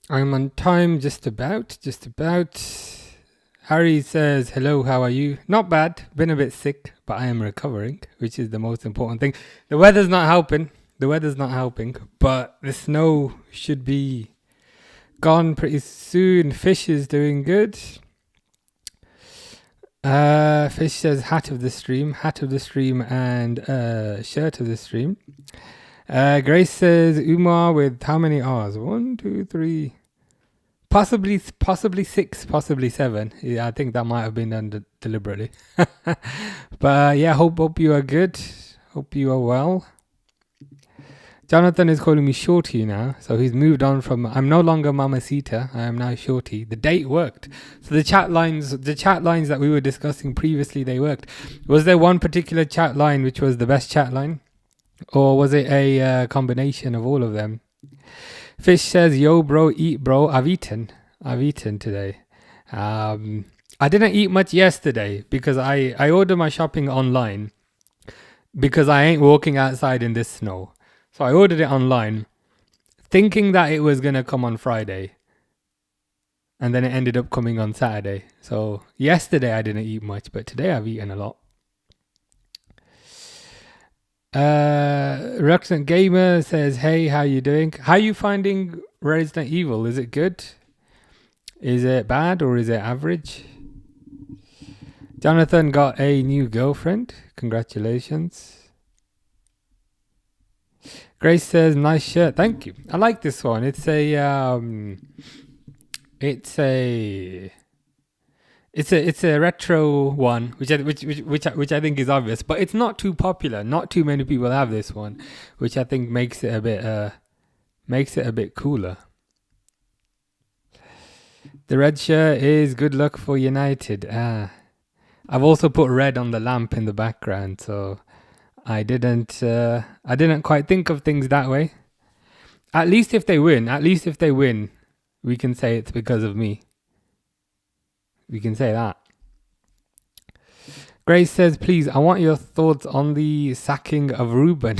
I'm on time, just about. Harry says, hello, how are you? Not bad. Been a bit sick, but I am recovering, which is the most important thing. The weather's not helping. But the snow should be gone pretty soon. Fish is doing good. Fish says hat of the stream, and shirt of the stream. Grace says Umar with how many R's? 1, 2, 3, possibly 6, possibly 7. Yeah, I think that might have been done deliberately. But yeah, hope you are good. Hope you are well. Jonathan is calling me Shorty now, so he's moved on from I'm no longer Mamacita, I am now Shorty. The date worked. So the chat lines that we were discussing previously, they worked. Was there one particular chat line which was the best chat line? Or was it a combination of all of them? Fish says, yo bro, eat bro, I've eaten today. I didn't eat much yesterday because I order my shopping online because I ain't walking outside in this snow. So I ordered it online thinking that it was going to come on Friday. And then it ended up coming on Saturday. So yesterday I didn't eat much, but today I've eaten a lot. Reluctant Gamer says, hey, how you doing? How are you finding Resident Evil? Is it good? Is it bad or is it average? Jonathan got a new girlfriend. Congratulations. Grace says, nice shirt. Thank you. I like this one. It's a retro one, which I think is obvious, but it's not too popular. Not too many people have this one, which I think makes it a bit cooler. The red shirt is good luck for United. I've also put red on the lamp in the background, so I didn't quite think of things that way. At least if they win, we can say it's because of me. We can say that. Grace says, please, I want your thoughts on the sacking of Ruben.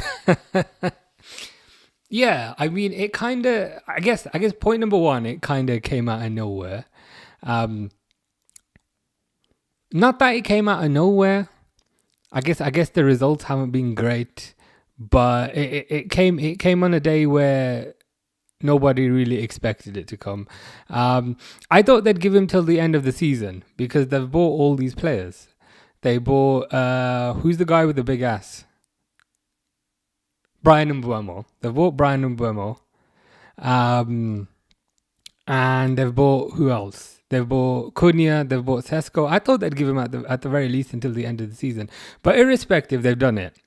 Yeah, I mean, it kind of, I guess point number one, it kind of came out of nowhere. Not that it came out of nowhere. I guess the results haven't been great, but it came on a day where nobody really expected it to come. I thought they'd give him till the end of the season because they've bought all these players. They bought who's the guy with the big ass? Brian Mbeumo. They've bought Brian Mbeumo. And they've bought who else? They've bought Cunha, they've bought Sesko. I thought they'd give him at the very least until the end of the season. But irrespective, they've done it.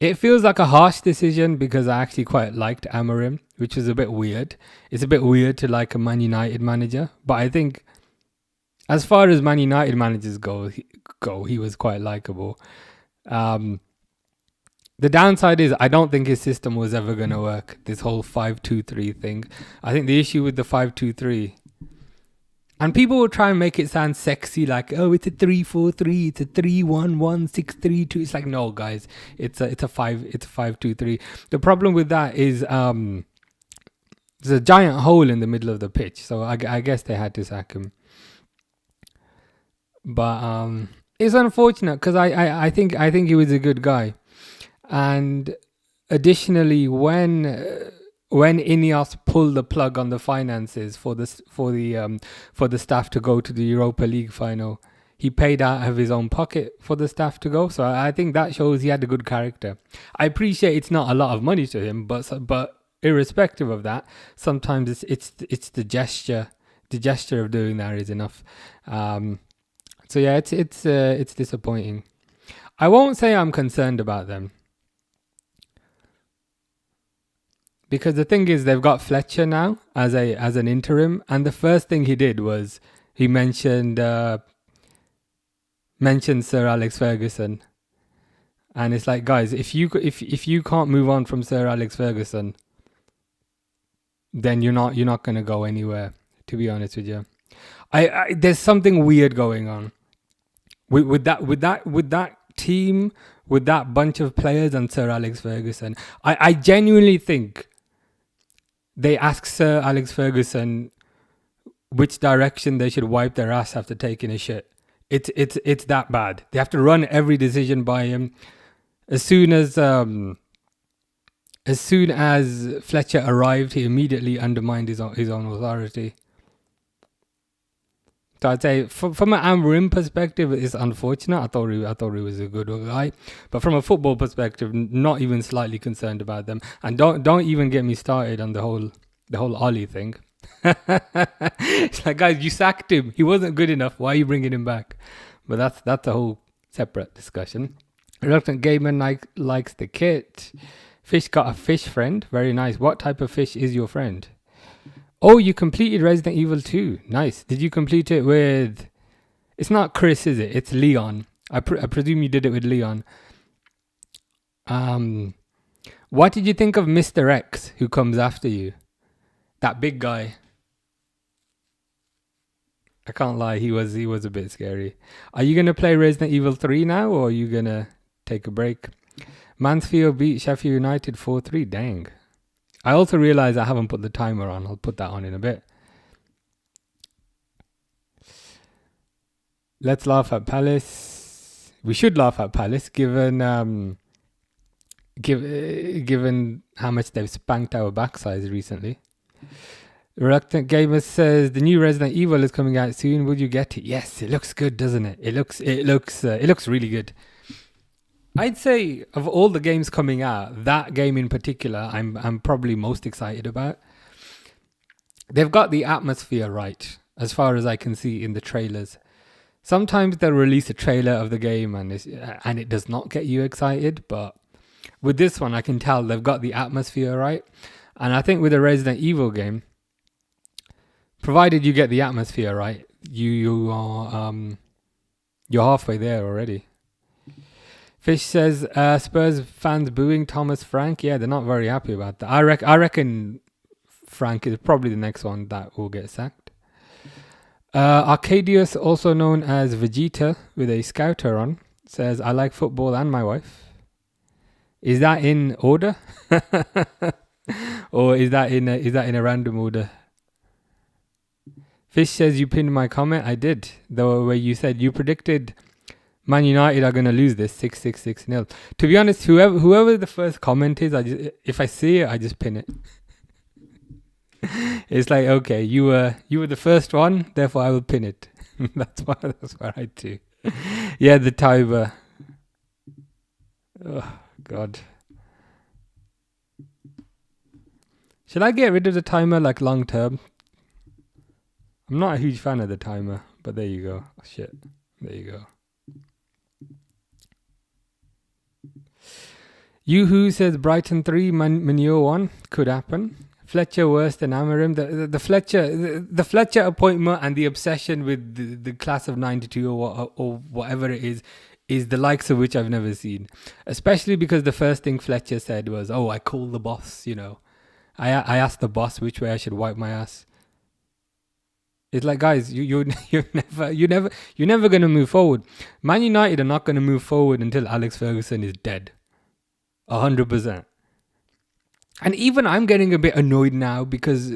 It feels like a harsh decision because I actually quite liked Amorim, which is a bit weird. It's a bit weird to like a Man United manager. But I think as far as Man United managers go, he was quite likable. The downside is I don't think his system was ever going to work, this whole 5-2-3 thing. I think the issue with the 5-2-3, and people will try and make it sound sexy, like, oh, it's a 3-4-3, it's a 3-1-1-6-3-2. It's like, no, guys, it's a 5-2-3. The problem with that is there's a giant hole in the middle of the pitch, so I guess they had to sack him. But it's unfortunate because I think he was a good guy. And additionally, when Ineos pulled the plug on the finances for the staff to go to the Europa League final, he paid out of his own pocket for the staff to go. So I think that shows he had a good character. I appreciate it's not a lot of money to him, but irrespective of that, sometimes it's the gesture. The gesture of doing that is enough. So yeah, it's disappointing. I won't say I'm concerned about them. Because the thing is, they've got Fletcher now as an interim, and the first thing he did was he mentioned Sir Alex Ferguson, and it's like, guys, if you can't move on from Sir Alex Ferguson, then you're not gonna go anywhere. To be honest with you, there's something weird going on with that team, with that bunch of players and Sir Alex Ferguson. I genuinely think they ask Sir Alex Ferguson which direction they should wipe their ass after taking a shit. It's that bad. They have to run every decision by him. As soon as Fletcher arrived, he immediately undermined his own authority. So I'd say from an Amorim perspective, it's unfortunate. I thought he was a good guy, but from a football perspective, not even slightly concerned about them. And don't even get me started on the whole Ollie thing. It's like, guys, you sacked him. He wasn't good enough. Why are you bringing him back? But that's a whole separate discussion. Reluctant Gamer likes the kit. Fish got a fish friend. Very nice. What type of fish is your friend? Oh, you completed Resident Evil 2. Nice. Did you complete it with... It's not Chris, is it? It's Leon. I presume you did it with Leon. What did you think of Mr. X, who comes after you? That big guy. I can't lie, he was a bit scary. Are you going to play Resident Evil 3 now, or are you going to take a break? Mansfield beat Sheffield United 4-3. Dang. I also realize I haven't put the timer on. I'll put that on in a bit. Let's laugh at Palace. We should laugh at Palace, given how much they've spanked our backsides recently. Reluctant Gamer says the new Resident Evil is coming out soon. Would you get it? Yes, it looks good, doesn't it? It looks really good. I'd say of all the games coming out, that game in particular, I'm probably most excited about. They've got the atmosphere right, as far as I can see in the trailers. Sometimes they'll release a trailer of the game and it does not get you excited, but with this one, I can tell they've got the atmosphere right. And I think with a Resident Evil game, provided you get the atmosphere right, you're halfway there already. Fish says Spurs fans booing Thomas Frank. Yeah, they're not very happy about that. I reckon Frank is probably the next one that will get sacked. Arcadius, also known as Vegeta with a scouter on, says I like football and my wife. Is that in order? Or is that in a random order? Fish says you pinned my comment. I did. The way you said you predicted Man United are going to lose this 6-0. To be honest, whoever the first comment is, if I see it, I just pin it. It's like, okay, you were the first one, therefore I will pin it. That's what I do. Yeah, the timer. Oh God. Should I get rid of the timer like long term? I'm not a huge fan of the timer, but there you go. Oh, shit. There you go. Yoo-hoo says Brighton 3, Manure 1. Could happen. Fletcher worse than Amorim. The Fletcher appointment and the obsession with the class of 92 or whatever it is the likes of which I've never seen. Especially because the first thing Fletcher said was, "Oh, I called the boss, you know. I asked the boss which way I should wipe my ass." It's like, guys, you're never going to move forward. Man United are not going to move forward until Alex Ferguson is dead. 100%. And even I'm getting a bit annoyed now because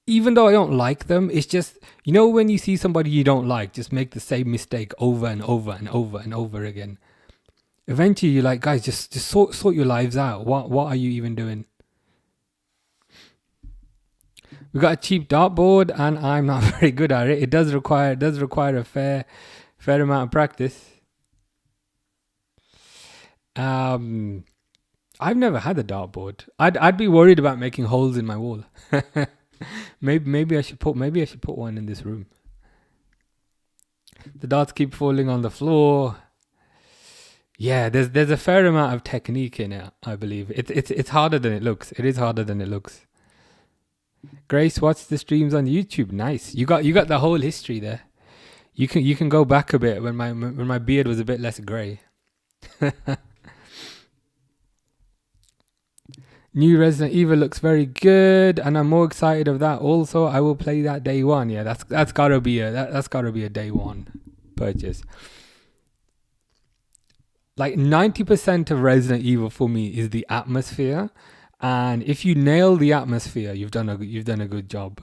even though I don't like them, it's just, you know, when you see somebody you don't like, just make the same mistake over and over and over and over again. Eventually you're like, guys, just sort your lives out. What are you even doing? We got a cheap dartboard and I'm not very good at it. It does require a fair amount of practice. I've never had a dartboard. I'd be worried about making holes in my wall. maybe I should put one in this room. The darts keep falling on the floor. Yeah, there's a fair amount of technique in it, I believe. It's harder than it looks. It is harder than it looks. Grace, watch the streams on YouTube. Nice. You got the whole history there. You can go back a bit when my beard was a bit less grey. New Resident Evil looks very good, and I'm more excited of that. Also, I will play that day one. Yeah, that's gotta be a day one purchase. Like 90% of Resident Evil for me is the atmosphere And if you nail the atmosphere, you've done a good job.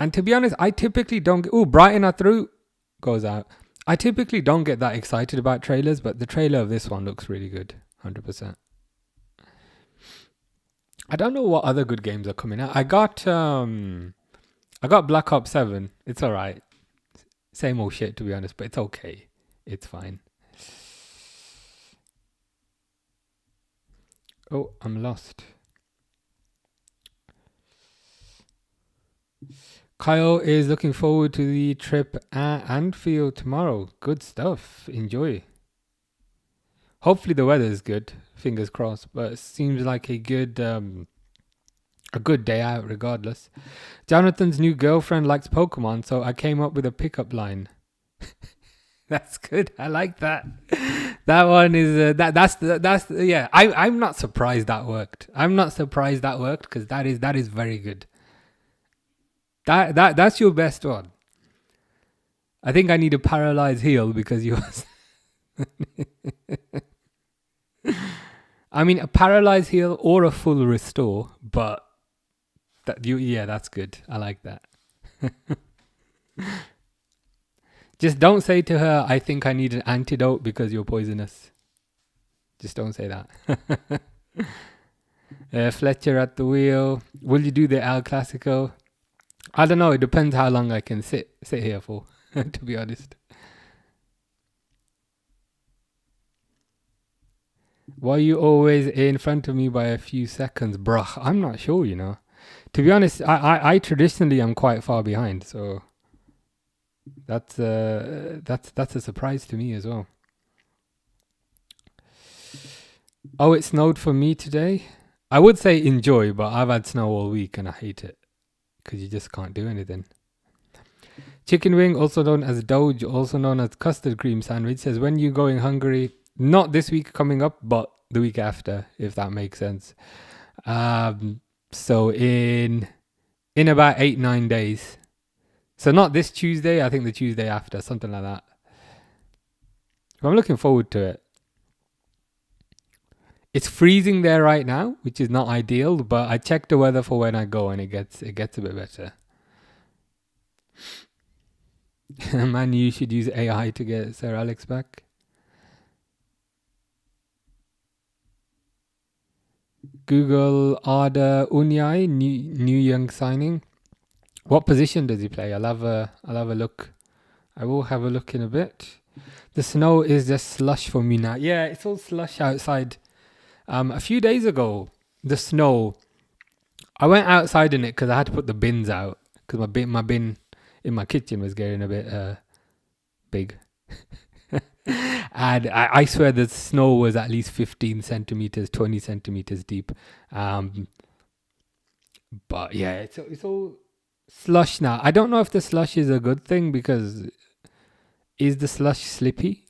And to be honest, I typically don't. Brighton are through. Goes out. I typically don't get that excited about trailers, but the trailer of this one looks really good. 100%. I don't know what other good games are coming out. I got Black Ops 7. It's alright. Same old shit, to be honest, but it's okay. It's fine. Oh, I'm lost. Kyle is looking forward to the trip at Anfield tomorrow. Good stuff. Enjoy. Hopefully the weather is good. Fingers crossed. But it seems like a good day out regardless. Jonathan's new girlfriend likes Pokemon, so I came up with a pickup line. That's good. I like that. That one is that's yeah. I'm not surprised that worked. I'm not surprised that worked because that is very good. That's your best one. I think I need a paralyzed heel because yours. I mean, a paralyzed heel or a full restore, but that's good. I like that. Just don't say to her, I think I need an antidote because you're poisonous. Just don't say that. Fletcher at the wheel. Will you do the El Clasico? I don't know. It depends how long I can sit here for, to be honest. Why are you always in front of me by a few seconds, bruh? I'm not sure, you know. To be honest, I traditionally am quite far behind, so that's a surprise to me as well. Oh, it snowed for me today. I would say enjoy, but I've had snow all week and I hate it because you just can't do anything. Chicken wing, also known as Doge, also known as custard cream sandwich, says when you going Hungary, not this week coming up, but the week after, if that makes sense. So in about 8-9 days. So not this Tuesday, I think the Tuesday after, something like that. I'm looking forward to it. It's freezing there right now, which is not ideal, but I checked the weather for when I go and it gets a bit better. Man, you should use AI to get Sir Alex back. Google Arda Unyai, new young signing. What position does he play? I'll have a look. I will have a look in a bit. The snow is just slush for me now. Yeah, it's all slush outside. A few days ago, the snow, I went outside in it because I had to put the bins out because my bin in my kitchen was getting a bit big. And I swear the snow was at least 15 centimeters, 20 centimeters deep. But yeah, it's all slush now. I don't know if the slush is a good thing because is the slush slippy?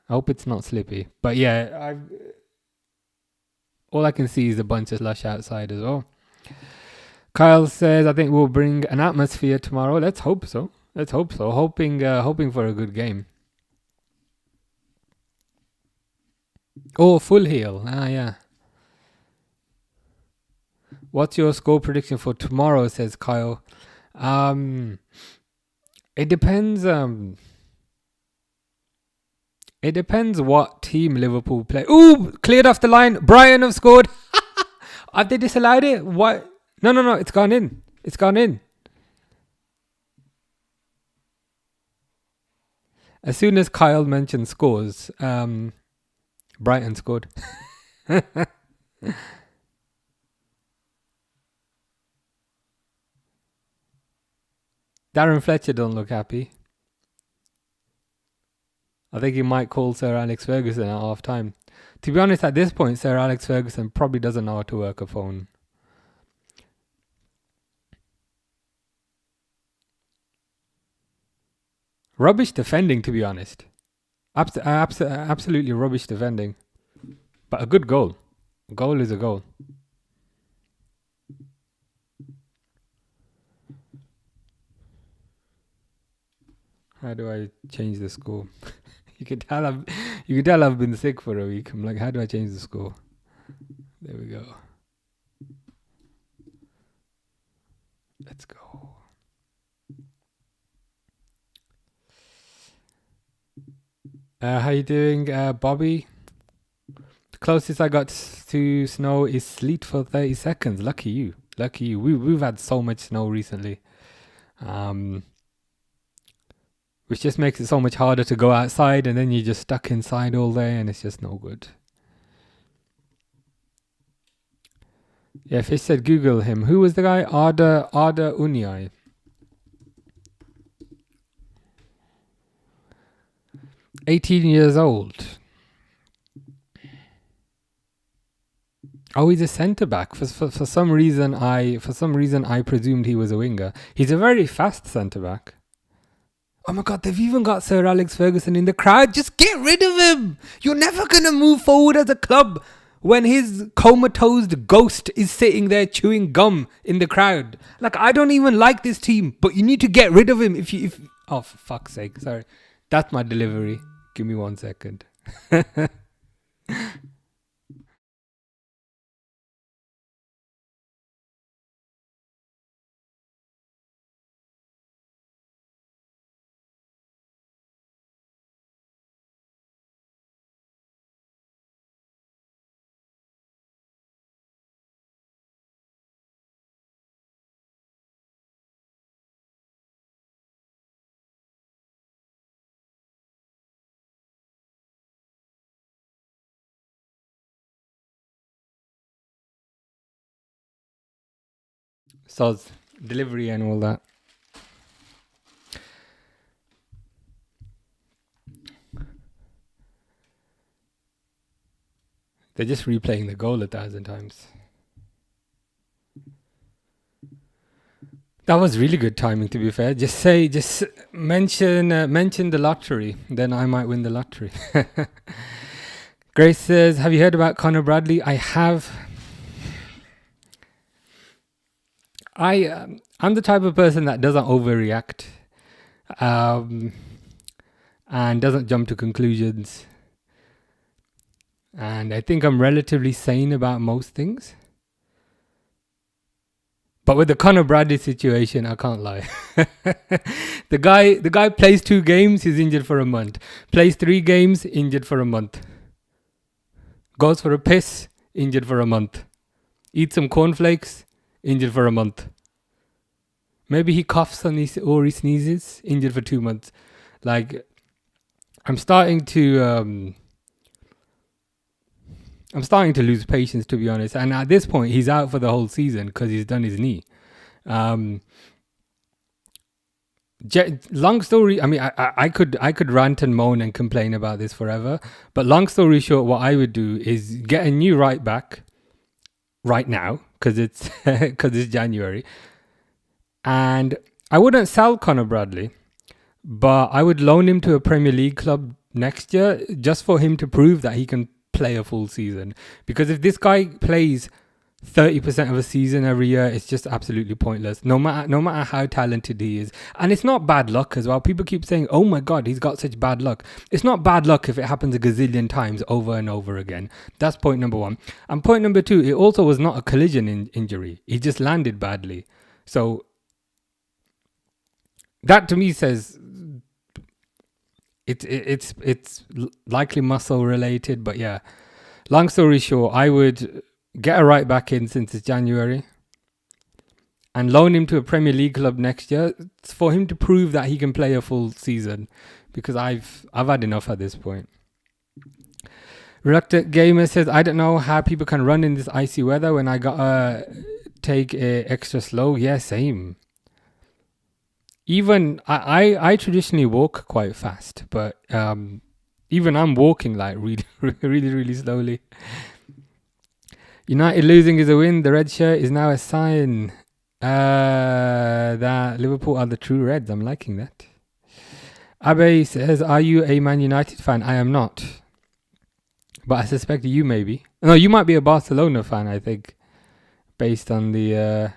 I hope it's not slippy. But yeah, all I can see is a bunch of slush outside as well. Kyle says, I think we'll bring an atmosphere tomorrow. Let's hope so. Hoping for a good game. Oh, full heel. Yeah. What's your score prediction for tomorrow? Says Kyle. It depends. It depends what team Liverpool play. Ooh, cleared off the line. Brighton have scored. Have they disallowed it? What? No. It's gone in. As soon as Kyle mentioned scores, Brighton scored. Darren Fletcher don't look happy. I think he might call Sir Alex Ferguson at half time. To be honest, at this point, Sir Alex Ferguson probably doesn't know how to work a phone. Rubbish defending, to be honest. Absolutely rubbish defending. But a good goal. A goal is a goal. How do I change the score? You can tell You can tell I've been sick for a week. I'm like, how do I change the score? There we go. Let's go. How you doing, Bobby? The closest I got to snow is sleet for 30 seconds. Lucky you. Lucky you. We've had so much snow recently. Which just makes it so much harder to go outside, and then you're just stuck inside all day, and it's just no good. Yeah, Fish said Google him. Who was the guy? Arda Unyai. "18 years old. Oh, he's a centre back. For some reason, I presumed he was a winger. He's a very fast centre back. Oh my God, they've even got Sir Alex Ferguson in the crowd. Just get rid of him. You're never gonna move forward as a club when his comatose ghost is sitting there chewing gum in the crowd. Like, I don't even like this team, but you need to get rid of him. Oh, for fuck's sake! Sorry, that's my delivery. Give me 1 second. So delivery and all that. They're just replaying the goal 1,000 times. That was really good timing, to be fair. Just mention the lottery, then I might win the lottery. Grace says, have you heard about Conor Bradley? I have. I'm the type of person that doesn't overreact, and doesn't jump to conclusions. And I think I'm relatively sane about most things. But with the Conor Bradley situation, I can't lie. The guy plays 2 games, he's injured for a month. Plays 3 games, injured for a month. Goes for a piss, injured for a month. Eats some cornflakes, injured for a month. Maybe he coughs or he sneezes, injured for 2 months. Like, I'm starting to lose patience, to be honest. And at this point, he's out for the whole season because he's done his knee. Long story. I mean, I could rant and moan and complain about this forever. But long story short, what I would do is get a new right back right now because it's January, and I wouldn't sell Conor Bradley, but I would loan him to a Premier League club next year just for him to prove that he can play a full season. Because if this guy plays 30% of a season every year, it's just absolutely pointless, no matter how talented he is. And it's not bad luck as well. People keep saying, oh my God, he's got such bad luck. It's not bad luck if it happens a gazillion times over and over again. That's point number 1. And point number 2, it also was not a collision injury. He just landed badly. So that to me says it's likely muscle related. But yeah, long story short, I would get a right back in since it's January and loan him to a Premier League club next year for him to prove that he can play a full season, because I've had enough at this point. Reluctant Gamer says, I don't know how people can run in this icy weather when I gotta take it extra slow. Yeah, same. Even I traditionally walk quite fast, but even I'm walking like really, really, really slowly. United losing is a win. The red shirt is now a sign that Liverpool are the true Reds. I'm liking that. Abe says, are you a Man United fan? I am not, but I suspect you may be. No, you might be a Barcelona fan, I think, based on the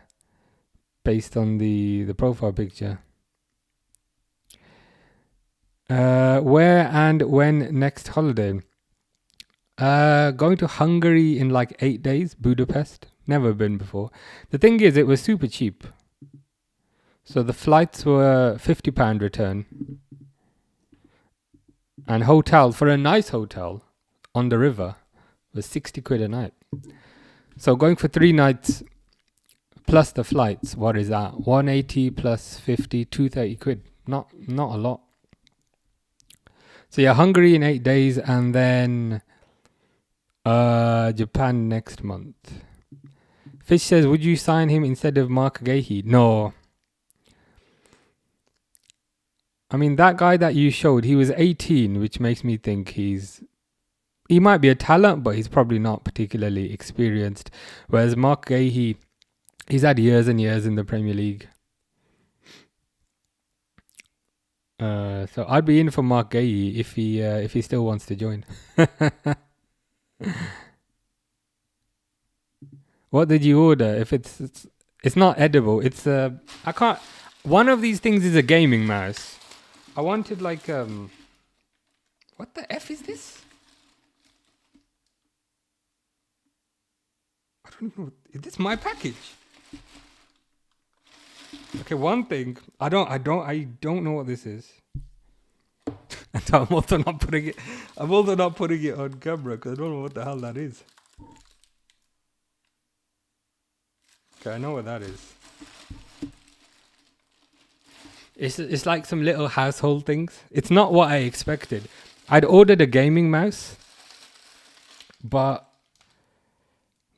profile picture. Where and when next holiday? Going to Hungary in like 8 days, Budapest. Never been before. The thing is, it was super cheap. So the flights were £50 return. And hotel, for a nice hotel on the river, was 60 quid a night. So going for 3 nights plus the flights, what is that? 180 plus 50, 230 quid. Not a lot. So yeah, Hungary in 8 days, and then Japan next month. Fish says, would you sign him instead of Mark Gahey? No. I mean, that guy that you showed, he was 18, which makes me think he might be a talent, but he's probably not particularly experienced. Whereas Mark Gahey, he's had years and years in the Premier League. So I'd be in for Mark Gahey if he still wants to join. What did you order? If it's not edible, it's I can't. One of these things is a gaming mouse. I wanted like what the F is this? I don't even know. Is this my package? Okay, one thing. I don't know what this is. And I'm also not putting it on camera because I don't know what the hell that is. Okay, I know what that is. It's like some little household things. It's not what I expected. I'd ordered a gaming mouse, but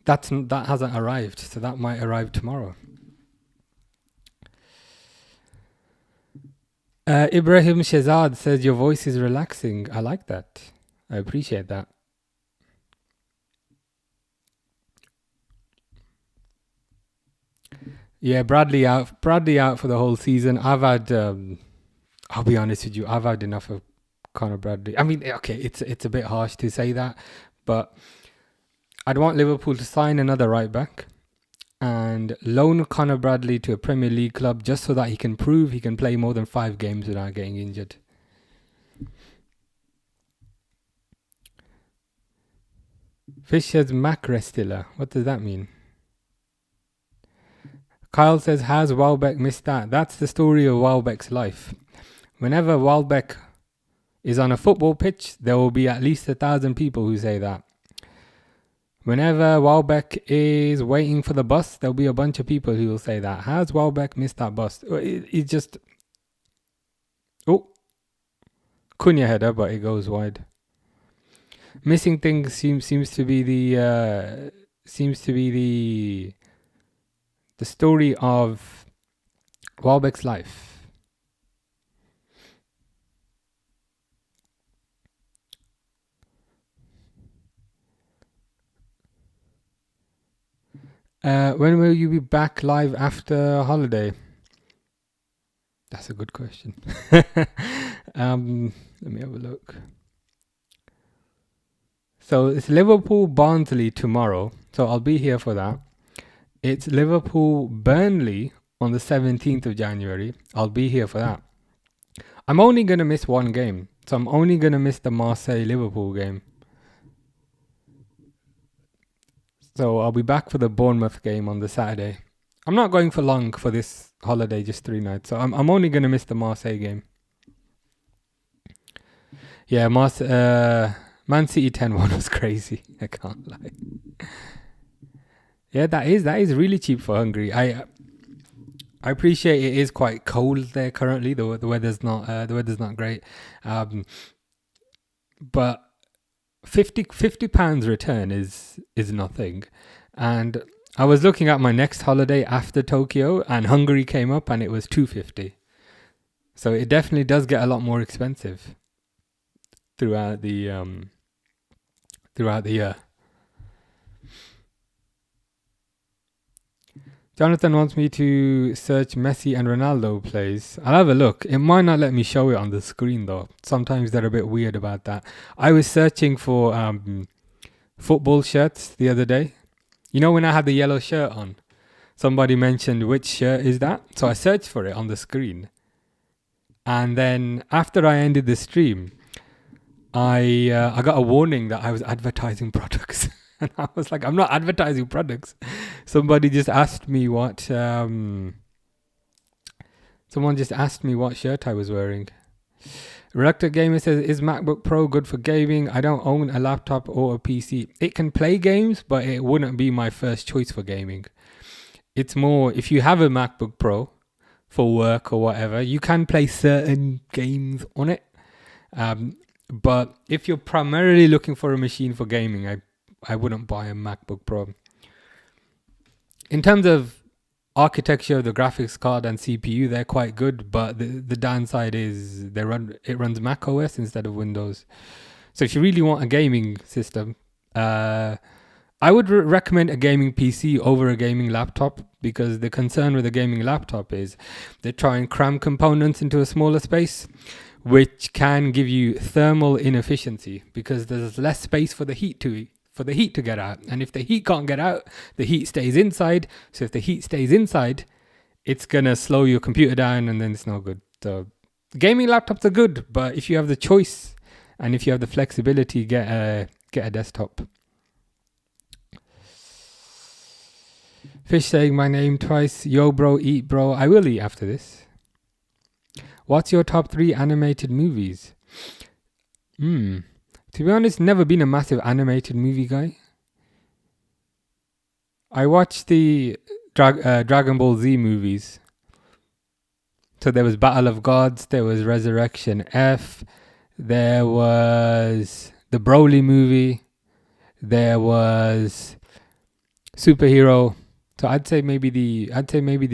that hasn't arrived, so that might arrive tomorrow. Ibrahim Shehzad says your voice is relaxing. I like that. I appreciate that. Yeah, Bradley out for the whole season. I've had, I'll be honest with you, I've had enough of Conor Bradley. I mean, okay, it's a bit harsh to say that, but I'd want Liverpool to sign another right back and loan Conor Bradley to a Premier League club just so that he can prove he can play more than 5 games without getting injured. Fish says Macrestilla. What does that mean? Kyle says, has Welbeck missed that? That's the story of Welbeck's life. Whenever Welbeck is on a football pitch, there will be at least 1,000 people who say that. Whenever Welbeck is waiting for the bus, there'll be a bunch of people who will say that. Has Welbeck missed that bus? It just... Oh. Cunha header, but it goes wide. Missing things seems to be the story of Welbeck's life. When will you be back live after holiday? That's a good question. Let me have a look. So it's Liverpool Barnsley tomorrow, so I'll be here for that. It's Liverpool Burnley on the 17th of January. I'll be here for that. I'm only going to miss one game. So I'm only going to miss the Marseille Liverpool game. So I'll be back for the Bournemouth game on the Saturday. I'm not going for long for this holiday, just 3 nights. So I'm only going to miss the Marseille game. Yeah, Man City 10-1 was crazy. I can't lie. Yeah, that is really cheap for Hungary. I appreciate it is quite cold there currently. The weather's not great. But £50 return is nothing. And I was looking at my next holiday after Tokyo, and Hungary came up, and it was $250. So it definitely does get a lot more expensive throughout the year. Jonathan wants me to search Messi and Ronaldo plays. I'll have a look. It might not let me show it on the screen though. Sometimes they're a bit weird about that. I was searching for football shirts the other day. You know when I had the yellow shirt on? Somebody mentioned which shirt is that? So I searched for it on the screen. And then after I ended the stream, I got a warning that I was advertising products. And I was like, I'm not advertising products. Somebody just asked me what someone just asked me what shirt I was wearing. Reluctant Gamer says, is MacBook Pro good for gaming? I don't own a laptop or a PC. It can play games, but it wouldn't be my first choice for gaming. It's more, if you have a MacBook Pro for work or whatever, you can play certain games on it. But if you're primarily looking for a machine for gaming, I wouldn't buy a MacBook Pro. In terms of architecture, the graphics card and CPU, they're quite good, but the downside is it runs Mac OS instead of Windows. So if you really want a gaming system, I would recommend a gaming PC over a gaming laptop, because the concern with a gaming laptop is they try and cram components into a smaller space, which can give you thermal inefficiency because there's less space for the heat to get out. And if the heat can't get out, the heat stays inside. So if the heat stays inside, it's going to slow your computer down, and then it's not good. So gaming laptops are good, but if you have the choice and if you have the flexibility, get a desktop. Fish saying my name twice. Yo bro, eat bro. I will eat after this. What's your top 3 animated movies? To be honest, never been a massive animated movie guy. I watched the Dragon Ball Z movies. So there was Battle of Gods, there was Resurrection F, there was the Broly movie, there was Superhero. So I'd say maybe the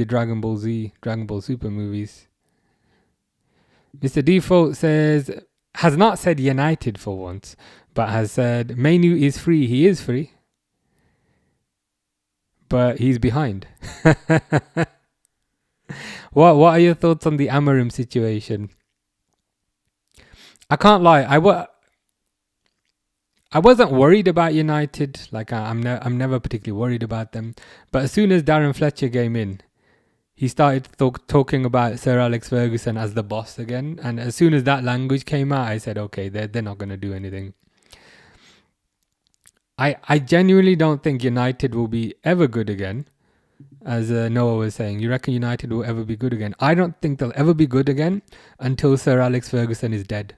Dragon Ball Z, Dragon Ball Super movies. Mr. Default says, has not said United for once, but has said Menu is free. He is free, but he's behind. What are your thoughts on the Amorim situation? I can't lie. I wasn't worried about United. Like I'm never particularly worried about them. But as soon as Darren Fletcher came in, he started talking about Sir Alex Ferguson as the boss again. And as soon as that language came out, I said, okay, they're not going to do anything. I genuinely don't think United will be ever good again. As Noah was saying, you reckon United will ever be good again? I don't think they'll ever be good again until Sir Alex Ferguson is dead.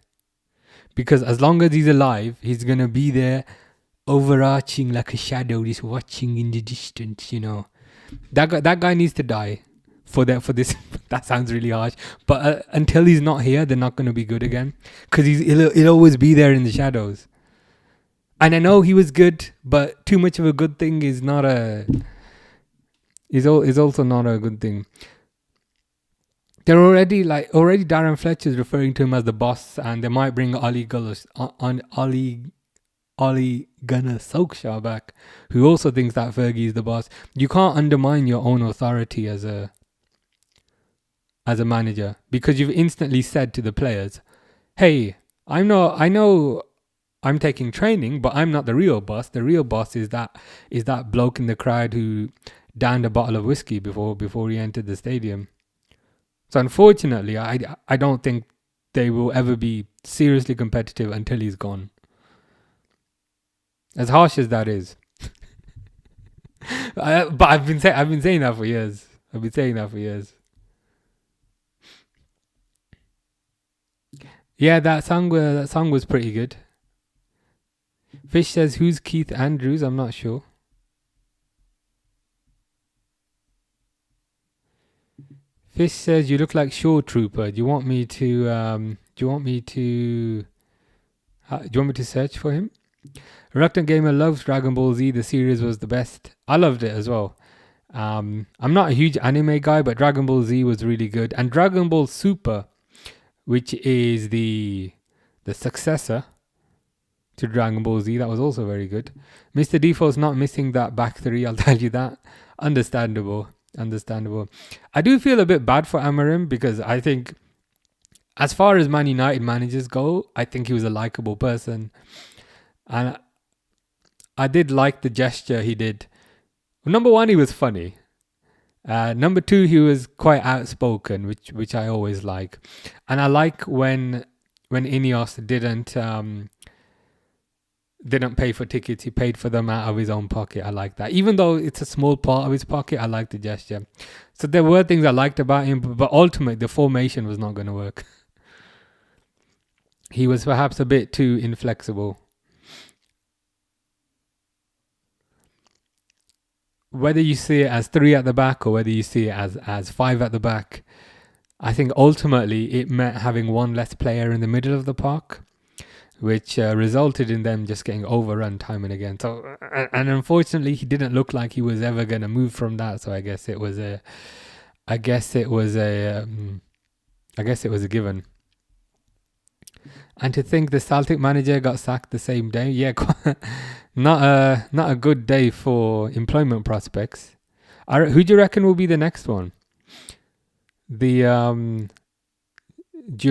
Because as long as he's alive, he's going to be there overarching like a shadow, just watching in the distance, you know. That guy needs to die for this. That sounds really harsh. But until he's not here, they're not going to be good again. Because he'll always be there in the shadows. And I know he was good, but too much of a good thing is not is also not a good thing. They're already Darren Fletcher's referring to him as the boss, and they might bring Ole Gunnar Solskjaer back, who also thinks that Fergie is the boss. You can't undermine your own authority as a manager, because you've instantly said to the players, "Hey, I know I'm taking training, but I'm not the real boss. The real boss is that bloke in the crowd who downed a bottle of whiskey before he entered the stadium." So unfortunately, I don't think they will ever be seriously competitive until he's gone. As harsh as that is. But I've been saying that for years. Yeah, that song was pretty good. Fish says, who's Keith Andrews? I'm not sure. Fish says, you look like Shore Trooper. Do you want me to search for him? Reluctant Gamer loves Dragon Ball Z. The series was the best. I loved it as well. I'm not a huge anime guy, but Dragon Ball Z was really good. And Dragon Ball Super, which is the successor to Dragon Ball Z, that was also very good. Mr. Default's not missing that back three, I'll tell you that. Understandable. I do feel a bit bad for Amorim, because I think as far as Man United managers go, I think he was a likable person. And I did like the gesture he did. Number one, he was funny. Number 2, he was quite outspoken, which I always like, and I like when Ineos didn't pay for tickets. He paid for them out of his own pocket. I like that. Even though it's a small part of his pocket, I like the gesture. So there were things I liked about him, but ultimately the formation was not going to work. He was perhaps a bit too inflexible. Whether you see it as 3 at the back or whether you see it as 5 at the back, I think ultimately it meant having one less player in the middle of the park, which resulted in them just getting overrun time and again. So, and unfortunately, he didn't look like he was ever going to move from that. So I guess it was a given. And to think the Celtic manager got sacked the same day, yeah, not a good day for employment prospects. Who do you reckon will be the next one? Do you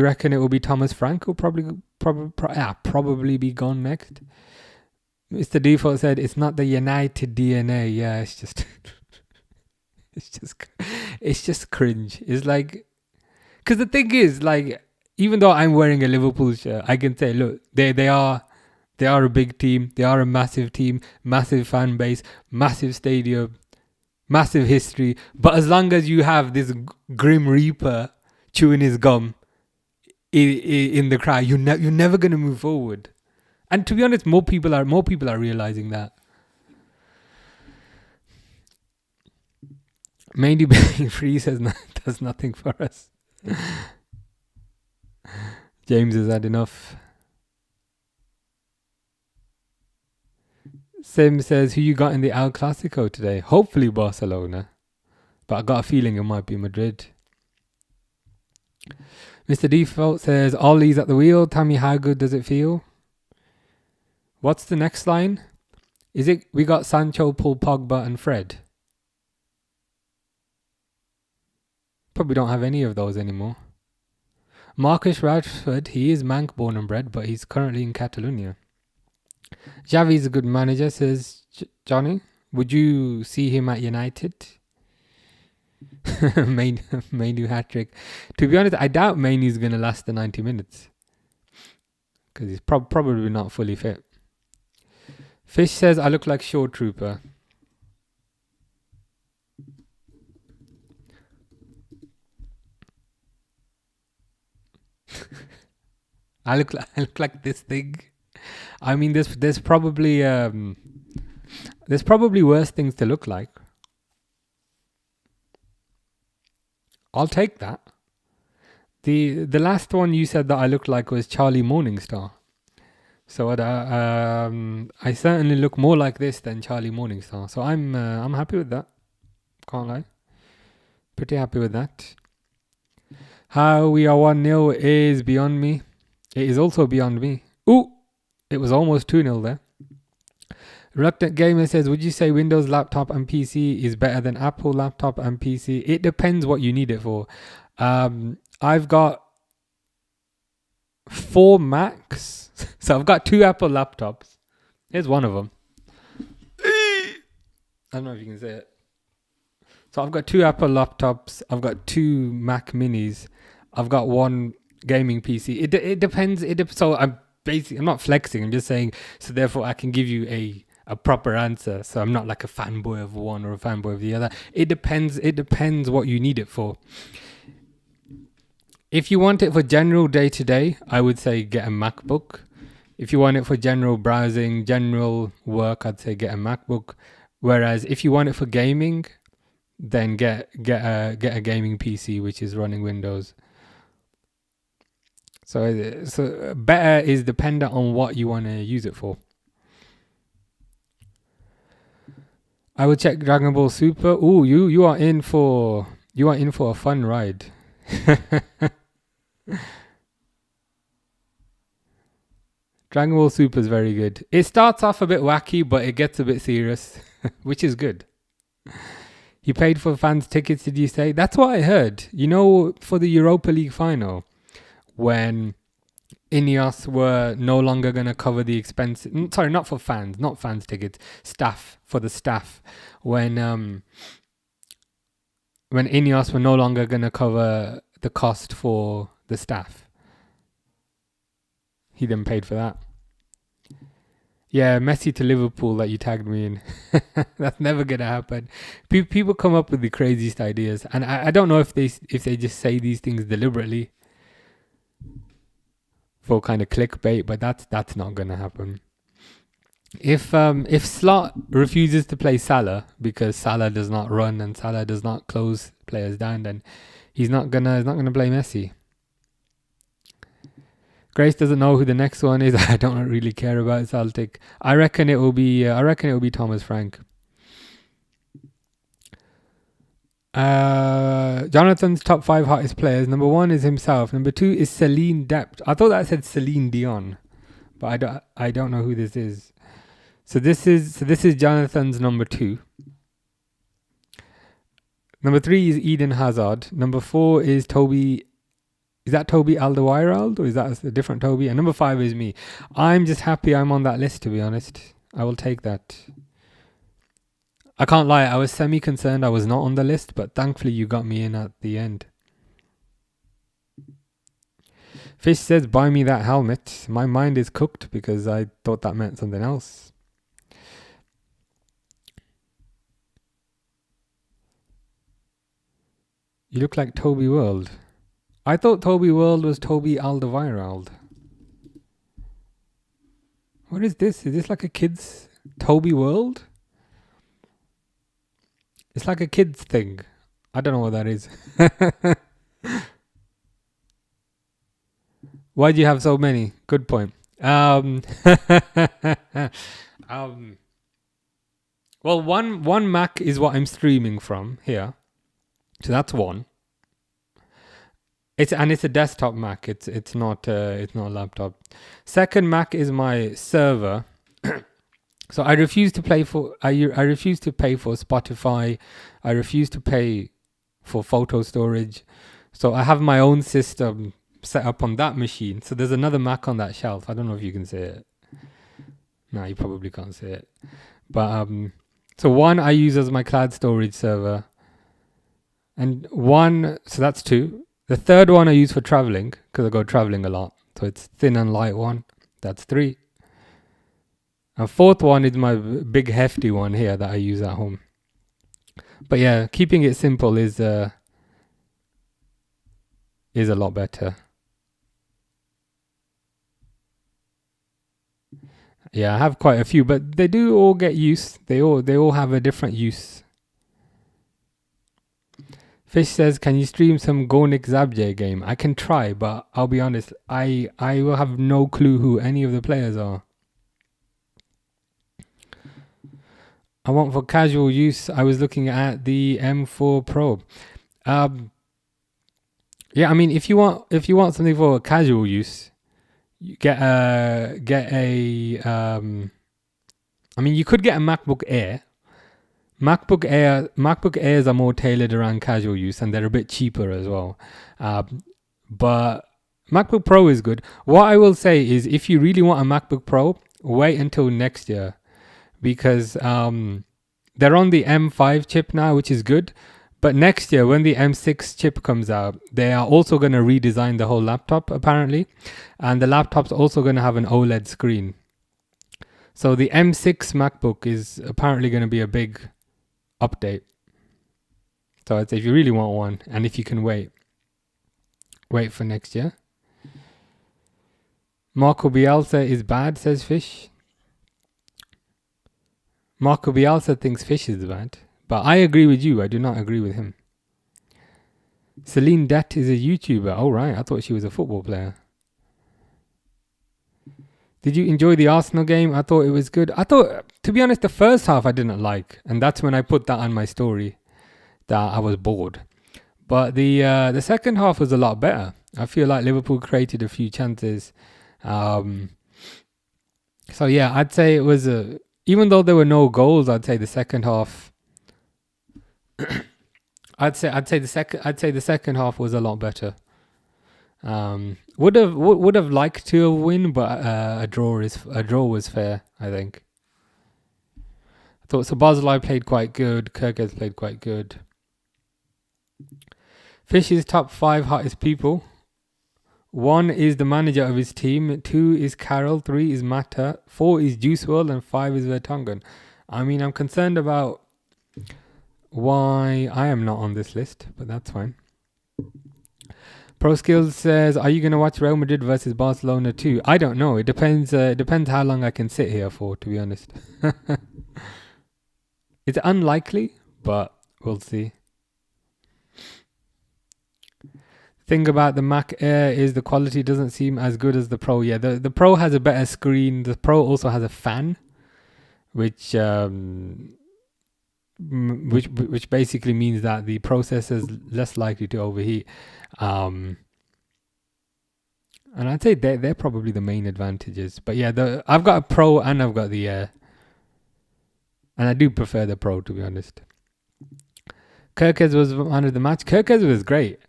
reckon it will be Thomas Frank who'll probably be gone next? Mr. Default said it's not the United DNA. Yeah, it's just it's just cringe. It's like, because the thing is, like, even though I'm wearing a Liverpool shirt, I can say, look, they are a big team. They are a massive team, massive fan base, massive stadium, massive history. But as long as you have this Grim Reaper chewing his gum in the crowd, you're never going to move forward. And to be honest, more people are realizing that. Mainly being free does nothing for us. James has had enough. Sim says, who you got in the El Clasico today? Hopefully Barcelona, but I got a feeling it might be Madrid. Mr. Default says, Ollie's at the wheel. Tell me, how good does it feel? What's the next line? Is it we got Sancho, Paul Pogba and Fred? Probably don't have any of those anymore. Marcus Rashford, he is Manc born and bred, but he's currently in Catalonia. Xavi's a good manager, says Johnny. Would you see him at United? Mainu hat-trick. To be honest, I doubt Mainu's going to last the 90 minutes. Because he's probably not fully fit. Fish says, I look like Shore Trooper. I look like this thing. I mean, there's probably worse things to look like. I'll take that. The last one you said that I looked like was Charlie Morningstar. So I certainly look more like this than Charlie Morningstar. So I'm happy with that. Can't lie. Pretty happy with that. How we are 1-0 is beyond me. It is also beyond me. Ooh, it was almost 2-0 there. Reluctant Gamer says, would you say Windows laptop and PC is better than Apple laptop and PC? It depends what you need it for. I've got 4 Macs. So I've got 2 Apple laptops. Here's one of them. I don't know if you can see it. So I've got 2 Apple laptops. I've got 2 Mac Minis. I've got 1 gaming PC. It depends. So I'm not flexing. I'm just saying. So therefore, I can give you a proper answer. So I'm not like a fanboy of one or a fanboy of the other. It depends. It depends what you need it for. If you want it for general day-to-day, I would say get a MacBook. If you want it for general browsing, general work, I'd say get a MacBook. Whereas if you want it for gaming, then get a gaming PC which is running Windows. So better is dependent on what you want to use it for. I will check Dragon Ball Super. Ooh, you are in for a fun ride. Dragon Ball Super is very good. It starts off a bit wacky, but it gets a bit serious, which is good. You paid for fans' tickets, did you say? That's what I heard. You know, for the Europa League final, when Ineos were no longer going to cover the expense. Sorry, not fans tickets. For the staff. When when Ineos were no longer going to cover the cost for the staff. He then paid for that. Yeah, Messi to Liverpool that you tagged me in. That's never going to happen. People come up with the craziest ideas. And I don't know if they just say these things deliberately for kind of clickbait, but that's not going to happen. If Slot refuses to play Salah because Salah does not run and Salah does not close players down, then he's not gonna play Messi. Grace doesn't know who the next one is. I don't really care about Celtic. I reckon it will be Thomas Frank. Jonathan's top 5 hottest players. Number 1 is himself. Number 2 is Celine Dept. I thought that said Celine Dion, but I don't know who this is. So this is Jonathan's number 2. Number 3 is Eden Hazard. Number 4 is Toby. Is that Toby Alderweireld or is that a different Toby? And number 5 is me. I'm just happy I'm on that list, to be honest. I will take that. I can't lie, I was semi-concerned I was not on the list, but thankfully you got me in at the end. Fish says, buy me that helmet. My mind is cooked because I thought that meant something else. You look like Toby World. I thought Toby World was Toby Alderweireld. What is this? Is this like a kid's Toby World? It's like a kid's thing. I don't know what that is. Why do you have so many? Good point. Well, one Mac is what I'm streaming from here. So that's one. It's a desktop Mac. It's not a laptop. Second Mac is my server. So I refuse to pay for Spotify. I refuse to pay for photo storage. So I have my own system set up on that machine. So there's another Mac on that shelf. I don't know if you can see it. No, you probably can't see it. But so one I use as my cloud storage server. And one, so that's 2. The third one I use for traveling because I go traveling a lot. So it's thin and light one. That's 3. And fourth one is my big hefty one here that I use at home. But yeah, keeping it simple is a lot better. Yeah, I have quite a few, but they do all get use. They all have a different use. Fish says, can you stream some Gornik Zabje game? I can try, but I'll be honest, I will have no clue who any of the players are. I want for casual use. I was looking at the M4 Pro. Yeah, I mean, if you want something for casual use, you get a. I mean, you could get a MacBook Air. MacBook Airs are more tailored around casual use, and they're a bit cheaper as well. But MacBook Pro is good. What I will say is, if you really want a MacBook Pro, wait until next year. Because they're on the M5 chip now, which is good. But next year, when the M6 chip comes out, they are also going to redesign the whole laptop, apparently. And the laptop's also going to have an OLED screen. So the M6 MacBook is apparently going to be a big update. So I'd say if you really want one, and if you can wait for next year. Marco Bielsa is bad, says Fish. Marco Bielsa thinks Fish is bad, but I agree with you. I do not agree with him. Celine Det is a YouTuber. Oh, right. I thought she was a football player. Did you enjoy the Arsenal game? I thought it was good. I thought, to be honest, the first half I didn't like, and that's when I put that on my story, that I was bored. But the second half was a lot better. I feel like Liverpool created a few chances. So yeah, I'd say it was even though there were no goals, I'd say the second half. I'd say the second half was a lot better. Would have liked to win, but a draw was fair, I think. I thought Szoboszlai played quite good. Kyrgyz played quite good. Fish's top 5 hottest people. 1 is the manager of his team. 2 is Carroll. 3 is Mata. 4 is Juice WRLD. And 5 is Vertonghen. I mean, I'm concerned about why I am not on this list, but that's fine. Pro Skills says, are you going to watch Real Madrid versus Barcelona too? I don't know. It depends how long I can sit here for, to be honest. It's unlikely, but we'll see. Thing about the Mac Air is the quality doesn't seem as good as the Pro. Yeah, the Pro has a better screen. The Pro also has a fan, which basically means that the processor is less likely to overheat. And I'd say they're probably the main advantages. But yeah, I've got a Pro and I've got the Air. And I do prefer the Pro, to be honest. Kirkes was man of the match. Kirkes was great.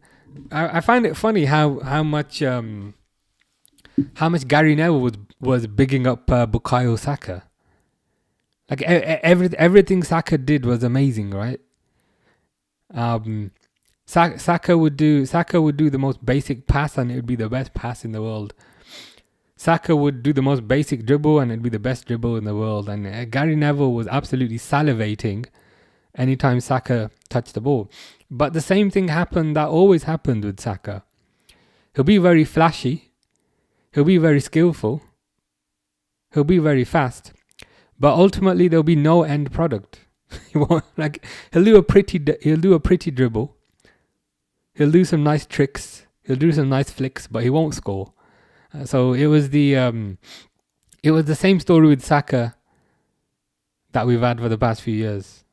I find it funny how much Gary Neville was bigging up Bukayo Saka. Like everything Saka did was amazing, right? Saka would do the most basic pass and it would be the best pass in the world. Saka would do the most basic dribble and it'd be the best dribble in the world. And Gary Neville was absolutely salivating anytime Saka touched the ball. But the same thing that always happened with Saka. He'll be very flashy. He'll be very skillful. He'll be very fast. But ultimately there'll be no end product. He'll do a pretty dribble. He'll do some nice tricks. He'll do some nice flicks, but he won't score. So it was the same story with Saka that we've had for the past few years.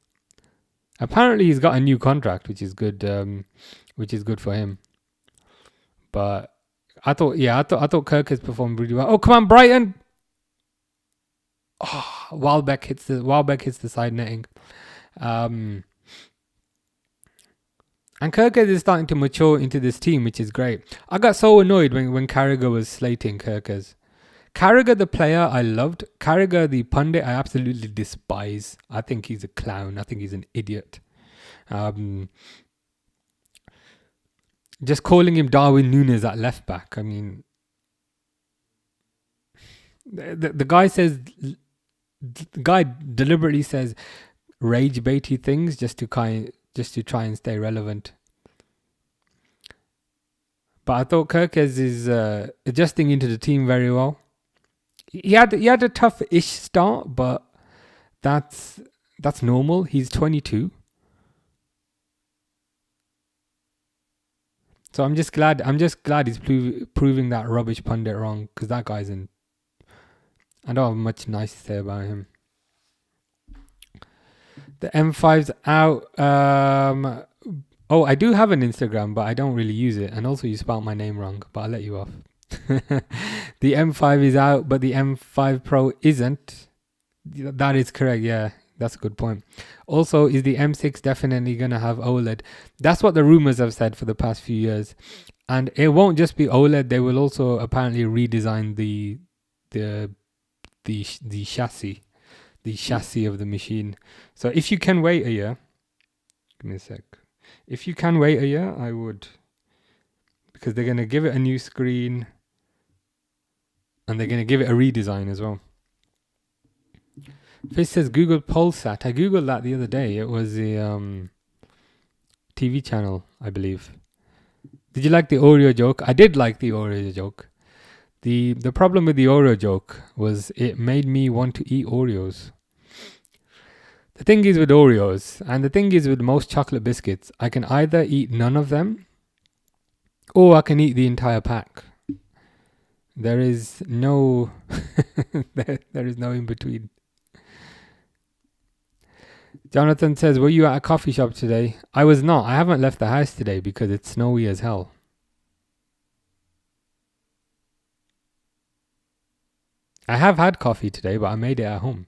Apparently he's got a new contract, which is good for him. But I thought Kirk has performed really well. Oh, come on, Brighton! Oh, Welbeck hits the side netting. And Kirkes is starting to mature into this team, which is great. I got so annoyed when Carragher was slating Kirkes. Carragher, the player, I loved. Carragher, the pundit, I absolutely despise. I think he's a clown. I think he's an idiot. Just calling him Darwin Núñez at left back. I mean, the guy says, the guy deliberately says rage baity things just to try and stay relevant. But I thought Kirkes is adjusting into the team very well. He had a tough-ish start, but that's normal. He's 22. So I'm just glad he's proving that rubbish pundit wrong, because that guy's in. I don't have much nice to say about him. The M5's out. I do have an Instagram, but I don't really use it. And also you spelled my name wrong, but I'll let you off. The M5 is out, but the M5 Pro isn't. That is correct, yeah. That's a good point. Also, is the M6 definitely going to have OLED? That's what the rumors have said for the past few years. And it won't just be OLED. They will also apparently redesign the chassis of the machine. So if you can wait a year, give me a sec. If you can wait a year, I would. Because they're going to give it a new screen. And they're going to give it a redesign as well. Fish says Google Polsat. I googled that the other day. It was a TV channel, I believe. Did you like the Oreo joke? I did like the Oreo joke. The problem with the Oreo joke was it made me want to eat Oreos. The thing is with Oreos, and the thing is with most chocolate biscuits, I can either eat none of them, or I can eat the entire pack. There is no there is no in between. Jonathan says, were you at a coffee shop today? I was not. I haven't left the house today because it's snowy as hell. I have had coffee today, but I made it at home.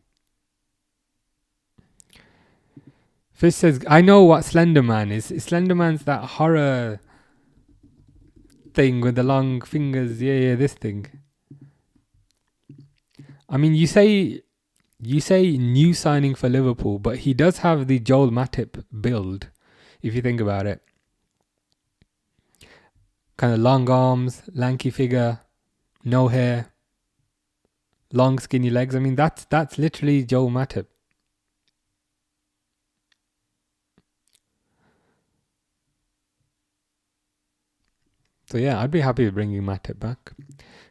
Fish says, I know what Slenderman is. Slenderman's that horror thing with the long fingers. Yeah, this thing. I mean, you say new signing for Liverpool, but he does have the Joel Matip build, if you think about it. Kind of long arms, lanky figure, no hair, long skinny legs. I mean, that's literally Joel Matip. So yeah, I'd be happy with bringing Matip back.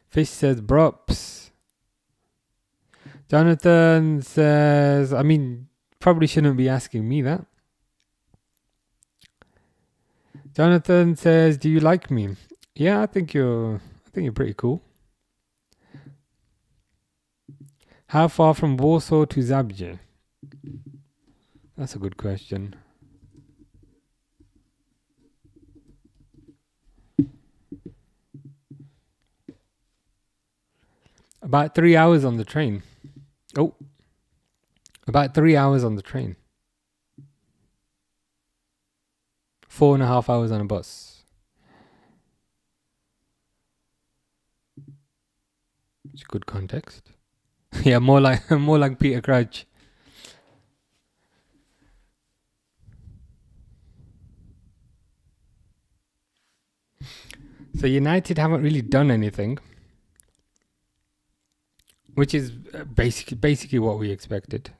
Fish says Brops. Jonathan says, I mean, probably shouldn't be asking me that. Jonathan says, do you like me? Yeah, I think you're pretty cool. How far from Warsaw to Zabrze? That's a good question. About 3 hours on the train. Oh, about 3 hours on the train. 4.5 hours on a bus. It's good context. Yeah, more like Peter Crouch. So United haven't really done anything, which is basically what we expected.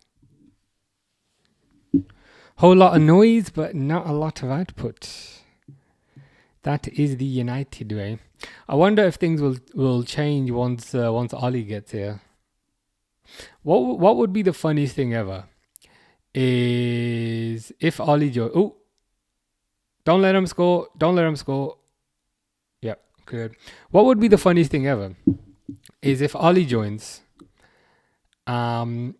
Whole lot of noise, but not a lot of output. That is the United way. I wonder if things will change once Ollie gets here. What would be the funniest thing ever is if Ollie don't let him score. Don't let him score. Yep, good. What would be the funniest thing ever is if Ollie joins and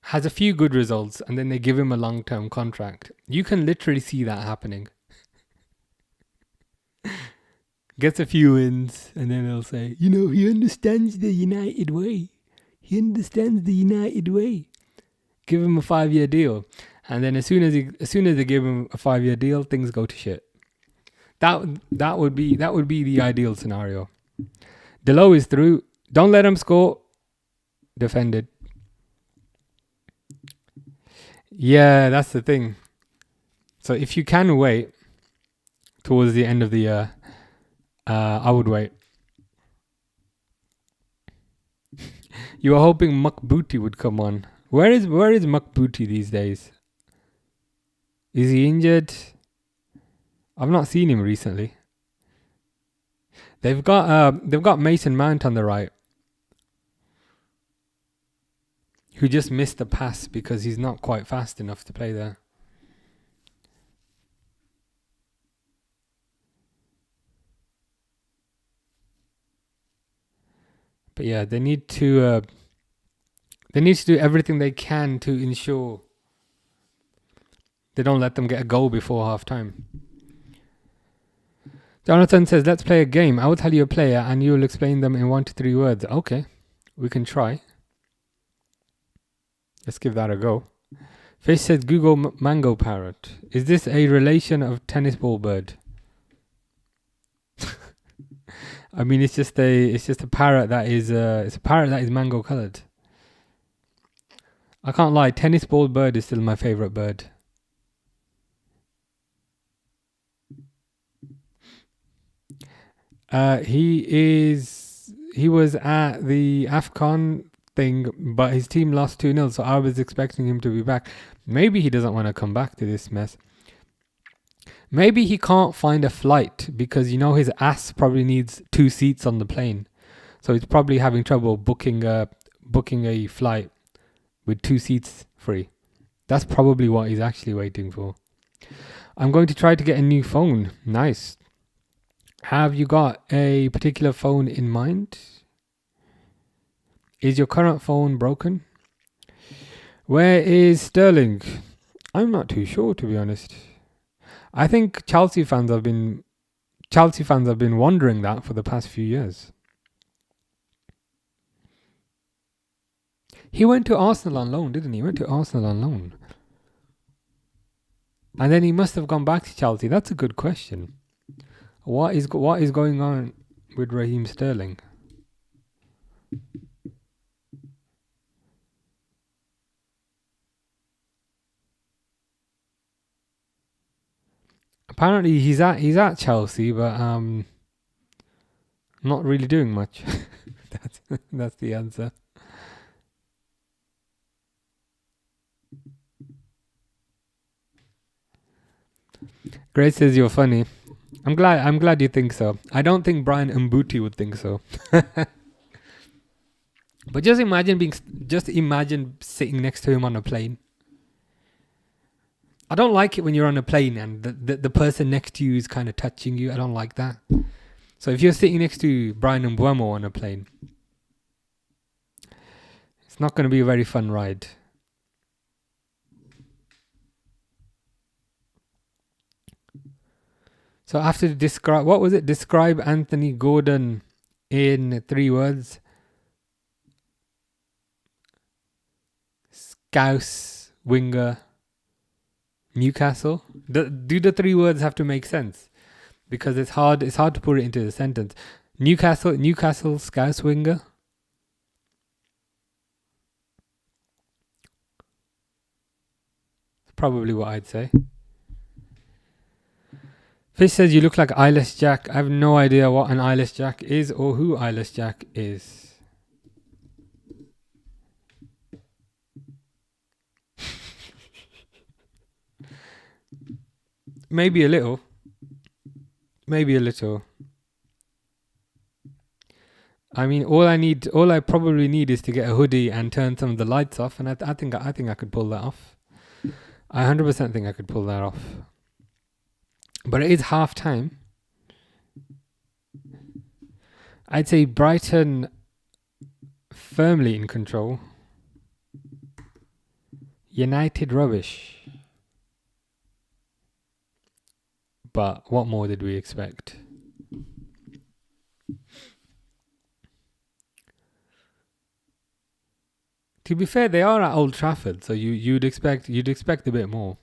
has a few good results and then they give him a long-term contract. You can literally see that happening. Gets a few wins and then they'll say, he understands the United way. He understands the United way. Give him a 5-year deal. And then as soon as they give him a 5-year deal, things go to shit. That would be the ideal scenario. Delo is through. Don't let him score. Defended. Yeah, that's the thing. So if you can wait towards the end of the year, I would wait. You were hoping Makbuti would come on. Where is Makbuti these days? Is he injured? I've not seen him recently. They've got Mason Mount on the right, who just missed the pass because he's not quite fast enough to play there. But yeah, they need to do everything they can to ensure they don't let them get a goal before half time. Jonathan says, let's play a game. I will tell you a player and you will explain them in 1 to 3 words. Okay, we can try. Let's give that a go. Fish says, Google mango parrot. Is this a relation of tennis ball bird? I mean, it's just a parrot that is mango colored. I can't lie, tennis ball bird is still my favorite bird. He was at the AFCON thing, but his team lost 2-0, so I was expecting him to be back. Maybe he doesn't want to come back to this mess. Maybe he can't find a flight because his ass probably needs 2 seats on the plane. So he's probably having trouble booking a flight with 2 seats free. That's probably what he's actually waiting for. I'm going to try to get a new phone. Nice. Have you got a particular phone in mind? Is your current phone broken? Where is Sterling? I'm not too sure, to be honest. I think Chelsea fans have been wondering that for the past few years. He went to Arsenal on loan, didn't he? He went to Arsenal on loan. And then he must have gone back to Chelsea. That's a good question. What is going on with Raheem Sterling? Apparently he's at Chelsea, but not really doing much. That's the answer. Grace says you're funny. I'm glad you think so. I don't think Brian Mbuti would think so. But just imagine sitting next to him on a plane. I don't like it when you're on a plane and the person next to you is kind of touching you. I don't like that. So if you're sitting next to Brian Mbuemo on a plane, it's not going to be a very fun ride. So after describe Anthony Gordon in 3 words. Scouse, winger, Newcastle. Do the 3 words have to make sense? Because it's hard to put it into a sentence. Newcastle, Scouse, winger. Probably what I'd say. Fish says you look like Eyeless Jack. I have no idea what an Eyeless Jack is or who Eyeless Jack is. Maybe a little. I mean, all I probably need is to get a hoodie and turn some of the lights off, and I think I could pull that off. I 100% think I could pull that off. But it is half time. I'd say Brighton firmly in control. United rubbish. But what more did we expect? To be fair, they are at Old Trafford, so you'd expect a bit more.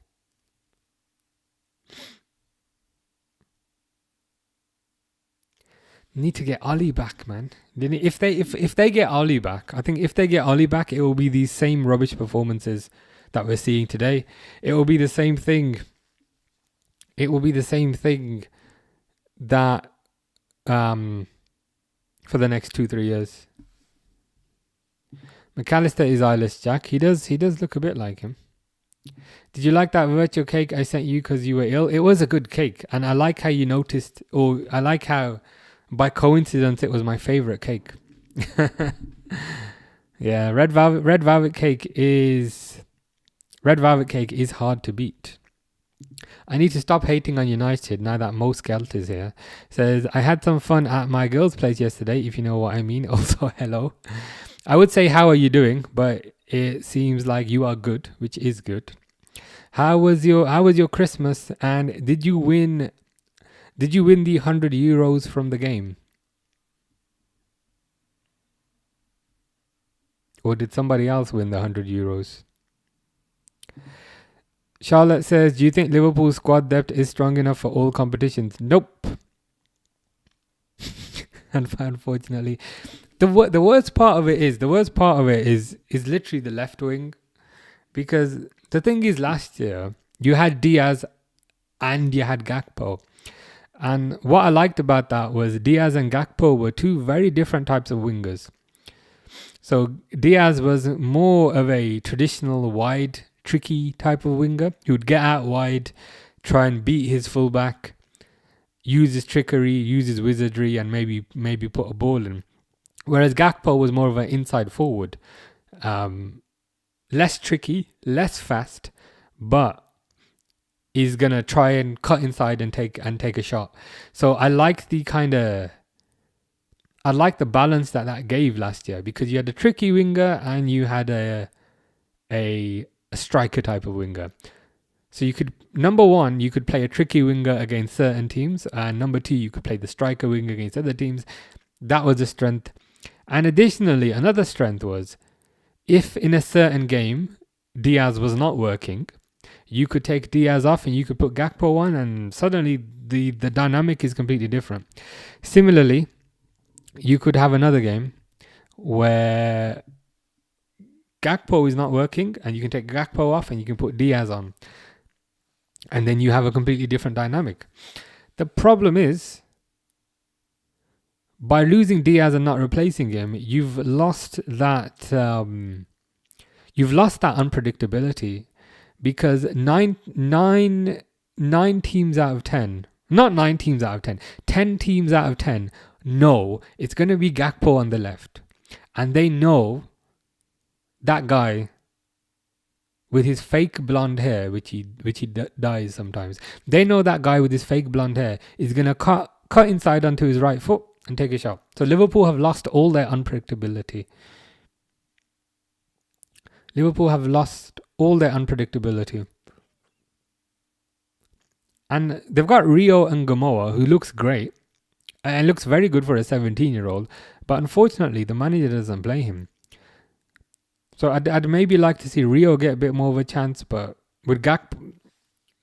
Need to get Oli back, man. If they get Oli back, I think if they get Oli back, it will be these same rubbish performances that we're seeing today. It will be the same thing. It will be the same thing that for the next 2-3 years. McAllister is Eyeless Jack. He does look a bit like him. Did you like that virtual cake I sent you because you were ill? It was a good cake, and I like how you noticed, or I like how by coincidence it was my favorite cake. Yeah, red velvet cake is hard to beat. I need to stop hating on United now that Mo Skelt is here. Says, I had some fun at my girl's place yesterday, if you know what I mean. Also, hello. I would say, how are you doing? But it seems like you are good, which is good. How was your Christmas? And did you win the €100 from the game? Or did somebody else win the €100? Charlotte says, do you think Liverpool's squad depth is strong enough for all competitions? Nope. Unfortunately. The worst part of it is literally the left wing. Because the thing is, last year, you had Diaz and you had Gakpo. And what I liked about that was Diaz and Gakpo were 2 very different types of wingers. So Diaz was more of a traditional wide, tricky type of winger. He would get out wide, try and beat his fullback, use his trickery, use his wizardry, and maybe put a ball in. Whereas Gakpo was more of an inside forward, less tricky, less fast, but is gonna try and cut inside and take a shot. So I like the balance that gave last year, because you had a tricky winger and you had a striker type of winger. So you could, number one, you could play a tricky winger against certain teams, and number 2, you could play the striker winger against other teams. That was a strength. And additionally, another strength was, if in a certain game Diaz was not working, you could take Diaz off and you could put Gakpo on, and suddenly the dynamic is completely different. Similarly, you could have another game where Gakpo is not working and you can take Gakpo off and you can put Diaz on. and then you have a completely different dynamic. The problem is, by losing Diaz and not replacing him, you've lost that unpredictability, because nine teams out of 10, not 9 teams out of 10, 10 teams out of 10 know it's going to be Gakpo on the left, and they know that guy with his fake blonde hair, which he dyes sometimes. They know that guy with his fake blonde hair is going to cut inside onto his right foot and take a shot. So Liverpool have lost all their unpredictability. And they've got Rio and Gamoa, who looks great and looks very good for a 17-year-old. But unfortunately, the manager doesn't play him. So I'd maybe like to see Rio get a bit more of a chance. But with Gakpo,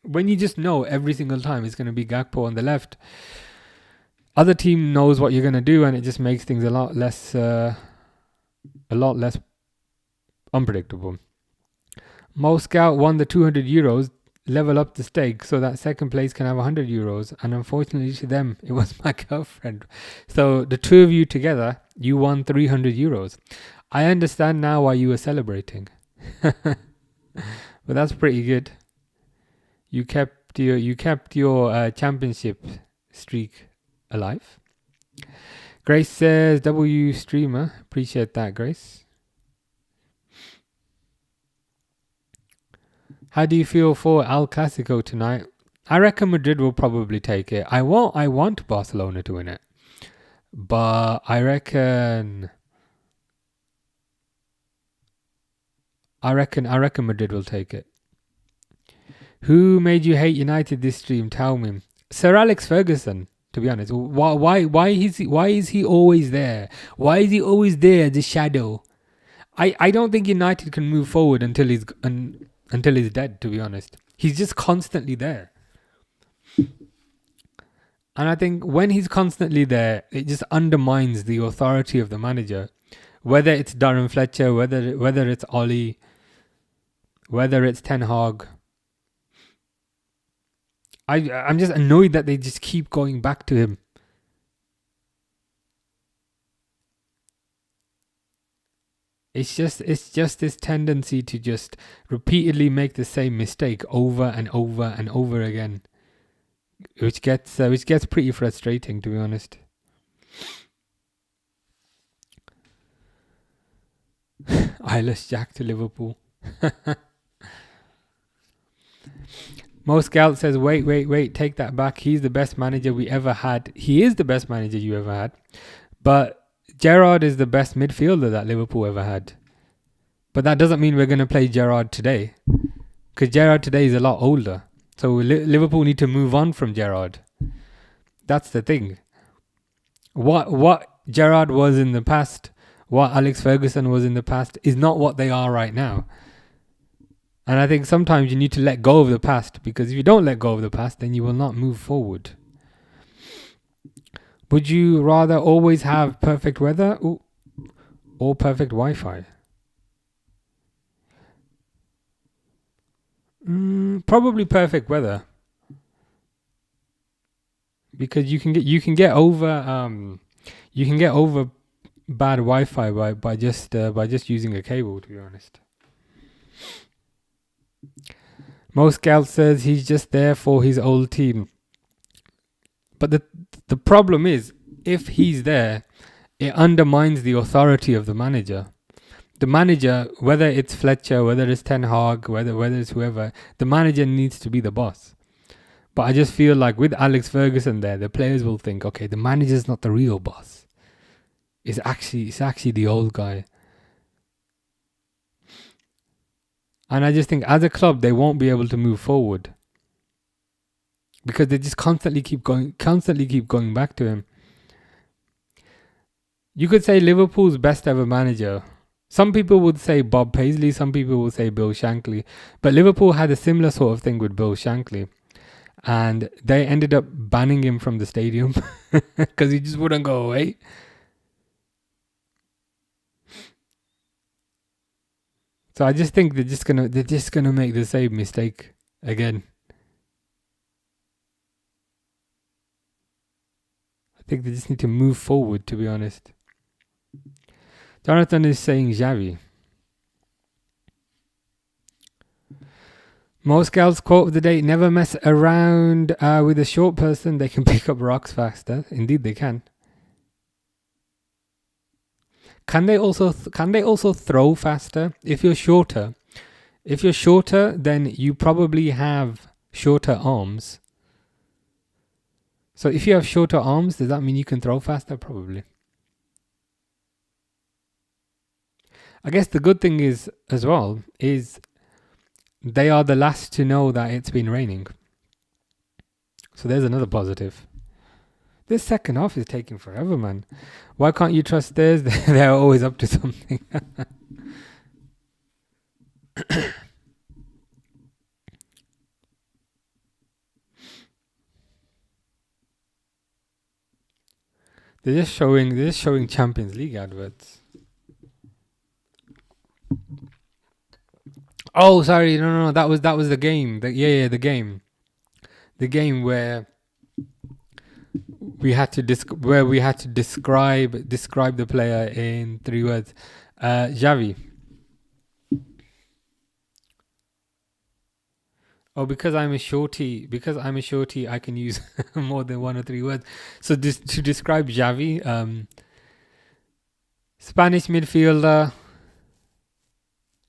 when you just know every single time it's going to be Gakpo on the left, other team knows what you're going to do, and it just makes things a lot less unpredictable. Mo Scout won the €200, level up the stake so that second place can have €100, and unfortunately to them it was my girlfriend. So the two of you together, you won €300. I understand now why you were celebrating. But that's pretty good. You kept your championship streak alive. Grace says, W streamer. Appreciate that, Grace. How do you feel for El Clasico tonight? I reckon Madrid will probably take it. I want Barcelona to win it, but I reckon Madrid will take it. Who made you hate United this stream? Tell me. Sir Alex Ferguson, to be honest. Why is he always there? Why is he always there, the shadow? I don't think United can move forward until he's dead, to be honest. He's just constantly there. And I think when he's constantly there, it just undermines the authority of the manager. Whether it's Darren Fletcher, whether it's Ollie, whether it's Ten Hag. I'm just annoyed that they just keep going back to him. It's just this tendency to just repeatedly make the same mistake over and over and over again, which gets pretty frustrating, to be honest. Eyeless Jack to Liverpool. Mo Scout says, wait, take that back. He's the best manager we ever had. He is the best manager you ever had. But Gerrard is the best midfielder that Liverpool ever had. But that doesn't mean we're going to play Gerrard today. Because Gerrard today is a lot older. So Liverpool need to move on from Gerrard. That's the thing. What Gerrard was in the past, what Alex Ferguson was in the past, is not what they are right now. And I think sometimes you need to let go of the past, because if you don't let go of the past, then you will not move forward. Would you rather always have perfect weather or perfect Wi-Fi? Probably perfect weather, because you can get over bad Wi-Fi by just using a cable, to be honest. Mo Scout says he's just there for his old team. But the problem is, if he's there, it undermines the authority of the manager. The manager, whether it's Fletcher, whether it's Ten Hag, whether it's whoever, the manager needs to be the boss. But I just feel like with Alex Ferguson there, the players will think, okay, the manager's not the real boss. It's actually the old guy. And I just think as a club, they won't be able to move forward, because they just constantly keep going back to him. You could say Liverpool's best ever manager. Some people would say Bob Paisley, some people would say Bill Shankly. But Liverpool had a similar sort of thing with Bill Shankly. And they ended up banning him from the stadium because he just wouldn't go away. So I just think they're just gonna make the same mistake again. think they just need to move forward, to be honest. Jonathan is saying Xavi. Most girls quote of the day: never mess around with a short person. They can pick up rocks faster. Indeed, they can. Can they also throw faster? If you're shorter, then you probably have shorter arms. So if you have shorter arms, does that mean you can throw faster? Probably. I guess the good thing is, as well, is they are the last to know that it's been raining. So there's another positive. This second half is taking forever, man. Why can't you trust theirs? They're always up to something. They're just showing Champions League adverts. Oh, sorry, no. That was the game. The game. The game where we had to describe the player in 3 words. Xavi. Oh, because I'm a shorty, I can use more than 1 or 3 words. So to describe Xavi, Spanish midfielder.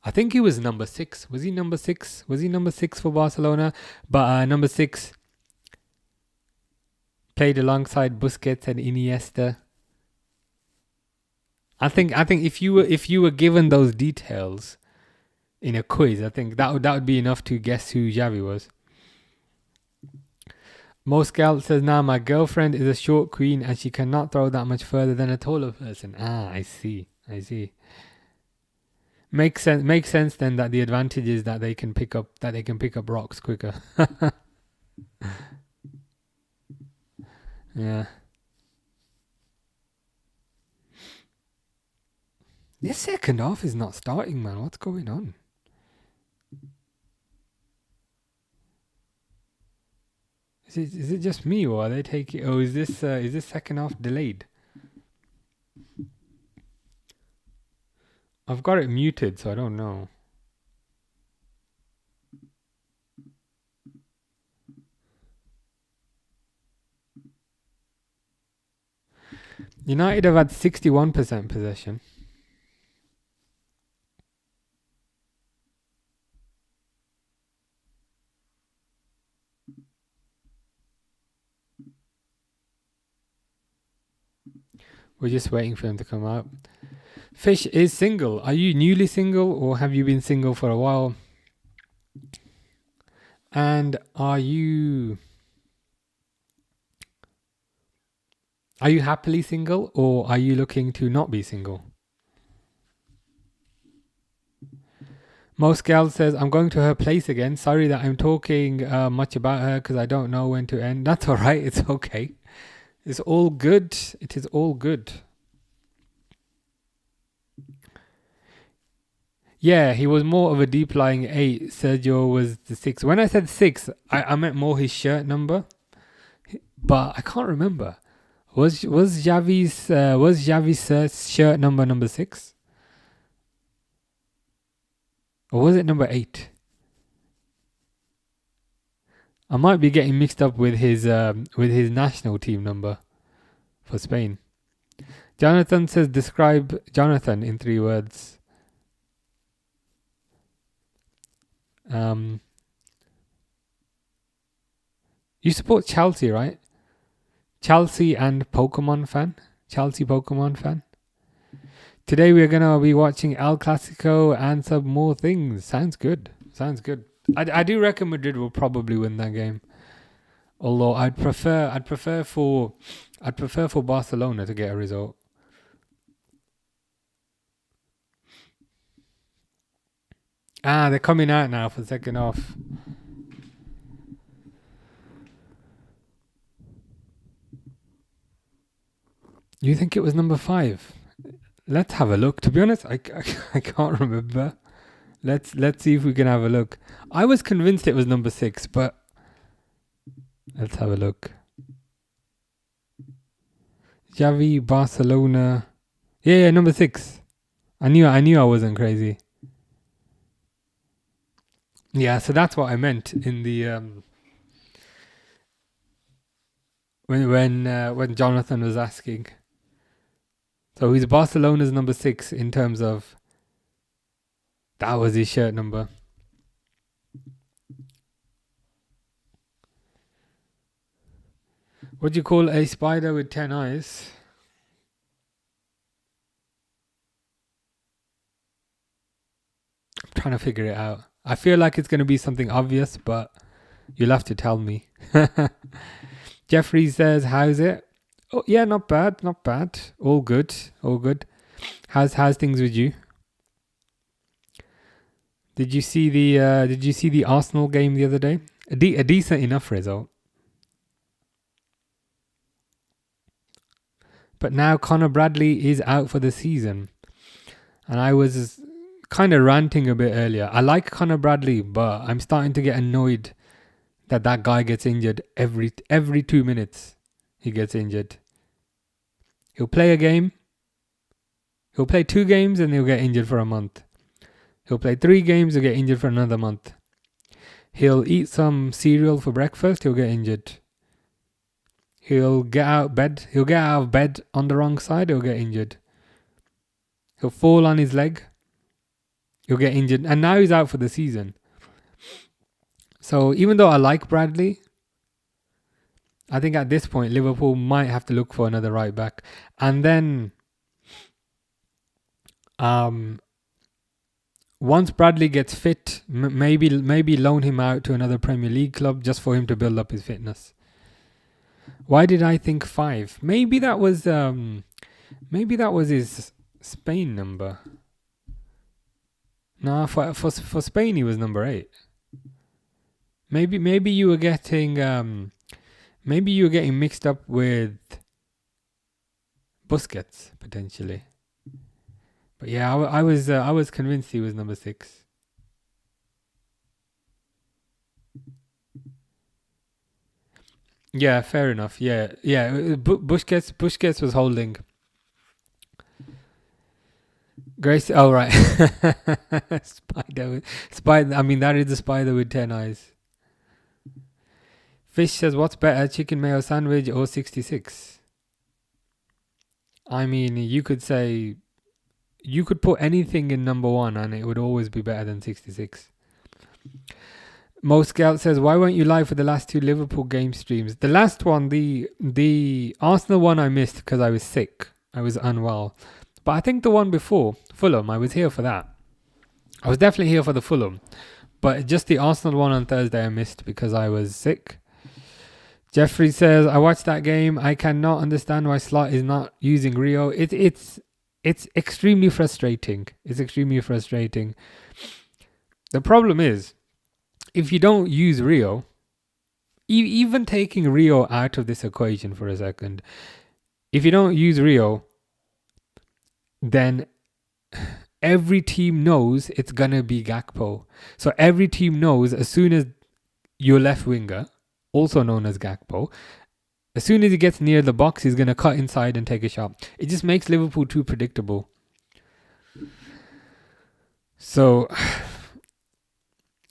I think he was number 6. Was he number 6? Was he number 6 for Barcelona? But number 6 played alongside Busquets and Iniesta. I think if you were given those details in a quiz, I think that would be enough to guess who Xavi was. Most Gal says, "Nah, my girlfriend is a short queen and she cannot throw that much further than a taller person." I see. Makes sense then that the advantage is that they can pick up rocks quicker. Yeah. This second half is not starting, man. What's going on? Is it just me, or are they taking? Oh, is this second half delayed? I've got it muted, so I don't know. United have had 61% possession. We're just waiting for him to come out. Fish is single. Are you newly single, or have you been single for a while? And are you happily single, or are you looking to not be single? Most Gal says, "I'm going to her place again. Sorry that I'm talking much about her because I don't know when to end." That's all right. It's okay. It's all good. It is all good. Yeah, he was more of a deep lying 8. Sergio was the 6. When I said 6, I meant more his shirt number. But I can't remember. Was Xavi's shirt number 6? Or was it number 8? I might be getting mixed up with his national team number for Spain. Jonathan says, describe Jonathan in 3 words. You support Chelsea, right? Chelsea Pokemon fan. Today we're gonna be watching El Clasico and some more things. Sounds good. I do reckon Madrid will probably win that game. Although I'd prefer for Barcelona to get a result. They're coming out now for the second half. You think it was number 5? Let's have a look. To be honest, I can't remember. Let's see if we can have a look. I was convinced it was number 6, but let's have a look. Xavi, Barcelona. Yeah, number 6. I knew I wasn't crazy. Yeah, so that's what I meant in the when Jonathan was asking. So he's Barcelona's number 6 in terms of that was his shirt number. What do you call a spider with 10 eyes? I'm trying to figure it out. I feel like it's going to be something obvious, but you'll have to tell me. Jeffrey says, how's it? Oh, yeah, not bad. All good. How's things with you? Did you see the Arsenal game the other day? A decent enough result. But now Conor Bradley is out for the season. And I was kind of ranting a bit earlier. I like Conor Bradley, but I'm starting to get annoyed that guy gets injured every 2 minutes. He gets injured. He'll play a game. He'll play 2 games and he'll get injured for a month. He'll play 3 games, he'll get injured for another month. He'll eat some cereal for breakfast, he'll get injured. He'll get out of bed on the wrong side, he'll get injured. He'll fall on his leg, he'll get injured. And now he's out for the season. So even though I like Bradley, I think at this point Liverpool might have to look for another right back. And then once Bradley gets fit, maybe loan him out to another Premier League club just for him to build up his fitness. Why did I think 5? Maybe that was his Spain number. No, for Spain he was number 8. Maybe you were getting mixed up with Busquets potentially. But yeah, I was convinced he was number 6. Yeah, fair enough. Yeah. Busquets was holding. Grace. Oh right. Spider. I mean, that is a spider with 10 eyes. Fish says, what's better, chicken mayo sandwich or 66? I mean, you could put anything in number 1 and it would always be better than 66. Mo Scout says, why weren't you live for the last 2 Liverpool game streams? The last one, the Arsenal one, I missed because I was sick. I was unwell. But I think the one before, Fulham, I was here for that. I was definitely here for the Fulham. But just the Arsenal one on Thursday I missed because I was sick. Jeffrey says, I watched that game. I cannot understand why Slot is not using Rio. It's extremely frustrating. It's extremely frustrating. The problem is, if you don't use Rio, even taking Rio out of this equation for a second, if you don't use Rio, then every team knows it's going to be Gakpo. So every team knows as soon as your left winger, also known as Gakpo, as soon as he gets near the box, he's going to cut inside and take a shot. It just makes Liverpool too predictable. So,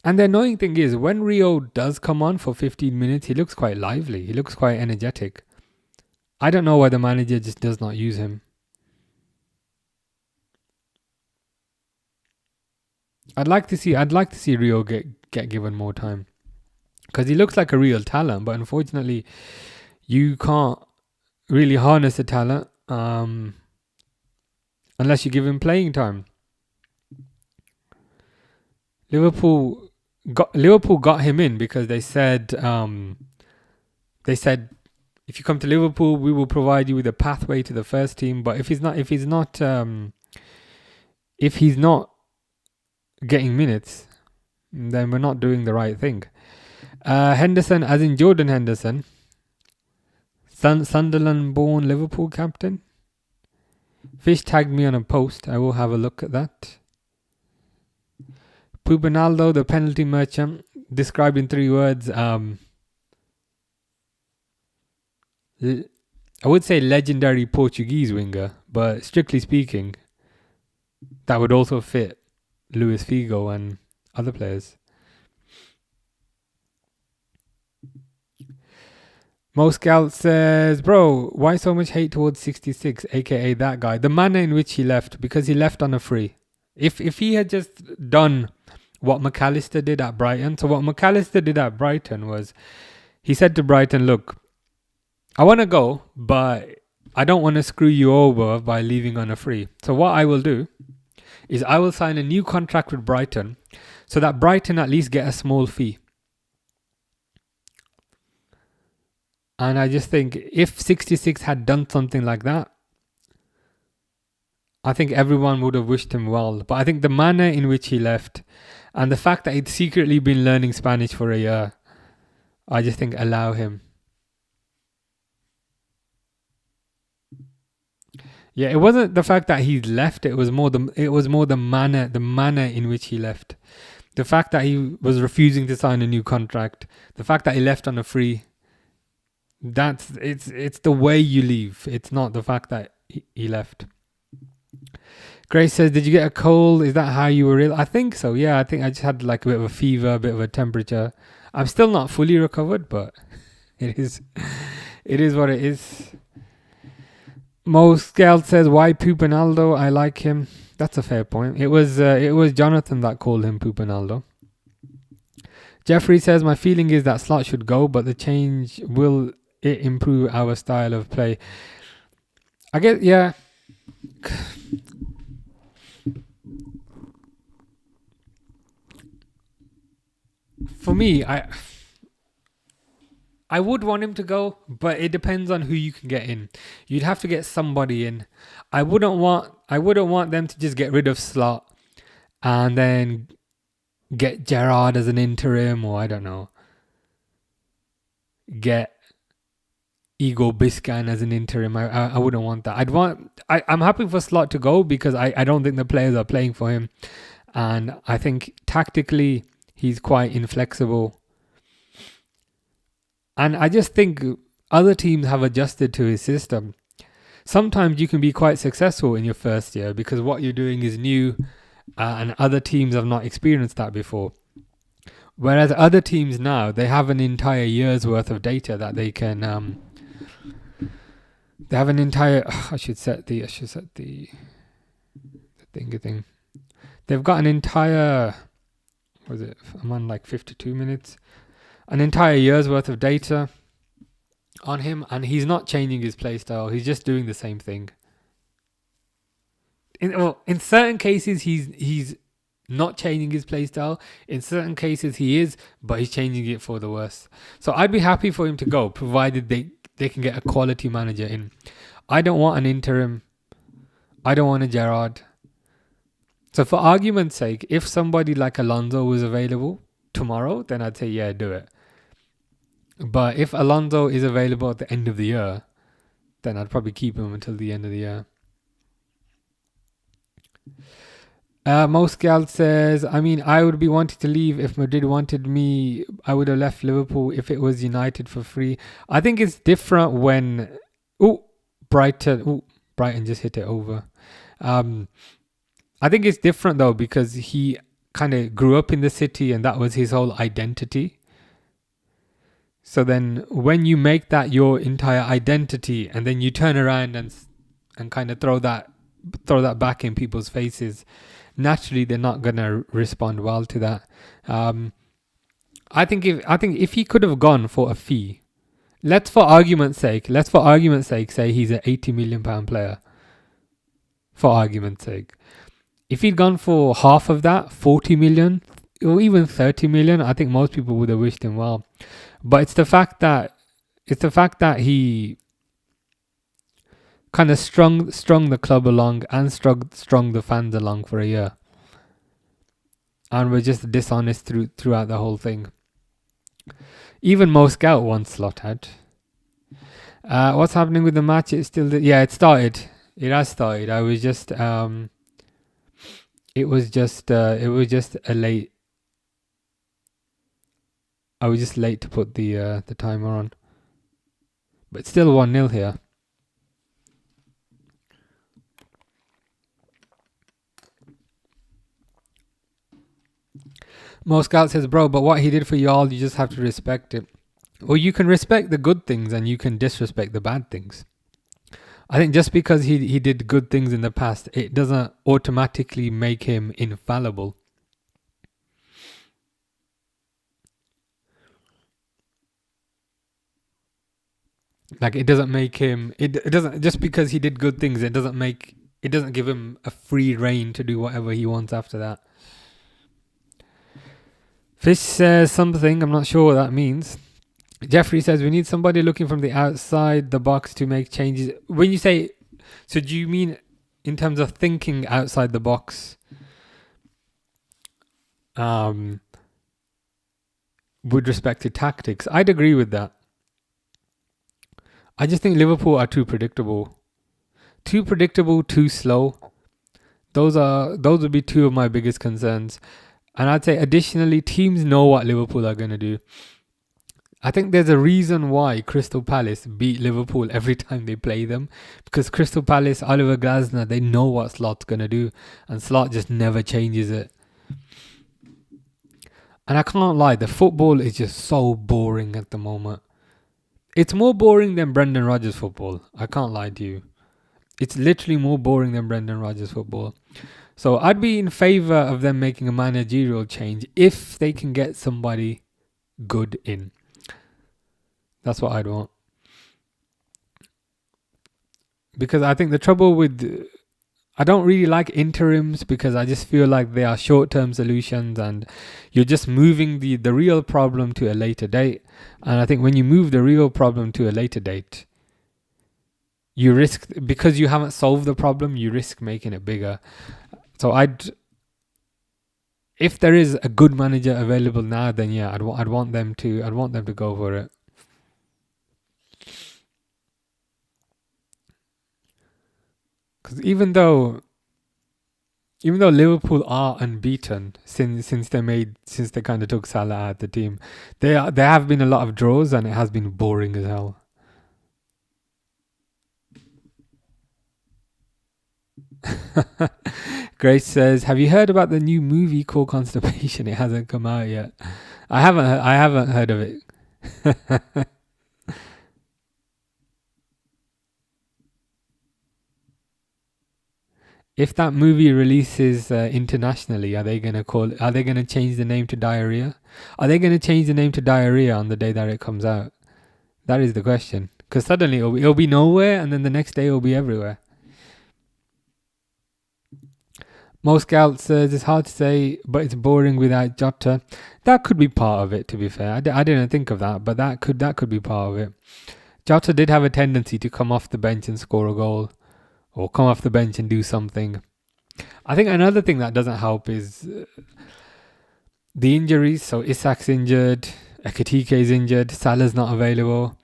and the annoying thing is, when Rio does come on for 15 minutes, he looks quite lively. He looks quite energetic. I don't know why the manager just does not use him. I'd like to see Rio get given more time, because he looks like a real talent, but unfortunately you can't really harness the talent unless you give him playing time. Liverpool got him in because they said if you come to Liverpool, we will provide you with a pathway to the first team. But if he's not getting minutes, then we're not doing the right thing. Henderson, as in Jordan Henderson, Sunderland-born Liverpool captain. Fish tagged me on a post. I will have a look at that. Pubanaldo, the penalty merchant, described in 3 words. I would say legendary Portuguese winger, but strictly speaking, that would also fit Luis Figo and other players. Mo Scout says, bro, why so much hate towards 66, aka that guy? The manner in which he left, because he left on a free. If he had just done what McAllister did at Brighton, so what McAllister did at Brighton was, he said to Brighton, look, I want to go, but I don't want to screw you over by leaving on a free. So what I will do is I will sign a new contract with Brighton so that Brighton at least get a small fee. And I just think if 66 had done something like that, I think everyone would have wished him well. But I think the manner in which he left and the fact that he'd secretly been learning Spanish for a year, I just think allow him. Yeah, it wasn't the fact that he left. It was more the manner in which he left. The fact that he was refusing to sign a new contract. The fact that he left on a free. It's the way you leave. It's not the fact that he left. Grace says, did you get a cold? Is that how you were ill? I think so. Yeah, I think I just had like a bit of a fever, a bit of a temperature. I'm still not fully recovered, but it is what it is. Mo Scald says, why Pupanaldo? I like him. That's a fair point. It was Jonathan that called him Pupanaldo. Jeffrey says, my feeling is that Slot should go, but the change will it improve our style of play. I guess, yeah. For me, I would want him to go, but it depends on who you can get in. You'd have to get somebody in. I wouldn't want them to just get rid of Slot and then get Gerrard as an interim, or I don't know, get Igor Biscan as an interim. I wouldn't want that. I'm happy for Slot to go because I don't think the players are playing for him, and I think tactically he's quite inflexible. And I just think other teams have adjusted to his system. Sometimes you can be quite successful in your first year because what you're doing is new and other teams have not experienced that before. Whereas other teams now, they have an entire year's worth of data that they can... they have an entire... I should set the thing. They've got an entire... What was it? I'm on like 52 minutes. An entire year's worth of data on him, and he's not changing his play style. He's just doing the same thing. In certain cases, he's not changing his play style. In certain cases, he is, but he's changing it for the worse. So I'd be happy for him to go, provided they can get a quality manager in. I don't want an interim. I don't want a Gerrard. So for argument's sake, if somebody like Alonso was available tomorrow, then I'd say, yeah, do it. But if Alonso is available at the end of the year, then I'd probably keep him until the end of the year. Moscal says, I mean, I would be wanting to leave if Madrid wanted me. I would have left Liverpool if it was United for free. I think it's different when... Brighton just hit it over. I think it's different though because he kind of grew up in the city and that was his whole identity. So then when you make that your entire identity and then you turn around and kind of throw that back in people's faces, naturally they're not going to respond well to that. I think if he could have gone for a fee, let's for argument's sake say he's an £80 million player. For argument's sake. If he'd gone for half of that, 40 million or even 30 million, I think most people would have wished him well. But it's the fact that he kind of strung the club along and strung the fans along for a year, and were just dishonest throughout the whole thing. Even Mo Scout once Slot had. What's happening with the match? It started. It has started. It was just late to put the timer on. But still 1-0 here. Mo Scout says, bro, but what he did for y'all, you just have to respect it. Well, you can respect the good things and you can disrespect the bad things. I think just because he did good things in the past, it doesn't automatically make him infallible. Like, it doesn't make him, it doesn't, just because he did good things, it doesn't give him a free reign to do whatever he wants after that. Fish says something, I'm not sure what that means. Jeffrey says, we need somebody looking from the outside the box to make changes. When you say, so do you mean in terms of thinking outside the box? With respect to tactics, I'd agree with that. I just think Liverpool are too predictable. Too predictable, too slow. Those would be two of my biggest concerns. And I'd say additionally, teams know what Liverpool are going to do. I think there's a reason why Crystal Palace beat Liverpool every time they play them. Because Crystal Palace, Oliver Glasner, they know what Slot's going to do. And Slot just never changes it. And I can't lie, the football is just so boring at the moment. It's more boring than Brendan Rodgers football. I can't lie to you. It's literally more boring than Brendan Rodgers football. So I'd be in favour of them making a managerial change if they can get somebody good in. That's what I'd want. Because I think the trouble with... I don't really like interims because I just feel like they are short-term solutions and you're just moving the real problem to a later date. And I think when you move the real problem to a later date, you risk, because you haven't solved the problem, you risk making it bigger. So if there is a good manager available now, then yeah, I'd want them to go for it. Because even though Liverpool are unbeaten since they kind of took Salah out of the team, there have been a lot of draws and it has been boring as hell. Grace says, "Have you heard about the new movie called Constipation? It hasn't come out yet." I haven't heard of it. If that movie releases internationally, are they gonna change the name to Diarrhea? Are they gonna change the name to Diarrhea on the day that it comes out? That is the question. Because suddenly it'll be nowhere, and then the next day it'll be everywhere. Most scouts says it's hard to say, but it's boring without Jota. That could be part of it. To be fair, I didn't think of that, but that could be part of it. Jota did have a tendency to come off the bench and score a goal, or come off the bench and do something. I think another thing that doesn't help is the injuries. So Isak's injured, Ekitike is injured, Salah's not available.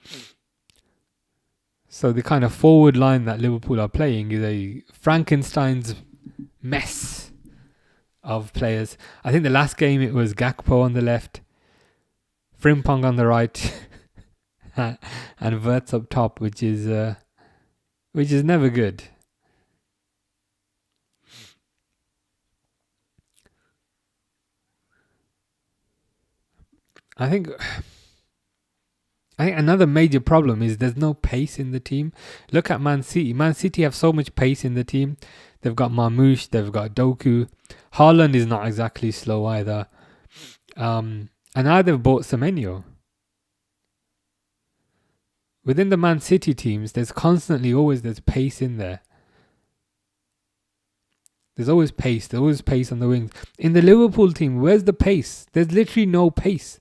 So the kind of forward line that Liverpool are playing is a Frankenstein's mess of players. I think the last game it was Gakpo on the left, Frimpong on the right, and Wirtz up top, which is never good. I think another major problem is there's no pace in the team. Look at Man City. Man City have so much pace in the team. They've got Marmoush, they've got Doku. Haaland is not exactly slow either. And now they've bought Semenyo. Within the Man City teams, there's pace in there. There's always pace on the wings. In the Liverpool team, where's the pace? There's literally no pace.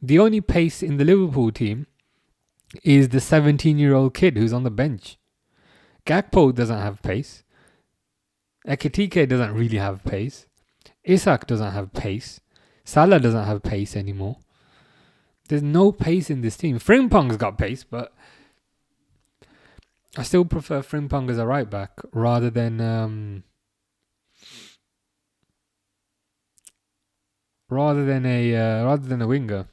The only pace in the Liverpool team is the 17-year-old kid who's on the bench. Gakpo doesn't have pace. Ekitike doesn't really have pace. Isak doesn't have pace. Salah doesn't have pace anymore. There's no pace in this team. Frimpong's got pace, but I still prefer Frimpong as a right back rather than a winger.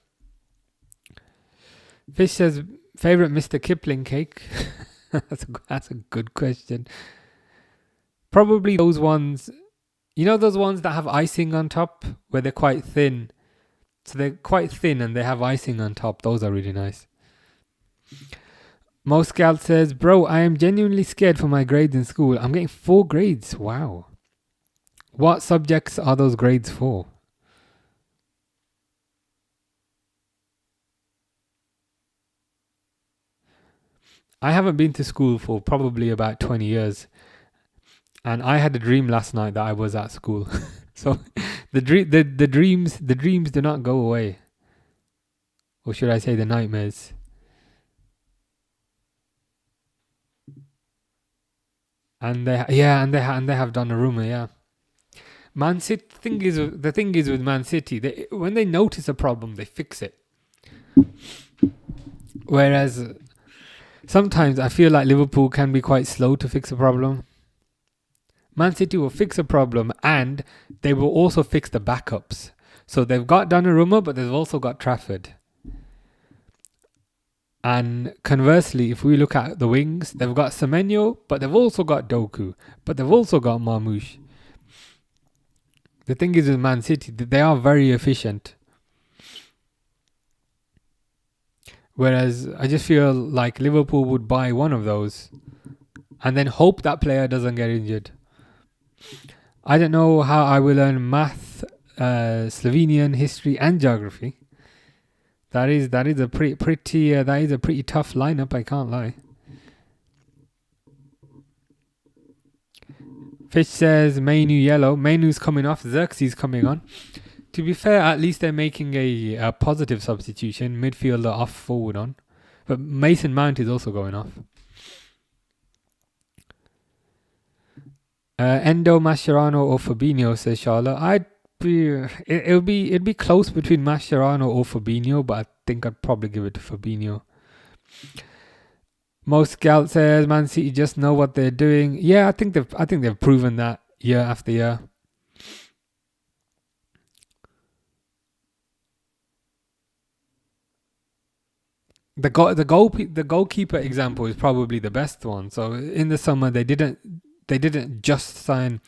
Fish says, favorite Mr. Kipling cake? That's a good question. Probably those ones You know those ones that have icing on top where they're quite thin? So they're quite thin and they have icing on top. Those are really nice. Mo Scout says, bro, I am genuinely scared for my grades in school. I'm getting 4 grades. Wow. What subjects are those grades for? I haven't been to school for probably about 20 years. And I had a dream last night that I was at school. So the dreams do not go away. Or should I say the nightmares? And they have Donnarumma, yeah. Man City. The thing is with Man City, when they notice a problem, they fix it. Whereas sometimes I feel like Liverpool can be quite slow to fix a problem. Man City will fix a problem and they will also fix the backups. So they've got Donnarumma, but they've also got Trafford. And conversely, if we look at the wings, they've got Semenyo, but they've also got Doku, but they've also got Marmoush. The thing is with Man City, they are very efficient. Whereas I just feel like Liverpool would buy one of those and then hope that player doesn't get injured. I don't know how I will learn math, Slovenian history, and geography. That is a pretty tough lineup. I can't lie. Fish says Mainu yellow. Mainu's coming off. Xerxes coming on. To be fair, at least they're making a positive substitution. Midfielder off, forward on. But Mason Mount is also going off. Endo, Mascherano or Fabinho, says Charlotte. It'd be close between Mascherano or Fabinho, but I think I'd probably give it to Fabinho. Most Scout says Man City just know what they're doing. Yeah, I think they've proven that year after year. The goalkeeper example is probably the best one. So in the summer they didn't just sign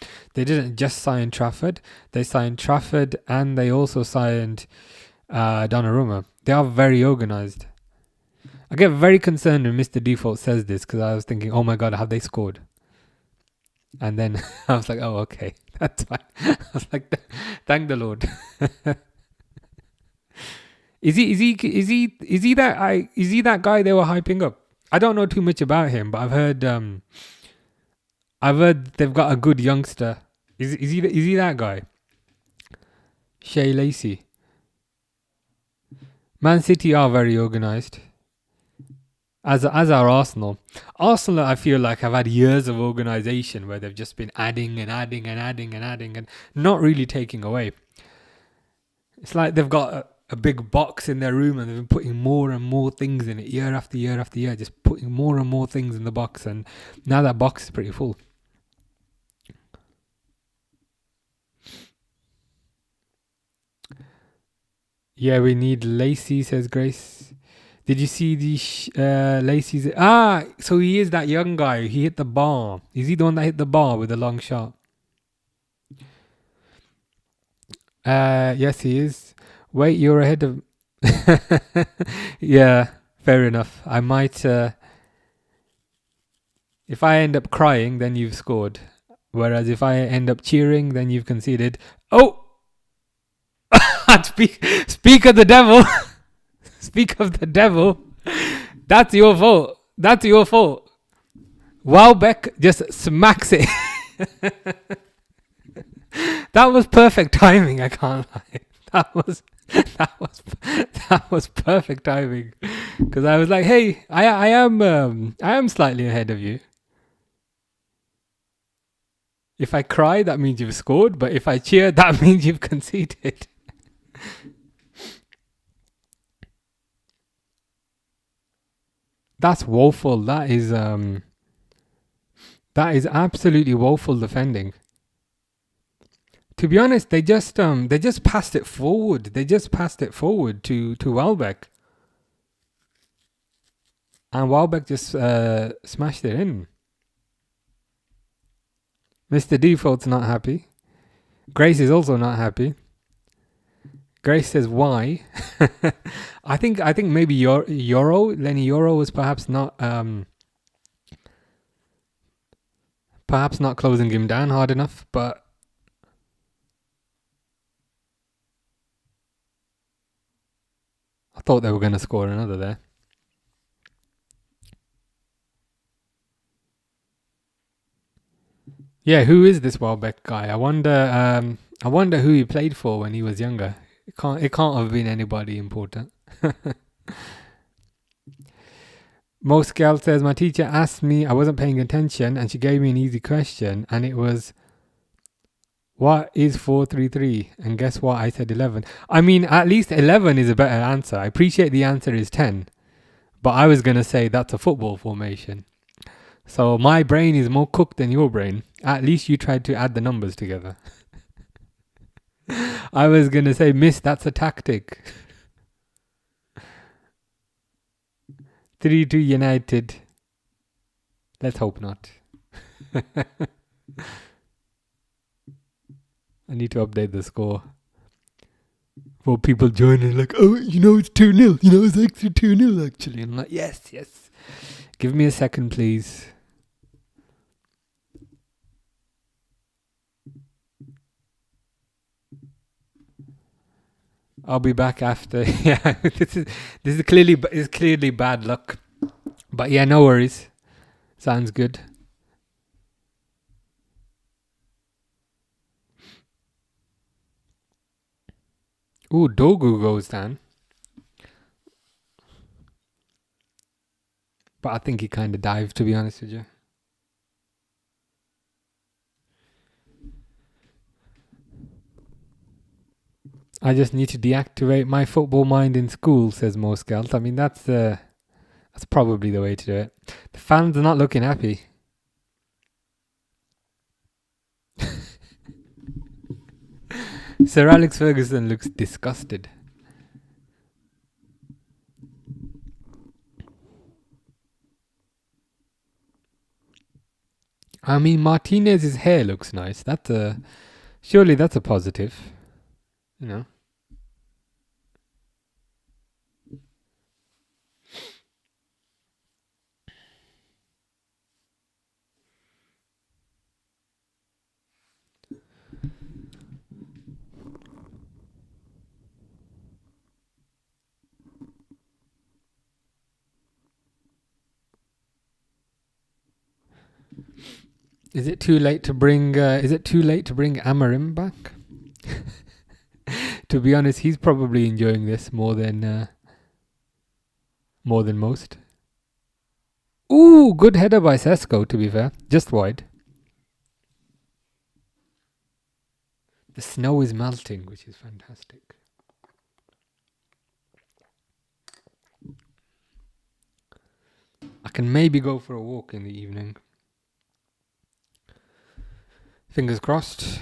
Trafford. They signed Trafford and they also signed Donnarumma. They are very organised. I get very concerned when Mr. Default says this because I was thinking, oh my god, have they scored? And then I was like, oh okay, that's fine. I was like, thank the Lord. Is he that guy they were hyping up? I don't know too much about him, but I've heard they've got a good youngster. Is he that guy? Shea Lacey. Man City are very organised. As are Arsenal. Arsenal, I feel like, have had years of organisation where they've just been adding and not really taking away. It's like they've got a big box in their room and they've been putting more and more things in it year after year after year, just putting more and more things in the box, and now that box is pretty full. Yeah, we need Lacey, says Grace. Did you see the Lacey's? So he is that young guy. He hit the bar. Is he the one that hit the bar with the long shot? Yes, he is. Wait, you're ahead of... Yeah, fair enough. I might... if I end up crying, then you've scored. Whereas if I end up cheering, then you've conceded. Oh! Speak of the devil. Speak of the devil. That's your fault. Welbeck just smacks it. That was perfect timing. I can't lie. That was perfect timing. Because I was like, hey, I am slightly ahead of you. If I cry, that means you've scored. But if I cheer, that means you've conceded. That's woeful. That is absolutely woeful defending. To be honest, they just passed it forward. They just passed it forward to Welbeck, and Welbeck just smashed it in. Mr. Default's not happy. Grace is also not happy. Grace says why. I think maybe Lenny Euro was perhaps not closing him down hard enough, but I thought they were going to score another there. Yeah, who is this Welbeck guy? I wonder who he played for when he was younger. It can't have been anybody important. Moscal says, my teacher asked me, I wasn't paying attention, and she gave me an easy question, and it was, what is 433? And guess what? I said 11. I mean, at least 11 is a better answer. I appreciate the answer is 10, but I was going to say that's a football formation. So my brain is more cooked than your brain. At least you tried to add the numbers together. I was going to say, miss, that's a tactic. 3-2 United. Let's hope not. I need to update the score. For people joining, like, oh, it's 2-0. It's actually 2-0 actually. I'm like, yes. Give me a second, please. I'll be back after. Yeah, this is clearly bad luck. But yeah, no worries. Sounds good. Ooh, Dogu goes down. But I think he kind of dived, to be honest with you. I just need to deactivate my football mind in school, says Moscalt. I mean, that's probably the way to do it. The fans are not looking happy. Sir Alex Ferguson looks disgusted. I mean, Martinez's hair looks nice. Surely that's a positive. Is it too late to bring Amarim back? To be honest, he's probably enjoying this more than most. Ooh, good header by Sesko, to be fair. Just wide. The snow is melting, which is fantastic. I can maybe go for a walk in the evening. Fingers crossed.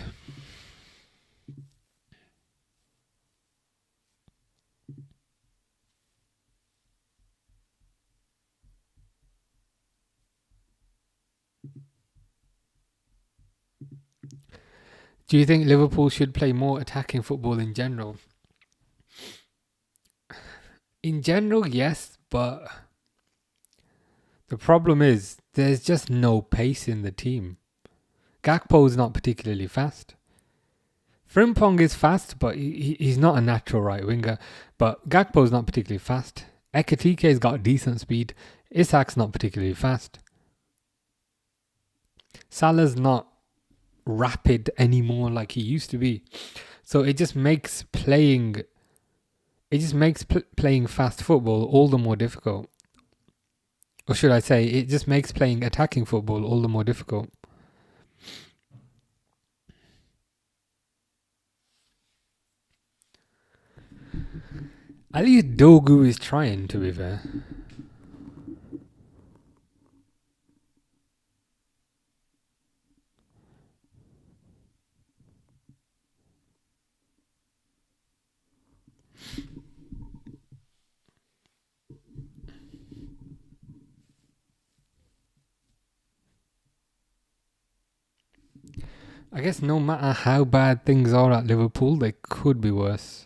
Do you think Liverpool should play more attacking football in general? In general, yes, but the problem is there's just no pace in the team. Gakpo's not particularly fast. Frimpong is fast, but he's not a natural right winger. But Gakpo's not particularly fast. Ekatike's got decent speed. Isak's not particularly fast. Salah's not rapid anymore like he used to be. So it just makes playing fast football all the more difficult. Or should I say, it just makes playing attacking football all the more difficult. At least Dogu is trying, to be fair. I guess no matter how bad things are at Liverpool, they could be worse.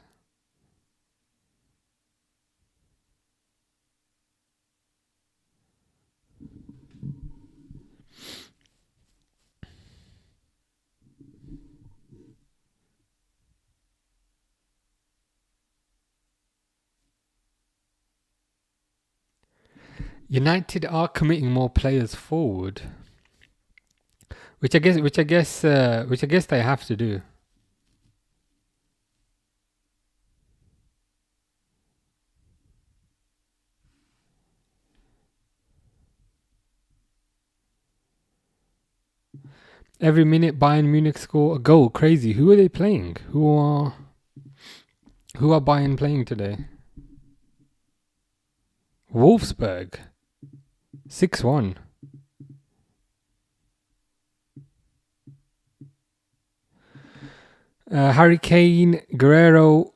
United are committing more players forward, which I guess they have to do. Every minute Bayern Munich score a goal. Crazy. Who are they playing? Who are Bayern playing today? Wolfsburg. 6-1. Harry Kane, Guerrero.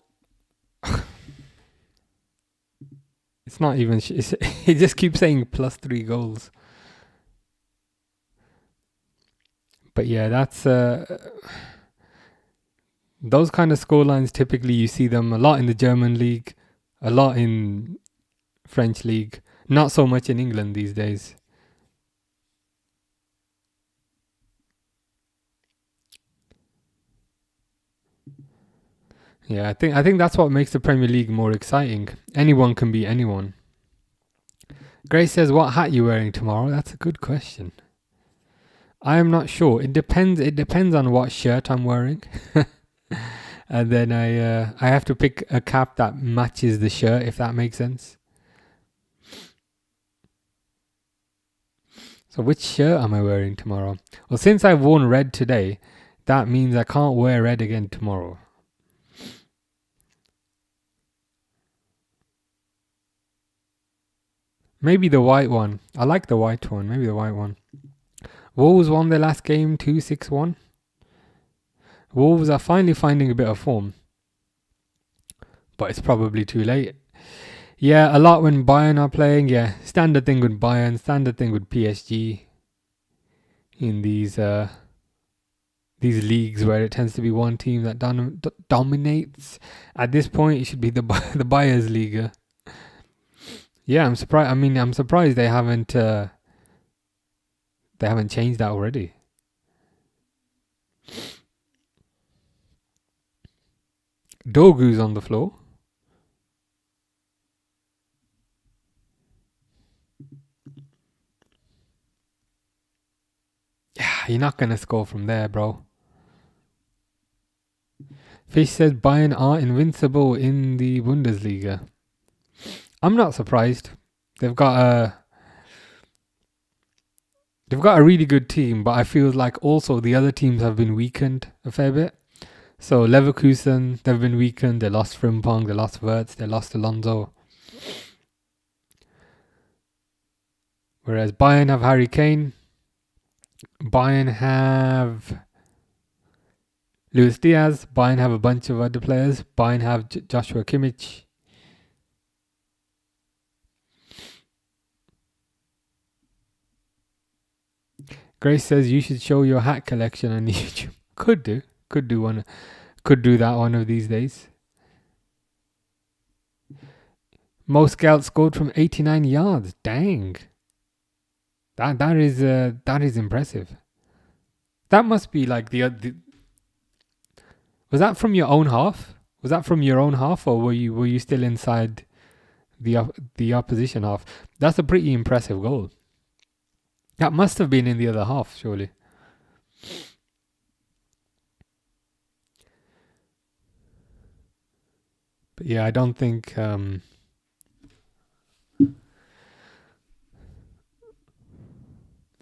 It's not even. He just keeps saying +3 goals. But yeah, that's those kind of scorelines. Typically, you see them a lot in the German league, a lot in French league. Not so much in England these days. Yeah, I think that's what makes the Premier League more exciting. Anyone can beat anyone. Grace says, "What hat you wearing tomorrow?" That's a good question. I am not sure. It depends on what shirt I'm wearing, and then I have to pick a cap that matches the shirt, if that makes sense. So which shirt am I wearing tomorrow? Well, since I've worn red today, that means I can't wear red again tomorrow. Maybe the white one. I like the white one. Maybe the white one. Wolves won their last game 2-6-1. Wolves are finally finding a bit of form, but it's probably too late. Yeah, a lot when Bayern are playing. Yeah, standard thing with Bayern, standard thing with PSG. In these leagues where it tends to be one team that dominates. At this point, it should be the Bayern's league. Yeah, I'm surprised. I mean, I'm surprised they haven't changed that already. Dogu's on the floor. Yeah, you're not gonna score from there, bro. Fish says Bayern are invincible in the Bundesliga. I'm not surprised. They've got a really good team, but I feel like also the other teams have been weakened a fair bit. So Leverkusen, they've been weakened. They lost Frimpong, they lost Wirtz, they lost Alonso. Whereas Bayern have Harry Kane. Bayern have Luis Diaz. Bayern have a bunch of other players. Bayern have Joshua Kimmich. Grace says you should show your hat collection on YouTube. Could do that one of these days. Most scouts scored from 89 yards. Dang. That is impressive. That must be like the was that from your own half? Was that from your own half, or were you still inside the opposition half? That's a pretty impressive goal. That must have been in the other half, surely. But yeah, I don't think they're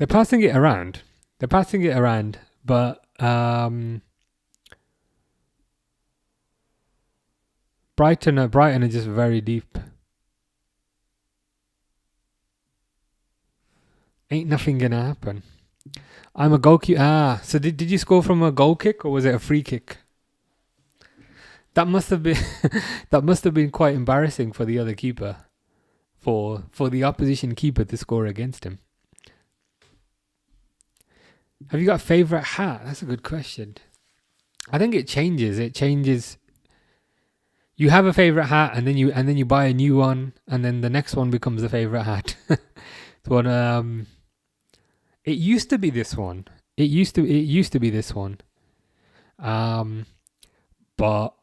passing it around. But Brighton are just very deep. Ain't nothing gonna happen. I'm a goalkeeper. So did you score from a goal kick, or was it a free kick? That must have been quite embarrassing for the other keeper, for the opposition keeper to score against him. Have you got a favorite hat? That's a good question. I think it changes. It changes. You have a favorite hat, and then you buy a new one, and then the next one becomes a favorite hat. But it used to be this one. It used to be this one. Um, but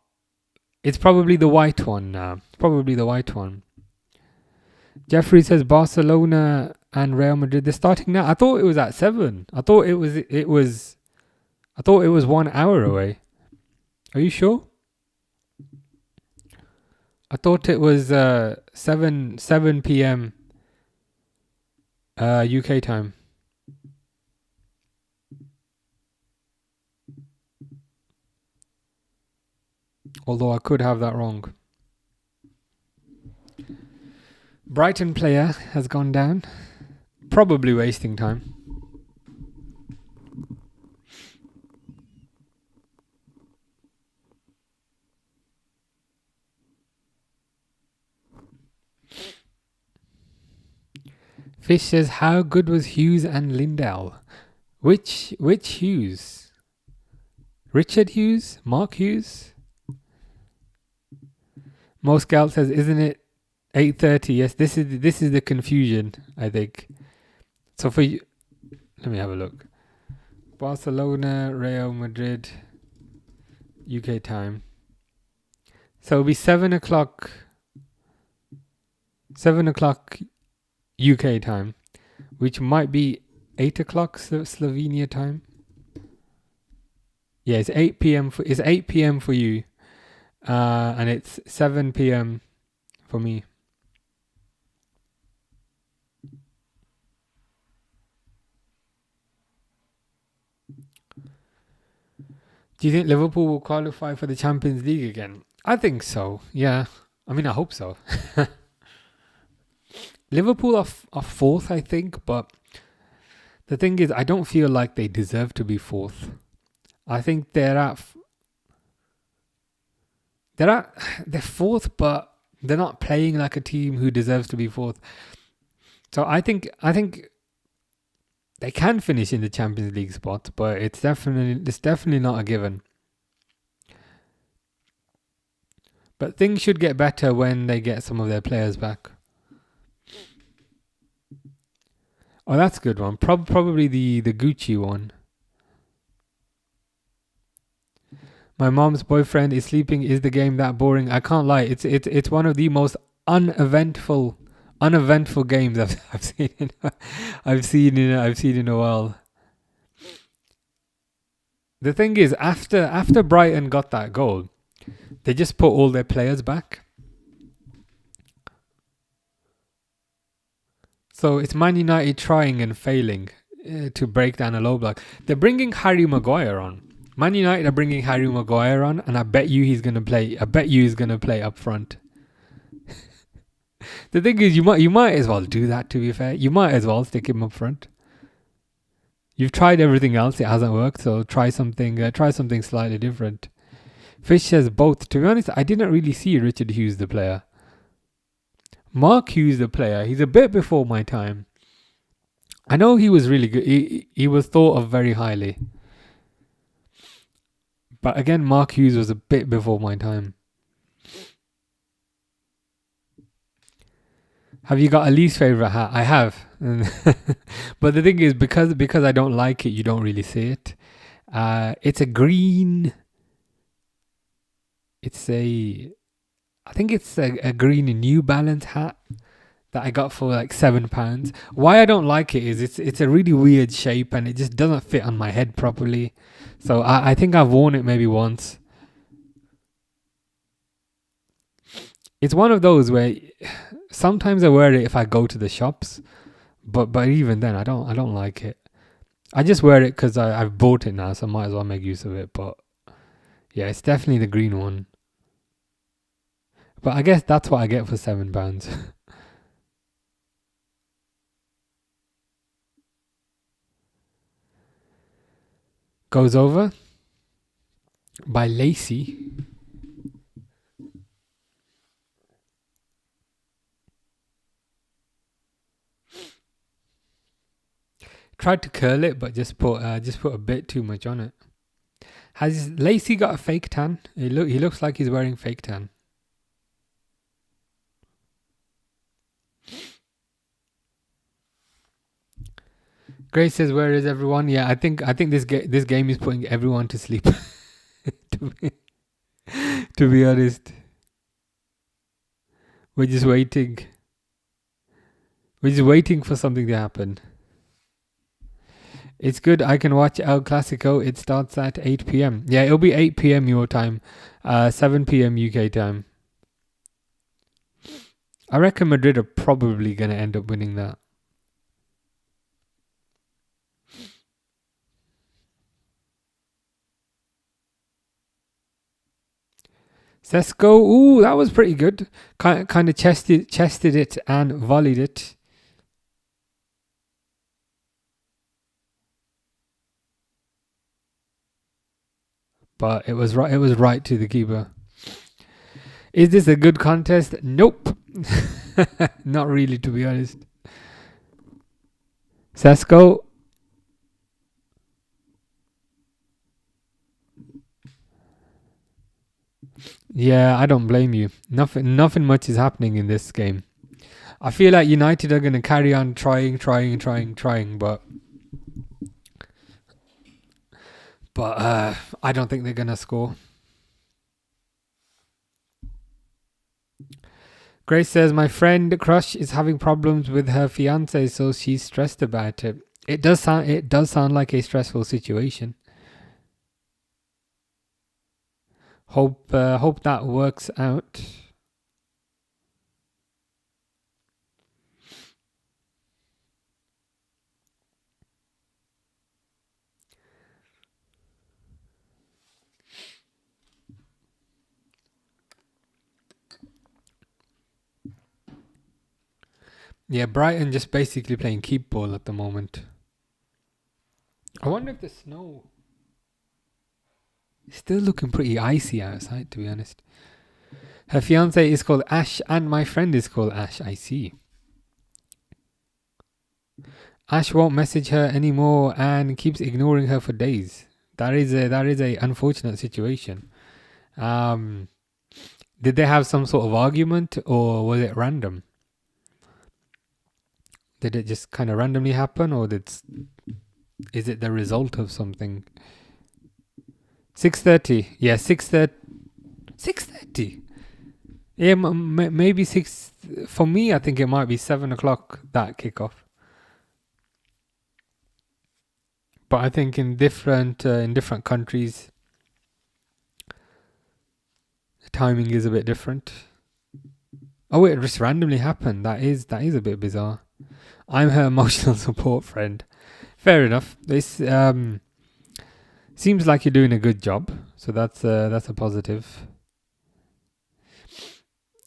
it's probably the white one now. Probably the white one. Jeffrey says Barcelona and Real Madrid. They're starting now. I thought it was at 7. I thought it was. I thought it was 1 hour away. Are you sure? I thought it was 7 p.m. UK time. Although I could have that wrong. Brighton player has gone down. Probably wasting time. Fish says, how good was Hughes and Lindell? Which Hughes? Richard Hughes? Mark Hughes? Mo Scout says, isn't it 8:30? Yes, this is the confusion, I think. So for you, let me have a look. Barcelona, Real Madrid, UK time. So it'll be 7 o'clock. 7 o'clock UK time, which might be 8 o'clock Slovenia time. Yeah, it's 8 p.m. It's 8 p.m. for you, and it's 7 p.m. for me. Do you think Liverpool will qualify for the Champions League again? I think so. Yeah, I mean, I hope so. Liverpool are fourth, I think, but the thing is, I don't feel like they deserve to be fourth. I think they're fourth, but they're not playing like a team who deserves to be fourth. So I think they can finish in the Champions League spot, but it's definitely not a given. But things should get better when they get some of their players back. Oh, that's a good one. Probably the Gucci one. My mom's boyfriend is sleeping. Is the game that boring? I can't lie. It's one of the most uneventful games I've seen. I've seen in a while. The thing is, after Brighton got that goal, they just put all their players back. So it's Man United trying and failing to break down a low block. They're bringing Harry Maguire on. Man United are bringing Harry Maguire on, and I bet you he's gonna play. I bet you he's gonna play up front. The thing is, you might as well do that. To be fair, you might as well stick him up front. You've tried everything else; it hasn't worked. So try something. Try something slightly different. Fish says both. To be honest, I didn't really see Richard Hughes the player. Mark Hughes the player. He's a bit before my time. I know he was really good. He was thought of very highly. But again, Mark Hughes was a bit before my time. Have you got a least favorite hat? I have. But the thing is, because I don't like it, you don't really see it. It's a green. I think it's a green New Balance hat that I got for like £7. Why I don't like it is it's a really weird shape and it just doesn't fit on my head properly. So I think I've worn it maybe once. It's one of those where sometimes I wear it if I go to the shops, but even then I don't like it. I just wear it because I've bought it now, so I might as well make use of it. But yeah, it's definitely the green one. But I guess that's what I get for £7. Goes over by Lacey. Tried to curl it, but just put a bit too much on it. Has Lacey got a fake tan? He looks like he's wearing fake tan. Grace says, "Where is everyone?" Yeah, I think this game is putting everyone to sleep. to be honest, we're just waiting. We're just waiting for something to happen. It's good. I can watch El Clasico. It starts at 8 p.m. Yeah, it'll be 8 p.m. your time, 7 p.m. UK time. I reckon Madrid are probably going to end up winning that. Sesko, ooh, that was pretty good. Kind of chested it and volleyed it. But it was right to the keeper. Is this a good contest? Nope. Not really, to be honest. Sesko. Yeah, I don't blame you. Nothing much is happening in this game. I feel like United are going to carry on trying, but I don't think they're going to score. Grace says, my friend Crush is having problems with her fiance, so she's stressed about it. It does sound like a stressful situation. Hope that works out. Yeah, Brighton just basically playing keep ball at the moment. I wonder if the snow is still looking pretty icy outside, to be honest. Her fiance is called Ash and my friend is called Ash, I see. Ash won't message her anymore and keeps ignoring her for days. That is a unfortunate situation. Did they have some sort of argument or was it random? Did it just kind of randomly happen, or is it the result of something? 6:30. Yeah, 6:30. 6:30. Yeah, maybe 6. For me, I think it might be 7 o'clock, that kickoff. But I think in different countries, the timing is a bit different. Oh, it just randomly happened. That is a bit bizarre. I'm her emotional support friend. Fair enough. This seems like you're doing a good job, so that's a positive.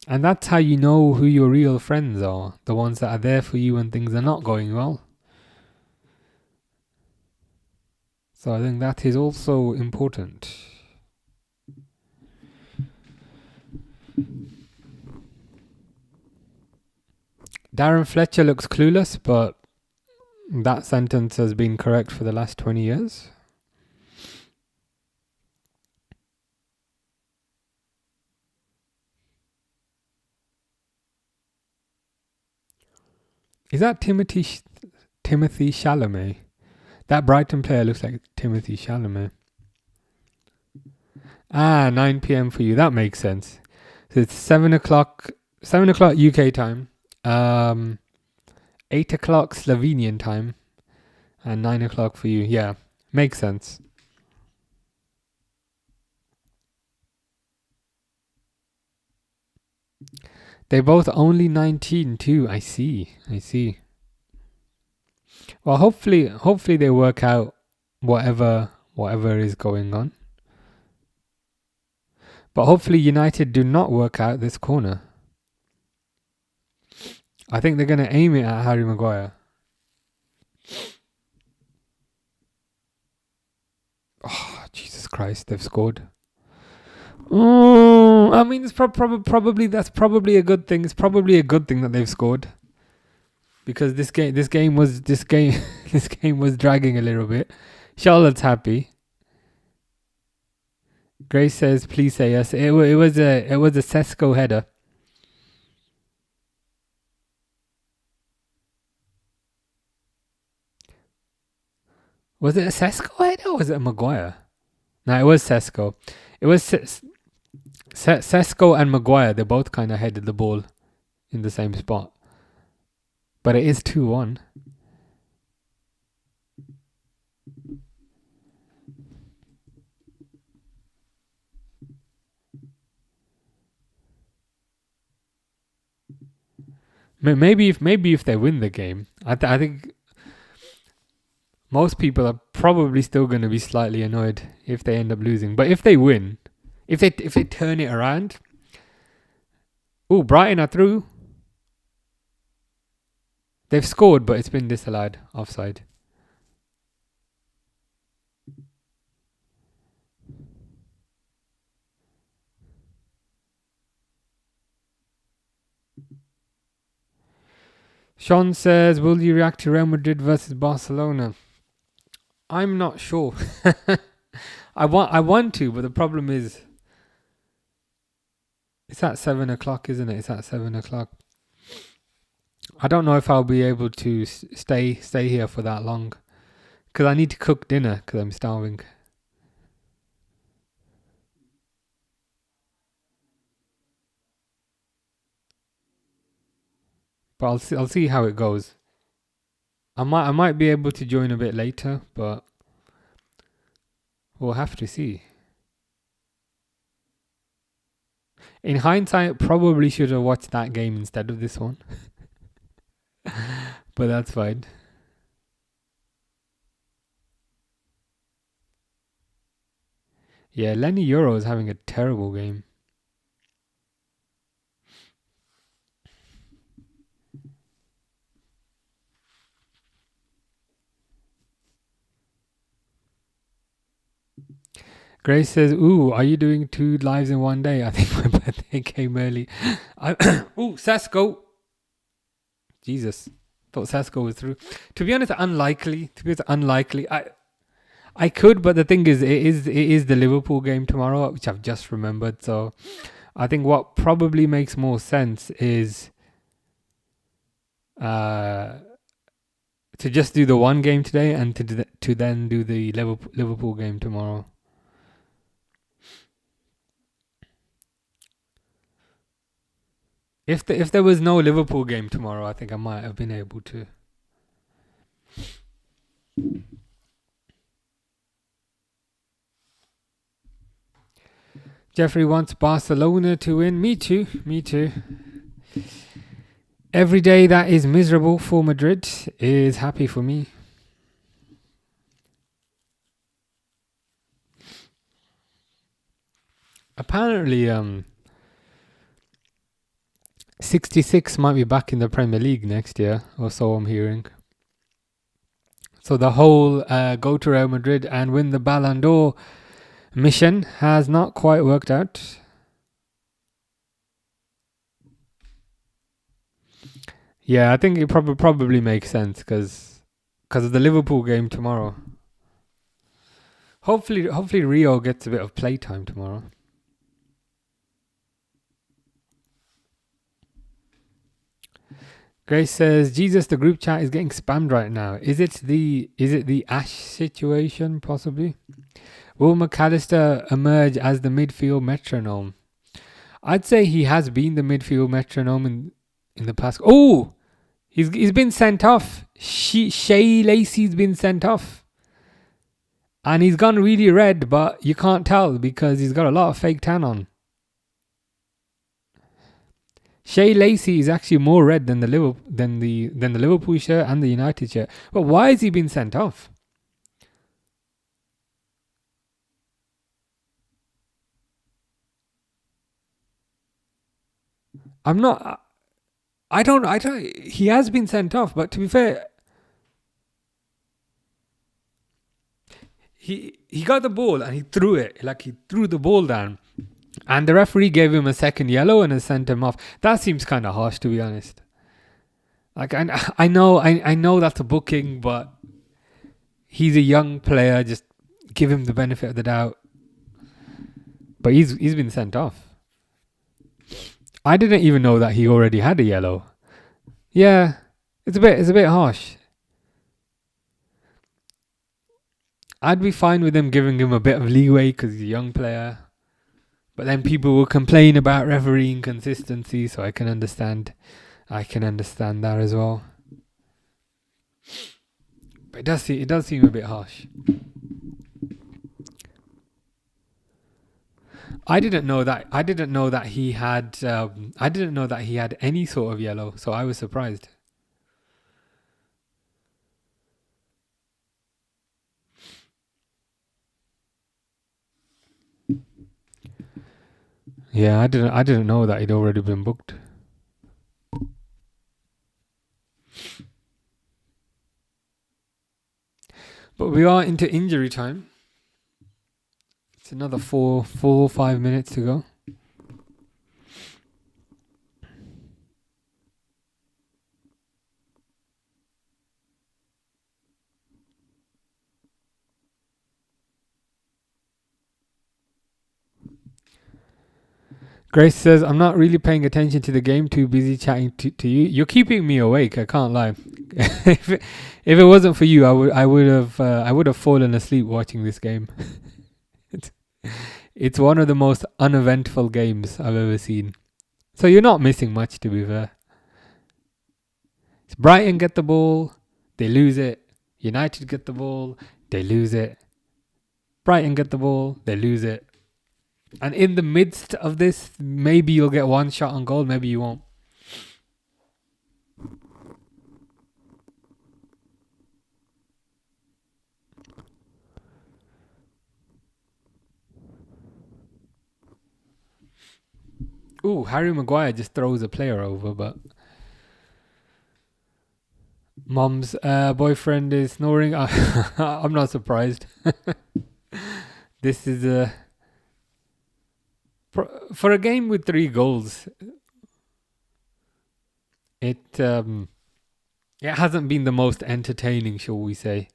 And that's how you know who your real friends are, the ones that are there for you when things are not going well. So I think that is also important. Darren Fletcher looks clueless, but that sentence has been correct for the last 20 years. Is that Timothy Chalamet? That Brighton player looks like Timothy Chalamet. 9 p.m. for you. That makes sense. So it's 7 o'clock UK time, 8 o'clock Slovenian time, and 9 o'clock for you. Yeah, makes sense. They're both only 19 too. I see. Well, hopefully they work out whatever is going on. But hopefully United do not work out this corner. I think they're going to aim it at Harry Maguire. Oh, Jesus Christ, they've scored. Oh, I mean, it's probably a good thing. It's probably a good thing that they've scored. because this game was dragging a little bit. Charlotte's happy. Grace says, "Please say yes." It was a Sesko header. Was it a Sesko header or was it a Maguire? No, it was Sesko. It was Sesko and Maguire. They both kind of headed the ball in the same spot. But it is 2-1. Maybe if they win the game, I think most people are probably still going to be slightly annoyed if they end up losing. But if they win, if they turn it around, Brighton are through. They've scored, but it's been disallowed, offside. Sean says, "Will you react to Real Madrid versus Barcelona?" I'm not sure. I want to, but the problem is, it's at 7 o'clock, isn't it? It's at 7 o'clock. I don't know if I'll be able to stay here for that long, because I need to cook dinner because I'm starving. But I'll see how it goes. I might be able to join a bit later, but we'll have to see. In hindsight, probably should have watched that game instead of this one. But that's fine. Yeah, Lenny Euro is having a terrible game. Grace says, "Are you doing 2 lives in one day?" I think my birthday came early. Sesko. Jesus. Thought Sesko was through. To be honest, unlikely. I could, but the thing is, it is the Liverpool game tomorrow, which I've just remembered. So I think what probably makes more sense is to just do the one game today and to then do the Liverpool game tomorrow. If there was no Liverpool game tomorrow, I think I might have been able to. Jeffrey wants Barcelona to win. Me too. Every day that is miserable for Madrid is happy for me. Apparently, 66 might be back in the Premier League next year, or so I'm hearing. So the whole go to Real Madrid and win the Ballon d'Or mission has not quite worked out. Yeah, I think it probably makes sense because of the Liverpool game tomorrow. Hopefully Rio gets a bit of playtime tomorrow. Grace says, "Jesus, the group chat is getting spammed right now. Is it the Ash situation possibly? Will McAllister emerge as the midfield metronome?" I'd say he has been the midfield metronome in the past. He's been sent off. Shea Lacey's been sent off. And he's gone really red, but you can't tell because he's got a lot of fake tan on. Shea Lacey is actually more red than the Liverpool shirt and the United shirt. But why has he been sent off? I don't, he has been sent off, but to be fair, he got the ball and he threw it, like he threw the ball down. And the referee gave him a second yellow and has sent him off. That seems kind of harsh, to be honest. Like I know that's a booking, but he's a young player. Just give him the benefit of the doubt. But he's been sent off. I didn't even know that he already had a yellow. Yeah, it's a bit harsh. I'd be fine with them giving him a bit of leeway because he's a young player. But then people will complain about refereeing consistency, so I can understand. I can understand that as well. But it does seem a bit harsh. I didn't know that he had. I didn't know that he had any sort of yellow, so I was surprised. Yeah, I didn't know that he'd already been booked. But we are into injury time. It's another 5 minutes to go. Grace says, I'm not really paying attention to the game, too busy chatting to you. You're keeping me awake, I can't lie. if it wasn't for you, I would have fallen asleep watching this game. It's one of the most uneventful games I've ever seen. So you're not missing much, to be fair. It's Brighton get the ball, they lose it. United get the ball, they lose it. Brighton get the ball, they lose it. And in the midst of this, maybe you'll get one shot on goal, maybe you won't. Ooh, Harry Maguire just throws a player over, but Mom's boyfriend is snoring. I'm not surprised. This is for a game with 3 goals. It hasn't been the most entertaining, shall we say?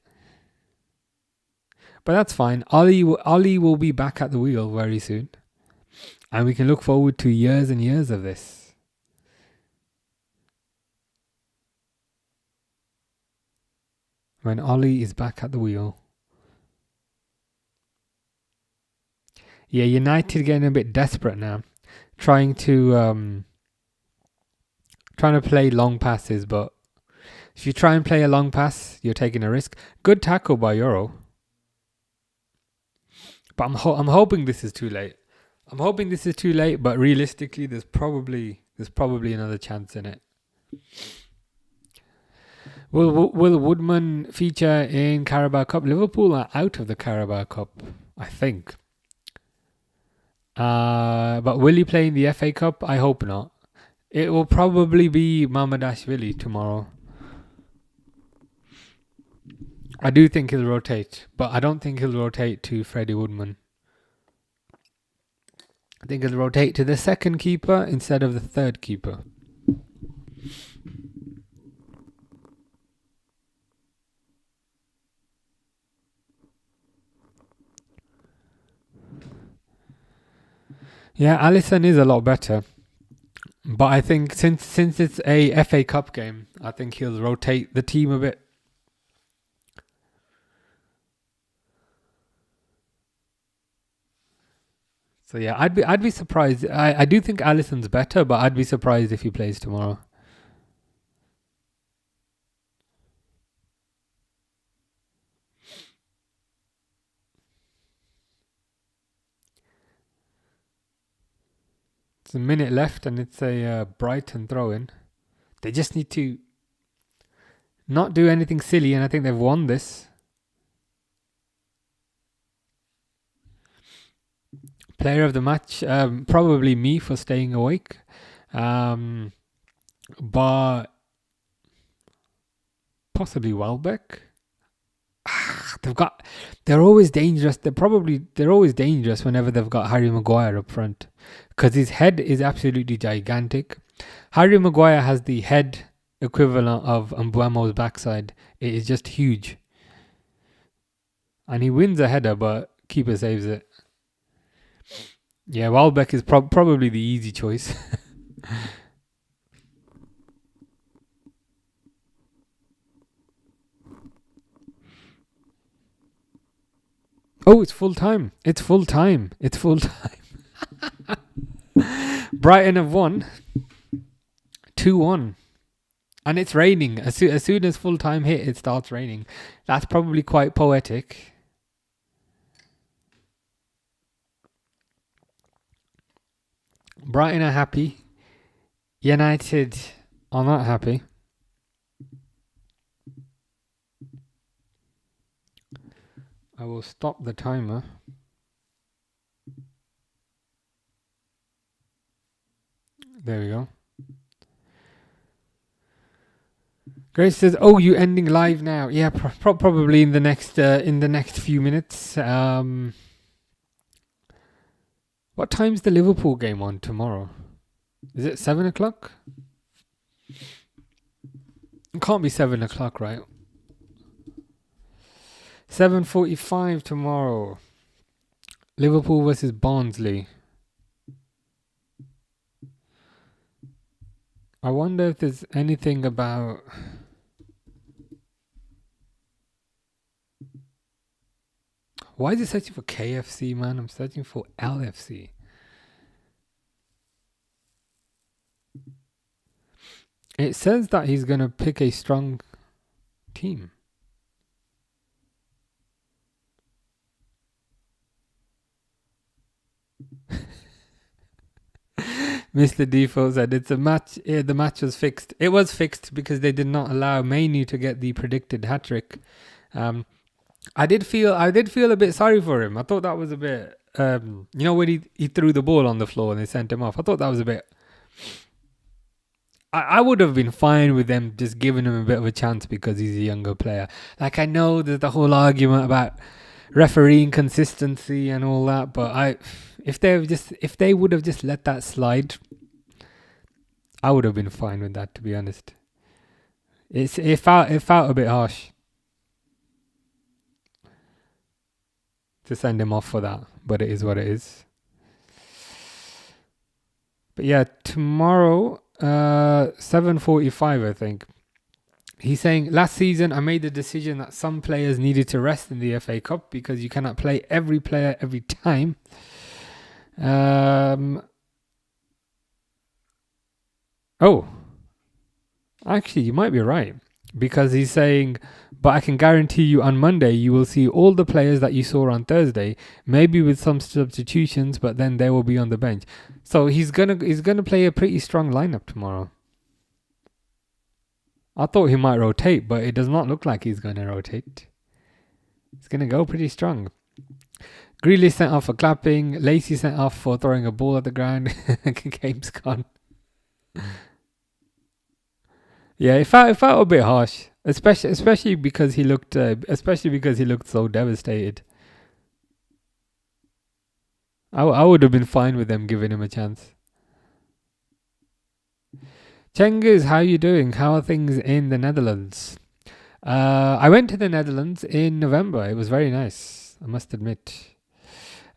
But that's fine. Ollie will be back at the wheel very soon, and we can look forward to years and years of this. When Ollie is back at the wheel. Yeah, United getting a bit desperate now, trying to play long passes, but if you try and play a long pass, you're taking a risk. Good tackle by Euro, but I'm hoping this is too late. But realistically, there's probably another chance in it. Will Woodman feature in Carabao Cup? Liverpool are out of the Carabao Cup, I think. But will he play in the FA Cup? I hope not. It will probably be Mamadashvili tomorrow. I do think he'll rotate, but I don't think he'll rotate to Freddie Woodman. I think he'll rotate to the second keeper instead of the third keeper. Yeah, Alisson is a lot better. But I think since it's a FA Cup game, I think he'll rotate the team a bit. So yeah, I'd be surprised. I do think Alisson's better, but I'd be surprised if he plays tomorrow. It's a minute left and it's a Brighton throw-in. They just need to not do anything silly, and I think they've won this. Player of the match, probably me for staying awake. But possibly Welbeck. They're always dangerous. They're always dangerous whenever they've got Harry Maguire up front, because his head is absolutely gigantic. Harry Maguire has the head equivalent of Mbuemo's backside. It is just huge. And he wins a header, but keeper saves it. Yeah, Welbeck is probably the easy choice. Oh, it's full time. It's full time. It's full time. Brighton have won 2-1. And it's raining. As soon as full time hit, it starts raining. That's probably quite poetic. Brighton are happy. United are not happy. I will stop the timer. There we go. Grace says, "Oh, you ending live now?" Yeah, probably in the next few minutes. What time's the Liverpool game on tomorrow? Is it 7 o'clock? It can't be 7 o'clock, right? 7:45 tomorrow. Liverpool versus Barnsley. I wonder if there's anything about... Why is it searching for KFC, man? I'm searching for LFC. It says that he's going to pick a strong team. Mr. Default said it's a match. The match was fixed. It was fixed because they did not allow Mainu to get the predicted hat trick. I did feel a bit sorry for him. I thought that was a bit, when he threw the ball on the floor and they sent him off. I thought that was a bit. I would have been fine with them just giving him a bit of a chance because he's a younger player. Like, I know there's the whole argument about refereeing consistency and all that, but if they would have just let that slide, I would have been fine with that, to be honest. It felt a bit harsh to send him off for that, but it is what it is. But yeah, tomorrow, 7:45, I think. He's saying, last season I made the decision that some players needed to rest in the FA Cup because you cannot play every player every time. Actually, you might be right, because he's saying, but I can guarantee you on Monday you will see all the players that you saw on Thursday, maybe with some substitutions, but then they will be on the bench. So he's gonna play a pretty strong lineup tomorrow. I thought he might rotate, but it does not look like he's going to rotate. He's going to go pretty strong. Grealish sent off for clapping. Lacey sent off for throwing a ball at the ground. Game's gone. Yeah, it felt a bit harsh, especially because he looked so devastated. I would have been fine with them giving him a chance. Cengiz, how are you doing? How are things in the Netherlands? I went to the Netherlands in November. It was very nice, I must admit.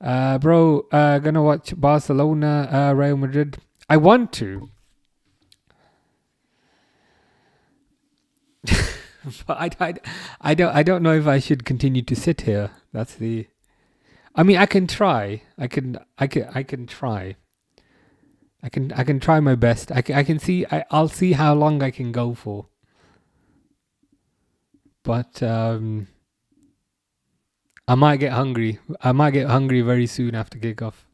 Gonna watch Barcelona, Real Madrid. I want to. But I don't know if I should continue to sit here. That's the... I mean, I can try. I can try. I can try my best. I'll see how long I can go for. But I might get hungry. I might get hungry very soon after kickoff.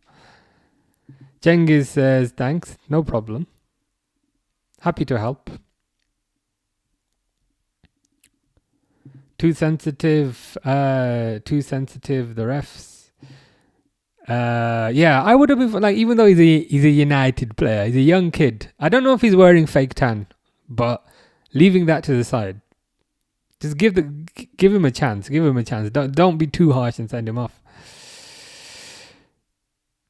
Cengiz says, thanks, no problem. Happy to help. Too sensitive, the refs. Yeah, I would have been like, even though he's a United player, he's a young kid. I don't know if he's wearing fake tan, but leaving that to the side, just give him a chance. Give him a chance. Don't be too harsh and send him off.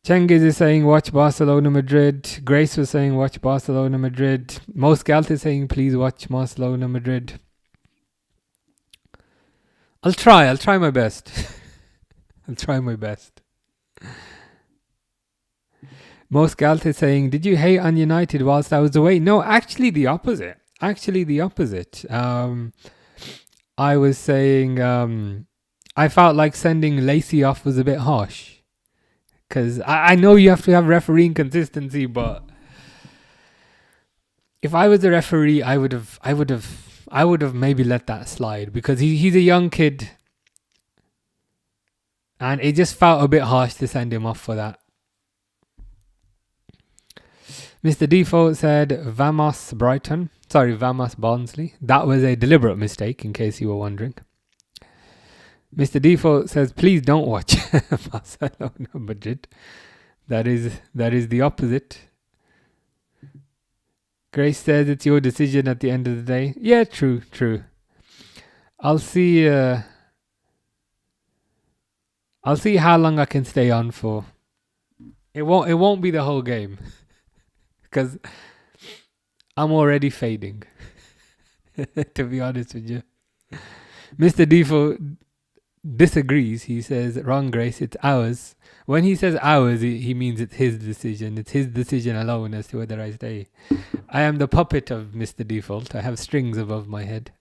Cengiz is saying watch Barcelona Madrid. Grace was saying watch Barcelona Madrid. Most Galt is saying please watch Barcelona Madrid. I'll try my best. I'll try my best. Most Galt is saying, did you hate on United whilst I was away? No, actually the opposite. I was saying I felt like sending Lacey off was a bit harsh. Because I know you have to have refereeing consistency, but if I was the referee, I would have maybe let that slide, because he's a young kid, and it just felt a bit harsh to send him off for that. Mr. Default said Vamos Barnsley. That was a deliberate mistake, in case you were wondering. Mr. Default says, please don't watch Barcelona Madrid. That is the opposite. Grace says it's your decision at the end of the day. Yeah, true. I'll see how long I can stay on for. It won't be the whole game, because I'm already fading. To be honest with you. Mr. Default disagrees. He says, wrong, Grace, it's ours. When he says ours, he means it's his decision. It's his decision alone as to whether I stay. I am the puppet of Mr. Default. I have strings above my head.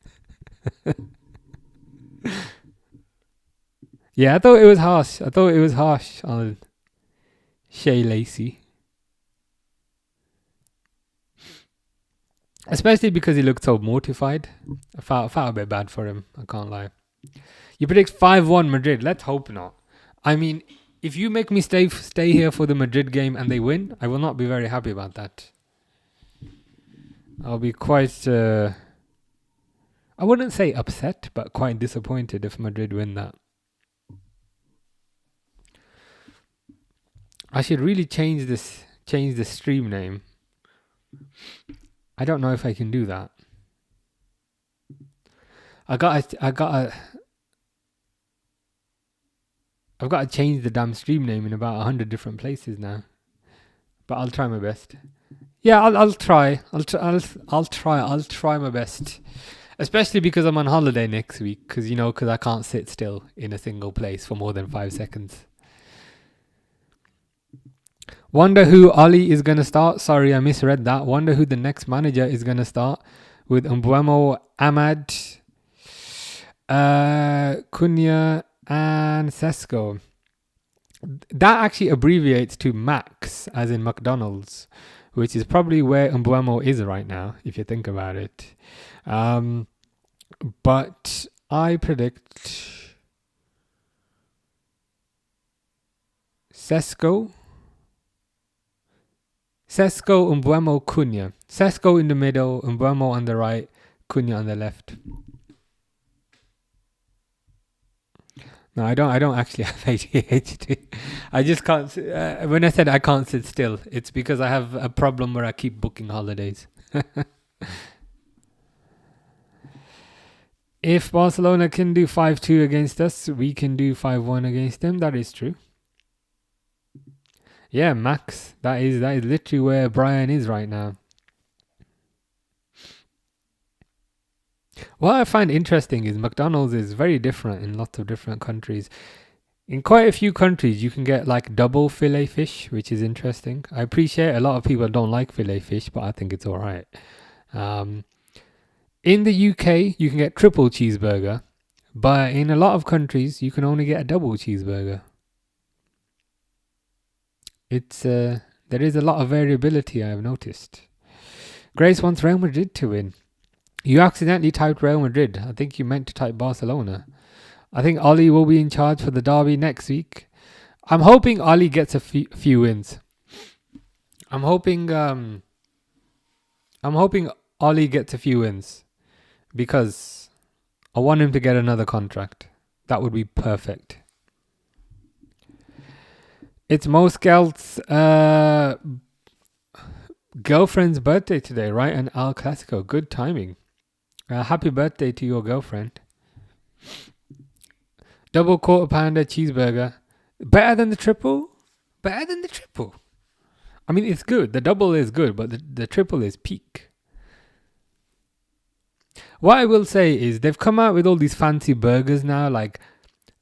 Yeah, I thought it was harsh on Shea Lacey. Especially because he looked so mortified. I felt a bit bad for him, I can't lie. You predict 5-1 Madrid. Let's hope not. I mean, if you make me stay here for the Madrid game and they win, I will not be very happy about that. I'll be quite, I wouldn't say upset, but quite disappointed if Madrid win that. I should really change the stream name. I don't know if I can do that. I've got to change the damn stream name in about 100 different places now. But I'll try my best. Yeah, I'll try. I'll try my best. Especially because I'm on holiday next week. Because I can't sit still in a single place for more than 5 seconds. Wonder who Oli is going to start. Sorry, I misread that. Wonder who the next manager is going to start. With Mbuemo, Ahmad, Cunha, and Sesko. That actually abbreviates to Max, as in McDonald's, which is probably where Mbuemo is right now, if you think about it. But I predict Sesko, Mbuemo, Cunha. Sesko in the middle, Mbuemo on the right, Cunha on the left. No, I don't actually have ADHD. I just can't. When I said I can't sit still, it's because I have a problem where I keep booking holidays. If Barcelona can do 5-2 against us, we can do 5-1 against them. That is true. Yeah, Max. That is literally where Brian is right now. What I find interesting is McDonald's is very different in lots of different countries. In quite a few countries, you can get like double fillet fish, which is interesting. I appreciate a lot of people don't like fillet fish, but I think it's all right. In the UK, you can get triple cheeseburger, but in a lot of countries, you can only get a double cheeseburger. There is a lot of variability, I have noticed. Grace wants Real Madrid to win. You accidentally typed Real Madrid. I think you meant to type Barcelona. I think Oli will be in charge for the derby next week. I'm hoping Oli gets a few wins. I'm hoping Oli gets a few wins, because I want him to get another contract. That would be perfect. It's Mo Skelt's girlfriend's birthday today, right? And El Clasico. Good timing. Happy birthday to your girlfriend. Double quarter pounder cheeseburger. Better than the triple? Better than the triple. I mean, it's good. The double is good, but the triple is peak. What I will say is they've come out with all these fancy burgers now, like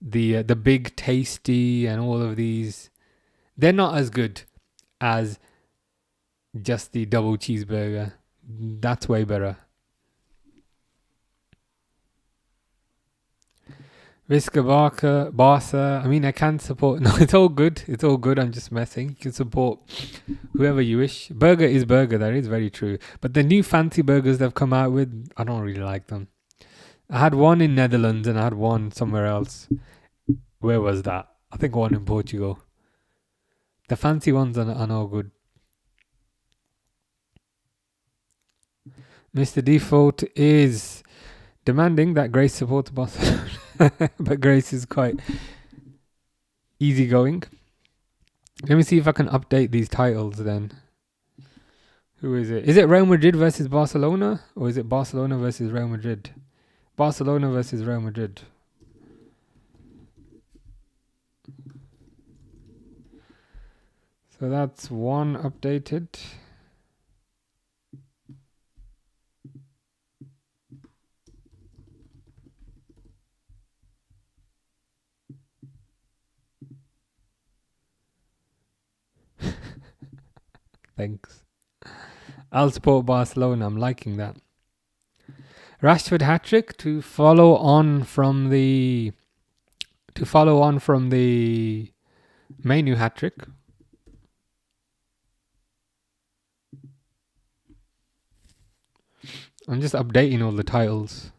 the big tasty and all of these. They're not as good as just the double cheeseburger. That's way better. Visca Barca. I mean, I can support. No, it's all good. It's all good. I'm just messing. You can support whoever you wish. Burger is burger. That is very true. But the new fancy burgers they've come out with, I don't really like them. I had one in Netherlands and I had one somewhere else. Where was that? I think one in Portugal. The fancy ones are no good. Mr. Default is demanding that Grace supports Barcelona. But Grace is quite easygoing. Let me see if I can update these titles then. Who is it? Is it Real Madrid versus Barcelona? Or is it Barcelona versus Real Madrid? Barcelona versus Real Madrid. So that's one updated. Thanks. I'll support Barcelona. I'm liking that. Rashford hat-trick to follow on from the Menu hat-trick. I'm just updating all the titles.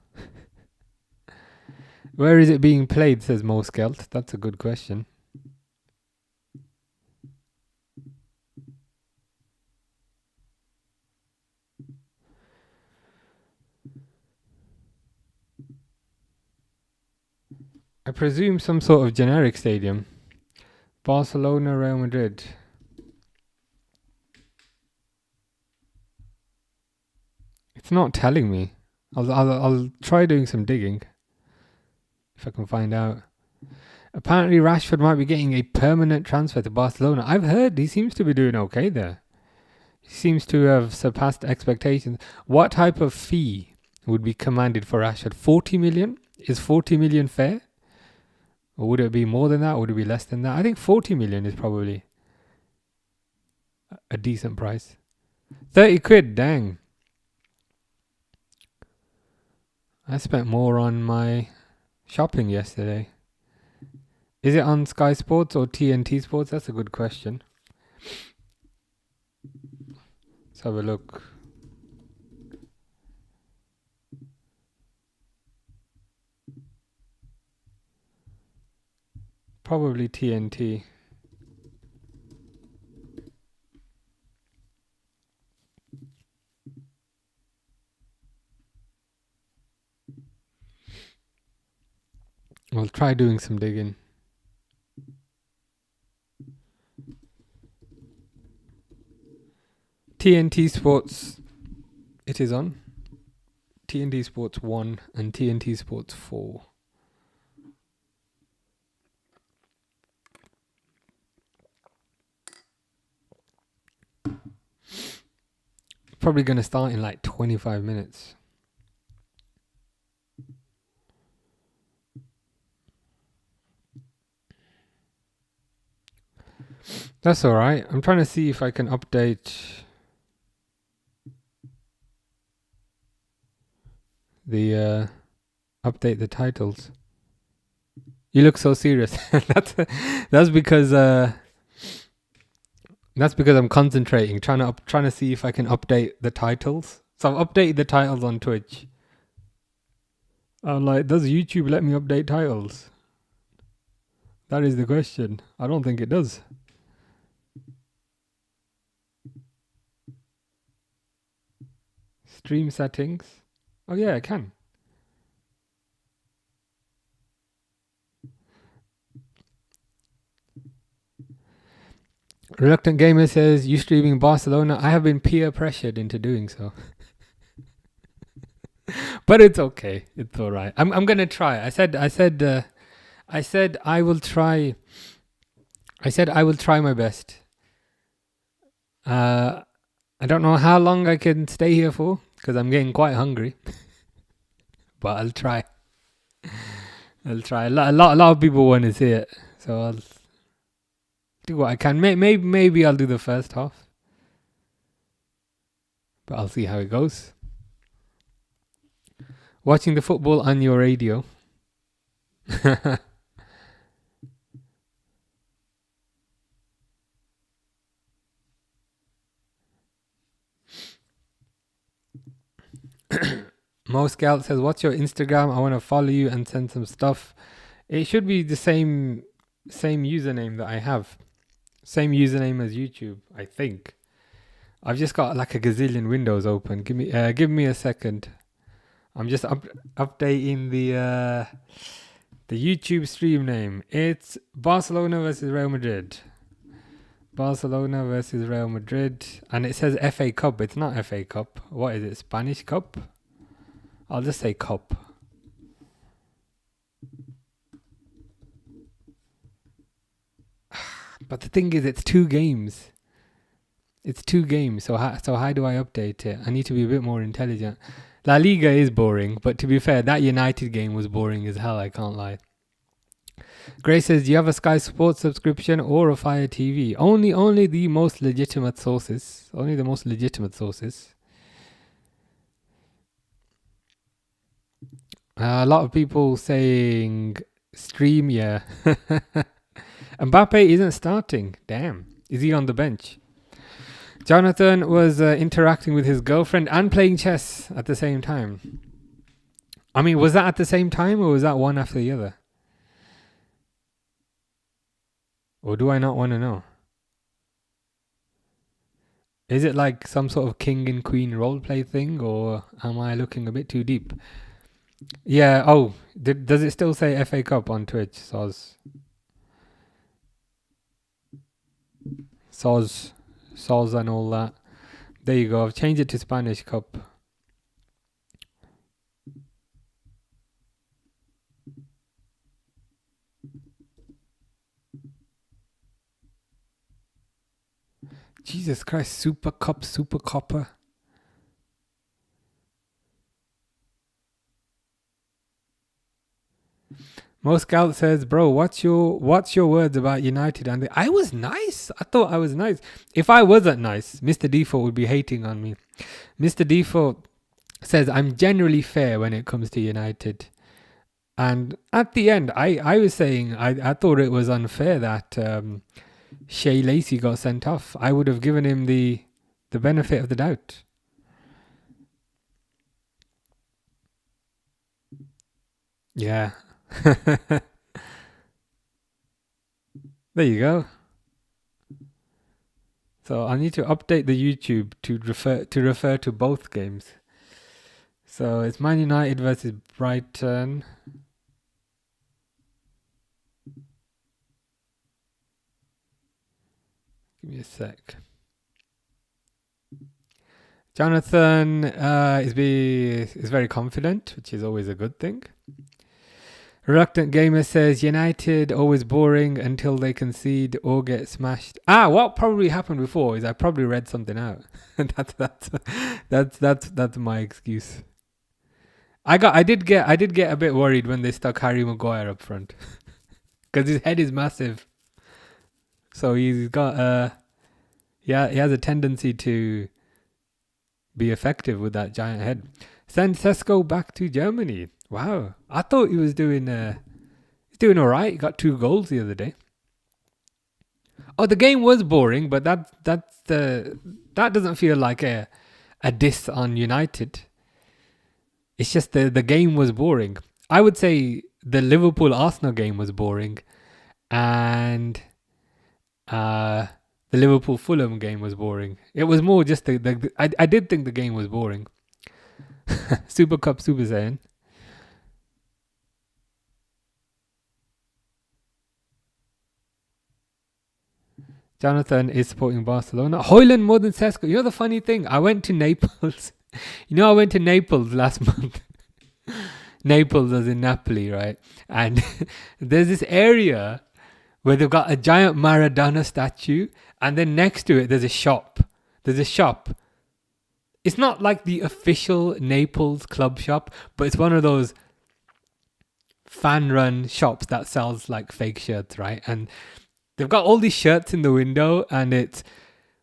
Where is it being played, says Mo Skelt. That's a good question. I presume some sort of generic stadium. Barcelona, Real Madrid. It's not telling me. I'll try doing some digging if I can find out. Apparently Rashford might be getting a permanent transfer to Barcelona. I've heard he seems to be doing okay there. He seems to have surpassed expectations. What type of fee would be commanded for Rashford? 40 million? Is 40 million fair? Or would it be more than that? Or would it be less than that? I think 40 million is probably a decent price. 30 quid, dang. I spent more on my shopping yesterday. Is it on Sky Sports or TNT Sports? That's a good question. Let's have a look. Probably TNT. I'll try doing some digging. TNT Sports, it is on. TNT Sports 1 and TNT Sports 4. Probably going to start in like 25 minutes. That's all right. I'm trying to see if I can update the titles. You look so serious. that's because I'm concentrating, trying to see if I can update the titles. So I've updated the titles on Twitch. I'm like, does YouTube let me update titles? That is the question. I don't think it does. Stream settings. Oh yeah, I can. Reluctant Gamer says, you streaming Barcelona? I have been peer pressured into doing so. But it's okay. It's all right. I'm gonna try. I said I will try. I said I will try my best. I don't know how long I can stay here for because I'm getting quite hungry. But I'll try. I'll try. A lot of people want to see it, so I'll do what I can. Maybe I'll do the first half, but I'll see how it goes. Watching the football on your radio. Mo Scout says, "What's your Instagram? I want to follow you and send some stuff." It should be the same username that I have, same username as YouTube, I think. I've just got like a gazillion windows open. Give me a second. I'm just updating the YouTube stream name. It's Barcelona versus Real Madrid. Barcelona versus Real Madrid, and it says FA Cup. It's not FA Cup. What is it? Spanish Cup? I'll just say Cup. But the thing is, it's 2 games. It's 2 games. So how do I update it? I need to be a bit more intelligent. La Liga is boring, but to be fair, that United game was boring as hell. I can't lie. Grace says, do you have a Sky Sports subscription or a Fire TV? Only the most legitimate sources. Only the most legitimate sources. A lot of people saying stream, yeah. Mbappe isn't starting. Damn. Is he on the bench? Jonathan was interacting with his girlfriend and playing chess at the same time. I mean, was that at the same time or was that one after the other? Or do I not want to know? Is it like some sort of king and queen roleplay thing, or am I looking a bit too deep? Yeah, oh, does it still say FA Cup on Twitch? Soz and all that. There you go, I've changed it to Spanish Cup. Jesus Christ, Super Cup, Super Copper. Mo Scout says, bro, what's your words about United? And I was nice. I thought I was nice. If I wasn't nice, Mr. Default would be hating on me. Mr. Default says, I'm generally fair when it comes to United. And at the end, I was saying I thought it was unfair that Shea Lacey got sent off. I would have given him the benefit of the doubt. Yeah. There you go. So I need to update the YouTube to refer to both games. So it's Man United versus Brighton. Give me a sec. Jonathan is very confident, which is always a good thing. Reluctant Gamer says United always boring until they concede or get smashed. What probably happened before is I probably read something out. that's my excuse. I did get a bit worried when they stuck Harry Maguire up front because his head is massive. So he's got he has a tendency to be effective with that giant head. Send Sesko back to Germany. Wow, I thought he was doing all right. He got 2 goals the other day. Oh, the game was boring, but that doesn't feel like a diss on United. It's just the game was boring. I would say the Liverpool Arsenal game was boring, and the Liverpool Fulham game was boring. It was more just I did think the game was boring. Super Cup Super Saiyan. Jonathan is supporting Barcelona. Højlund more than Sesko. You know the funny thing? I went to Naples. I went to Naples last month. Naples as in Napoli, right? And there's this area where they've got a giant Maradona statue, and then next to it there's a shop. There's a shop. It's not like the official Naples club shop, but it's one of those fan-run shops that sells like fake shirts, right? And they've got all these shirts in the window, and it's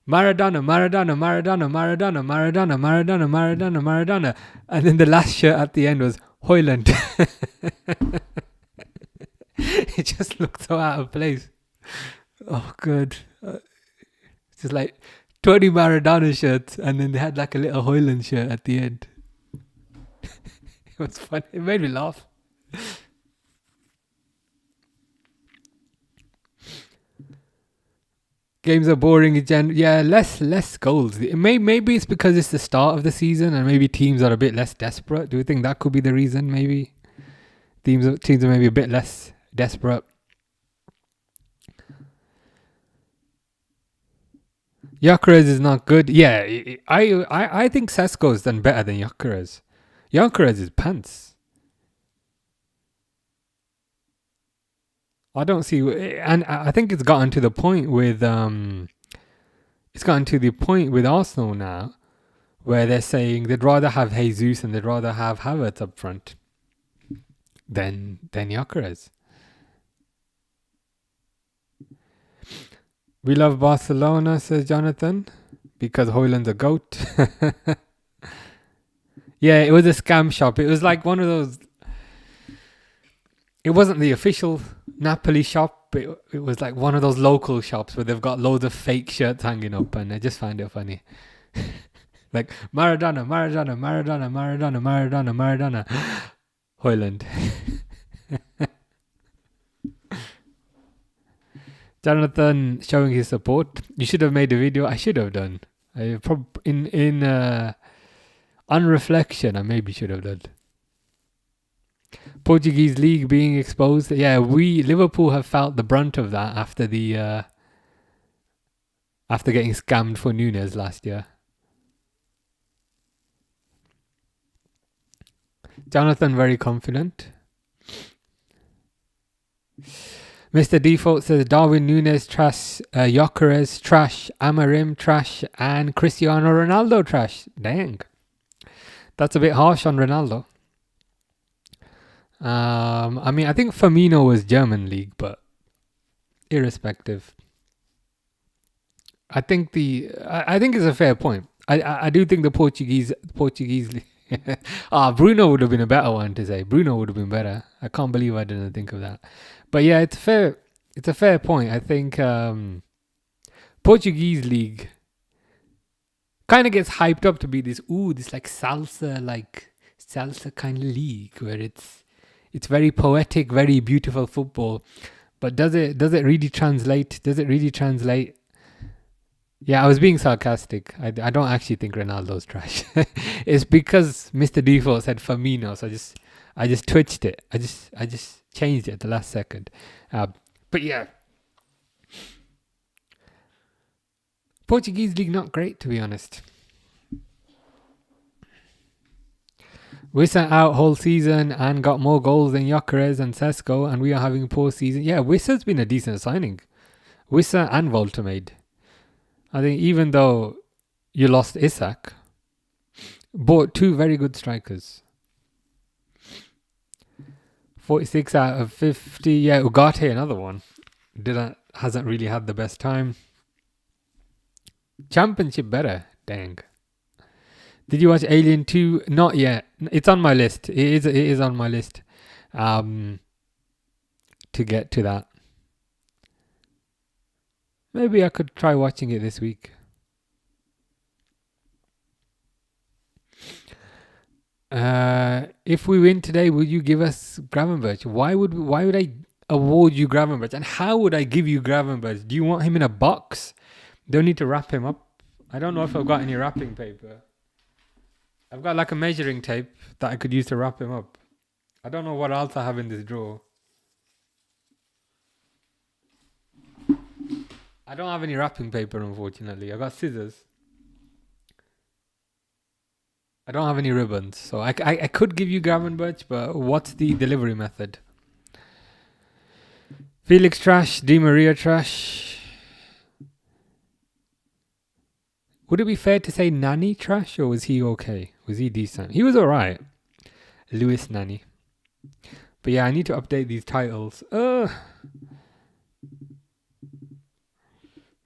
Maradona, Maradona, Maradona, Maradona, Maradona, Maradona, Maradona, Maradona. And then the last shirt at the end was Hoyland. It just looked so out of place. Oh, good. It's just like 20 Maradona shirts, and then they had like a little Hoyland shirt at the end. It was funny. It made me laugh. Games are boring again. Yeah, less goals. Maybe it's because it's the start of the season and maybe teams are a bit less desperate. Do you think that could be the reason? Maybe teams are maybe a bit less desperate. Gyökeres is not good. Yeah, I think Sesko's done better than Gyökeres. Gyökeres is pants. I don't see, and I think it's gotten to the point with Arsenal now, where they're saying they'd rather have Jesus and they'd rather have Havertz up front than Gyökeres. We love Barcelona, says Jonathan, because Hoyland's a goat. Yeah, it was a scam shop. It was like one of those. It wasn't the official Napoli shop. It was like one of those local shops where they've got loads of fake shirts hanging up, and I just find it funny. Like Maradona, Maradona, Maradona, Maradona, Maradona, Maradona, Hoyland. Jonathan showing his support. You should have made a video. I should have done. On reflection, I maybe should have done. Portuguese league being exposed. Yeah, Liverpool have felt the brunt of that after getting scammed for Nunes last year. Jonathan very confident. Mr. Default says Darwin Nunes trash, Gyökeres trash, Amarim trash, and Cristiano Ronaldo trash. Dang. That's a bit harsh on Ronaldo. I mean, I think Firmino was German league, but irrespective, I think it's a fair point. I do think the Portuguese league. Bruno would have been a better one to say. Bruno would have been better. I can't believe I didn't think of that. But yeah, it's a fair point. I think Portuguese league kind of gets hyped up to be this like salsa kind of league where it's very poetic, very beautiful football. But does it really translate? Yeah, I was being sarcastic. I don't actually think Ronaldo's trash. It's because Mr. Default said Firmino, so I just twitched it. I just changed it at the last second. But yeah, Portuguese league not great, to be honest. Wissa out whole season and got more goals than Gyökeres and Sesko, and we are having a poor season. Yeah, Wissa's been a decent signing. Wissa and Volta-made. I think even though you lost Isak, bought two very good strikers. 46 out of 50. Yeah, Ugarte, another one. Hasn't really had the best time. Championship better. Dang. Did you watch Alien 2? Not yet. It's on my list. It is on my list. To get to that. Maybe I could try watching it this week. If we win today, will you give us Gravenberch? Why would I award you Gravenberch? And how would I give you Gravenberch? Do you want him in a box? Don't need to wrap him up. I don't know if I've got any wrapping paper. I've got like a measuring tape that I could use to wrap him up. I don't know what else I have in this drawer. I don't have any wrapping paper, unfortunately. I got scissors. I don't have any ribbons. So I could give you Gravenberch, but what's the delivery method? Felix trash. Di Maria trash. Would it be fair to say Nani trash, or was he okay? Was he decent? He was alright. Luis Nani. But yeah, I need to update these titles.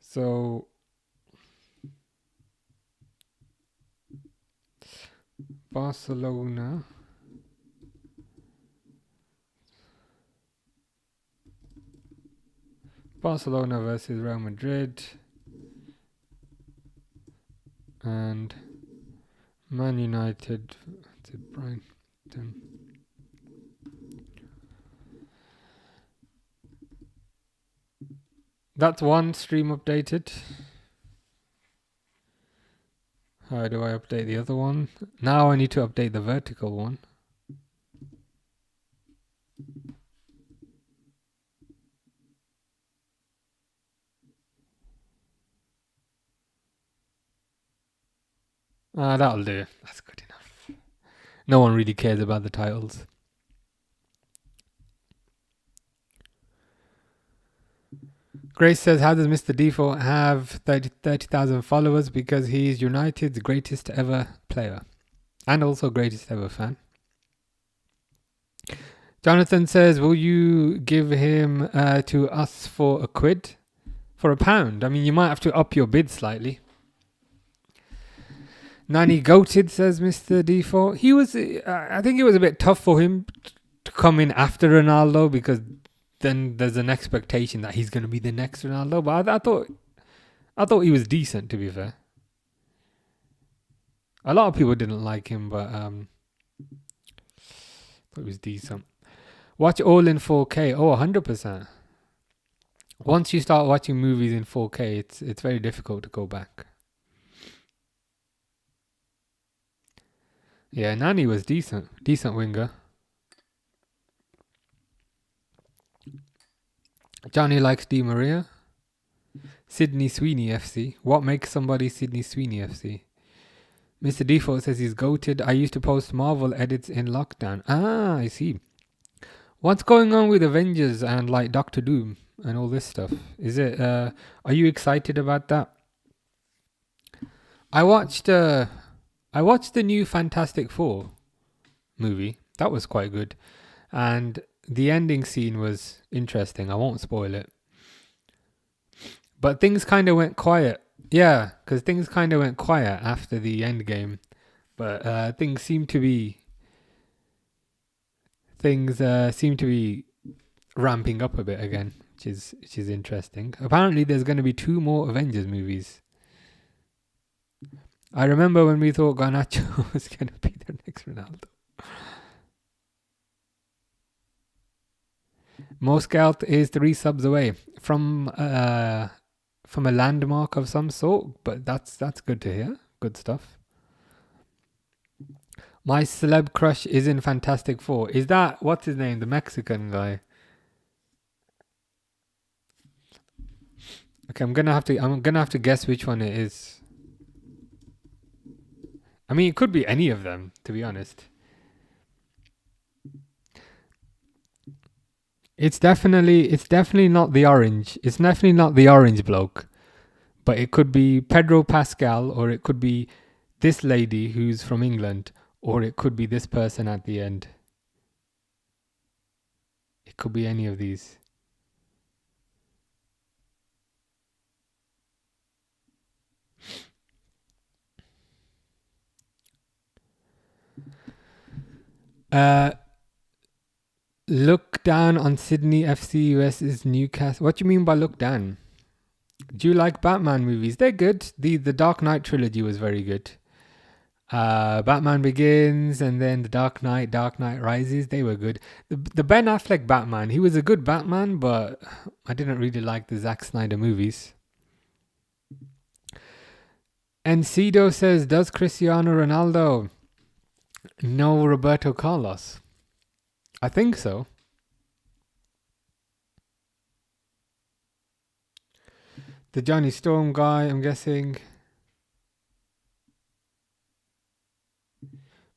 So Barcelona versus Real Madrid and Man United to Brighton. That's one stream updated. How do I update the other one? Now I need to update the vertical one. That'll do. That's good enough. No one really cares about the titles. Grace says, how does Mr. Default have 30,000 followers? Because he's United's greatest ever player. And also greatest ever fan. Jonathan says, will you give him to us for £1? For £1? I mean, you might have to up your bid slightly. Nani goated, says Mr. Default. He was, I think it was a bit tough for him to come in after Ronaldo, because then there's an expectation that he's going to be the next Ronaldo. But I thought he was decent, to be fair. A lot of people didn't like him, but I thought he was decent. Watch all in 4K. Oh, 100%. Once you start watching movies in 4K, it's very difficult to go back. Yeah, Nani was decent winger. Johnny likes Di Maria. Sydney Sweeney FC. What makes somebody Sydney Sweeney FC? Mr. Default says he's goated. I used to post Marvel edits in lockdown. I see. What's going on with Avengers and like Doctor Doom and all this stuff? Is it? Are you excited about that? I watched the new Fantastic Four movie. That was quite good, and the ending scene was interesting. I won't spoil it, but things kind of went quiet. Yeah, because things kind of went quiet after the end game, but things seem to be ramping up a bit again, which is interesting. Apparently, there's going to be 2 more Avengers movies. I remember when we thought Garnacho was going to be the next Ronaldo. Moscout is 3 subs away from a landmark of some sort, but that's good to hear. Good stuff. My celeb crush is in Fantastic Four. Is that, what's his name, the Mexican guy? Okay, I'm gonna have to guess which one it is. I mean, it could be any of them, to be honest. It's definitely not the orange. It's definitely not the orange bloke. But it could be Pedro Pascal, or it could be this lady who's from England, or it could be this person at the end. It could be any of these. Look down on Sydney FC versus Newcastle. What do you mean by look down? Do you like Batman movies? They're good. The Dark Knight trilogy was very good. Batman Begins and then the Dark Knight Rises. They were good. The Ben Affleck Batman, he was a good Batman, but I didn't really like the Zack Snyder movies. Encido says, does Cristiano Ronaldo know Roberto Carlos? I think so. The Johnny Storm guy, I'm guessing.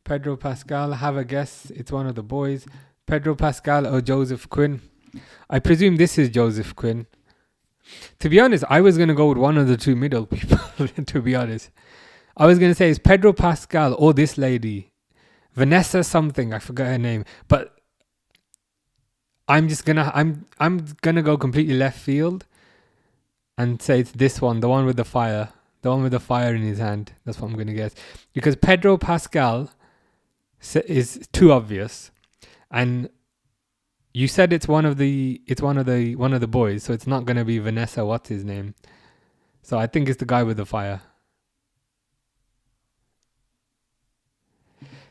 Pedro Pascal, have a guess. It's one of the boys. Pedro Pascal or Joseph Quinn. I presume this is Joseph Quinn. To be honest, I was going to go with one of the two middle people, to be honest. I was going to say it's Pedro Pascal or this lady. Vanessa something, I forgot her name. But I'm gonna go completely left field and say it's this one, the one with the fire. The one with the fire in his hand. That's what I'm gonna guess. Because Pedro Pascal is too obvious. And you said it's one of the boys, so it's not gonna be Vanessa, what's his name? So I think it's the guy with the fire.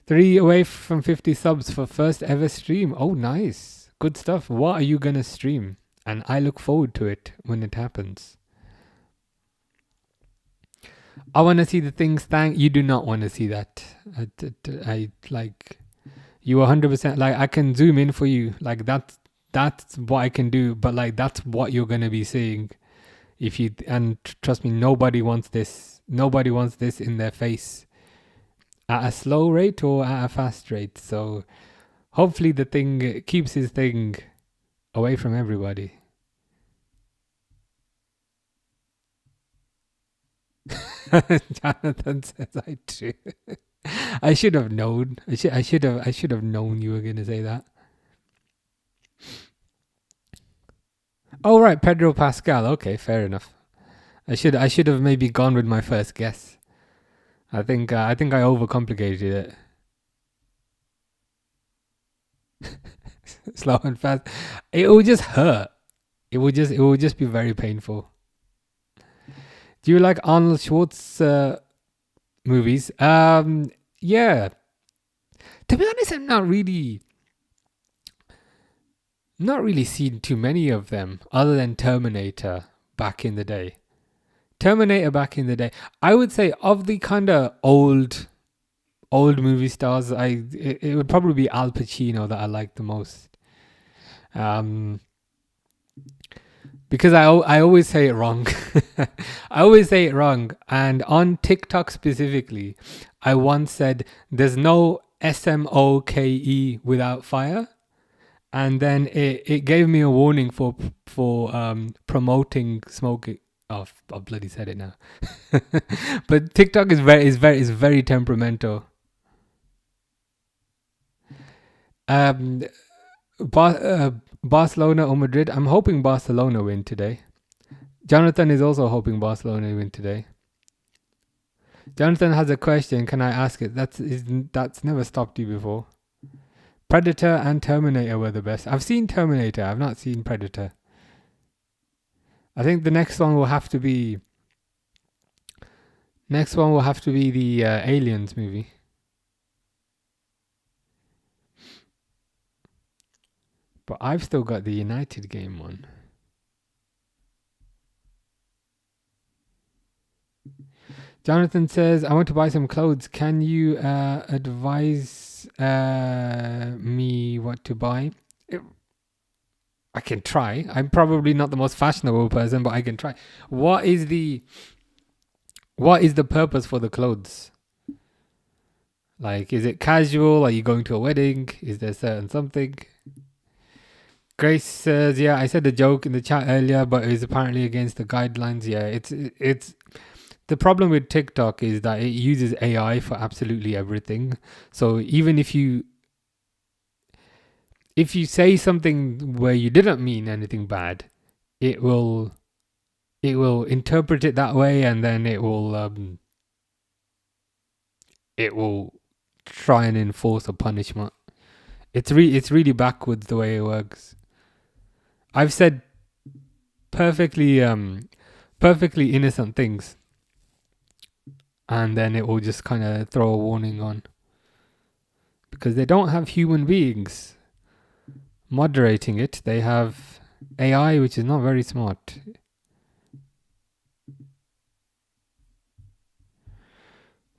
3 away from 50 subs for first ever stream. Oh, nice. Good stuff. What are you going to stream? And I look forward to it when it happens. I want to see the things. You do not want to see that. I like, you 100%, like, I can zoom in for you. Like, that's what I can do. But, like, that's what you're going to be seeing. And trust me, nobody wants this. Nobody wants this in their face. At a slow rate or at a fast rate. So hopefully the thing keeps his thing away from everybody. Jonathan says I do. I should have known. I should have known you were gonna say that. Oh right, Pedro Pascal. Okay, fair enough. I should have maybe gone with my first guess. I think I overcomplicated it. Slow and fast. It will just hurt. It will just be very painful. Do you like Arnold Schwartz movies? Yeah. To be honest, I'm not really seen too many of them other than Terminator back in the day. I would say of the kind of old movie stars, it would probably be Al Pacino that I like the most. Because I always say it wrong. And on TikTok specifically, I once said there's no SMOKE without fire. And then it gave me a warning for promoting smoking. Oh, I bloody said it now. But TikTok is very temperamental. Barcelona or Madrid? I'm hoping Barcelona win today. Jonathan is also hoping Barcelona win today. Jonathan has a question. Can I ask it? That's never stopped you before. Predator and Terminator were the best. I've seen Terminator. I've not seen Predator. I think the next one will have to be the Aliens movie. But I've still got the United game one. Jonathan says, I want to buy some clothes. Can you advise me what to buy? I can try. I'm probably not the most fashionable person, but I can try. What is the purpose for the clothes? Like, is it casual? Are you going to a wedding? Is there certain something? Grace says, yeah, I said a joke in the chat earlier, but it was apparently against the guidelines. Yeah, it's the problem with TikTok is that it uses AI for absolutely everything. So even if you say something where you didn't mean anything bad, it will interpret it that way, and then it will try and enforce a punishment. It's really backwards the way it works. I've said perfectly innocent things, and then it will just kind of throw a warning on, because they don't have human beings moderating it. They have AI, which is not very smart.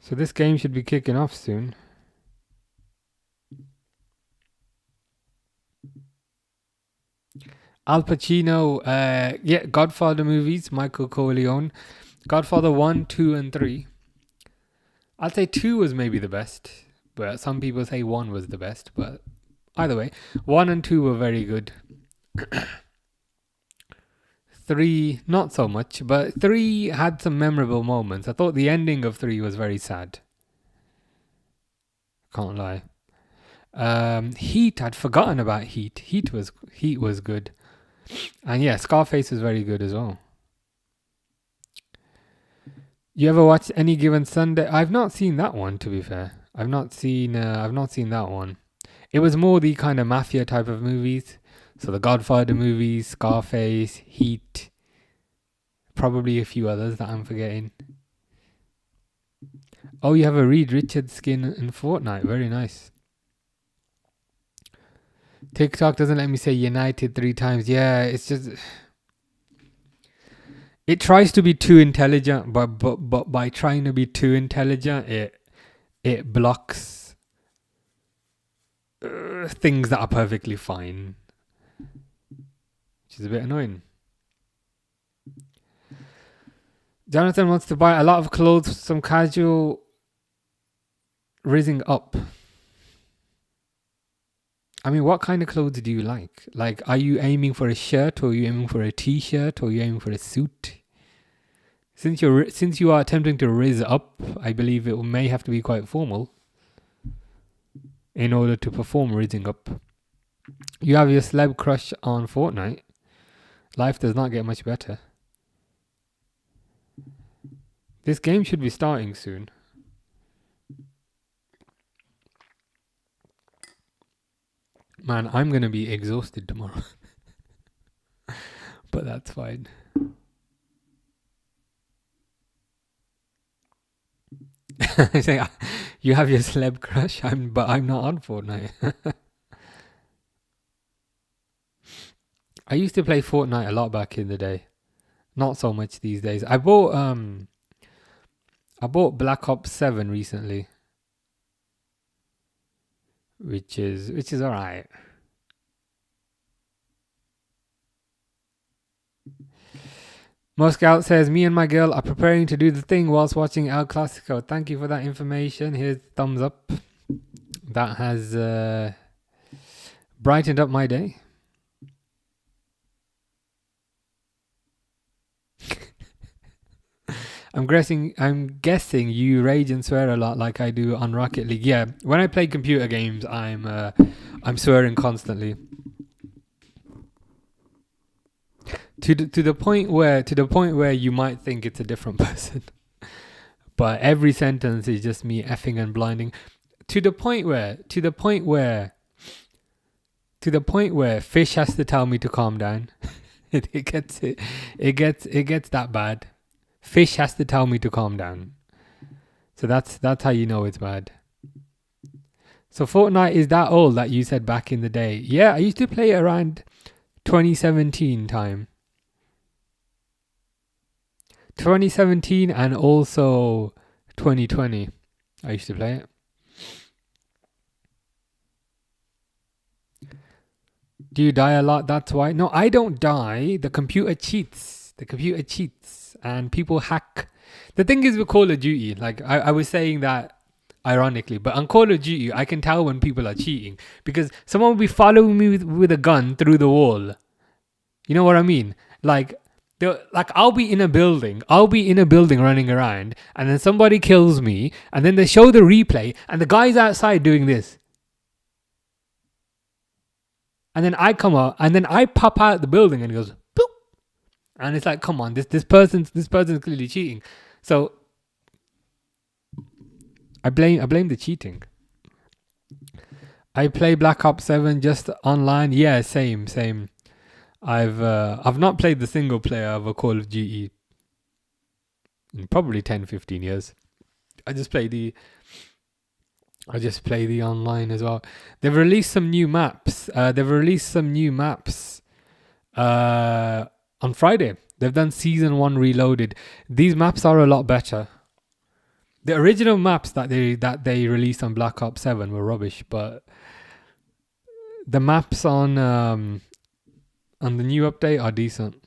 So this game should be kicking off soon. Al Pacino, Godfather movies, Michael Corleone. Godfather 1, 2, and 3. I'd say 2 was maybe the best, but some people say 1 was the best. But either way, 1 and 2 were very good. 3, not so much, but 3 had some memorable moments. I thought the ending of 3 was very sad. Can't lie. Heat, I'd forgotten about Heat. Heat was good. And yeah, Scarface was very good as well. You ever watch Any Given Sunday? I've not seen that one, to be fair. I've not seen that one. It was more the kind of mafia type of movies. So the Godfather movies, Scarface, Heat, probably a few others that I'm forgetting. Oh, you have a Reed Richards skin in Fortnite. Very nice. TikTok doesn't let me say United 3 times. Yeah, it's just... It tries to be too intelligent, but by trying to be too intelligent, it blocks things that are perfectly fine, which is a bit annoying. Jonathan wants to buy a lot of clothes, some casual rising up. I mean, what kind of clothes do you like? Like, are you aiming for a shirt, or are you aiming for a t-shirt, or are you aiming for a suit? Since you are attempting to rizz up, I believe it may have to be quite formal in order to perform rizzing up. You have your celeb crush on Fortnite. Life does not get much better. This game should be starting soon. Man, I'm going to be exhausted tomorrow. But that's fine. I say, you have your celeb crush, but I'm not on Fortnite. I used to play Fortnite a lot back in the day. Not so much these days. I bought Black Ops 7 recently, which is alright. Moscow says, me and my girl are preparing to do the thing whilst watching El Clasico. Thank you for that information. Here's thumbs up. That has brightened up my day. I'm guessing you rage and swear a lot like I do on Rocket League. Yeah, when I play computer games, I'm swearing constantly. To the point where you might think it's a different person, but every sentence is just me effing and blinding. To the point where Fish has to tell me to calm down. It gets that bad. Fish has to tell me to calm down. So that's how you know it's bad. So Fortnite is that old that you said back in the day? Yeah, I used to play it around 2017 time. 2017 and also 2020. I used to play it. Do you die a lot? That's why. No, I don't die. The computer cheats. And people hack. The thing is with Call of Duty, like I was saying that ironically, but on Call of Duty, I can tell when people are cheating because someone will be following me with a gun through the wall. You know what I mean? Like I'll be in a building running around, and then somebody kills me, and then they show the replay, and the guy's outside doing this. And then I come out, and then I pop out the building, and he goes, boop. And it's like, come on, this person's clearly cheating. So I blame the cheating. I play Black Ops 7 just online. Yeah, same. I've not played the single player of a Call of Duty in probably 10-15 years. I just play the online as well. They've released some new maps. On Friday. They've done Season 1 Reloaded. These maps are a lot better. The original maps that they released on Black Ops 7 were rubbish, but the maps on the new update are decent.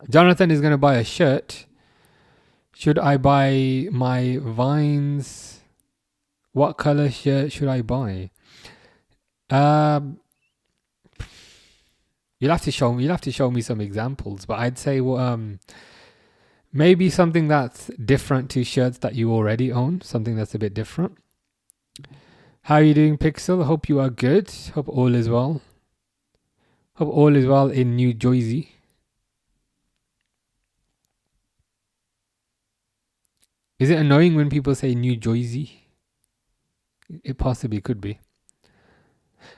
Jonathan is going to buy a shirt. Should I buy my Vines? What color shirt should I buy? You'll have to show me. You'll have to show me some examples. But I'd say, maybe something that's different to shirts that you already own. Something that's a bit different. How are you doing, Pixel? Hope you are good. Hope all is well. Hope all is well in New Jersey. Is it annoying when people say New Jersey? It possibly could be.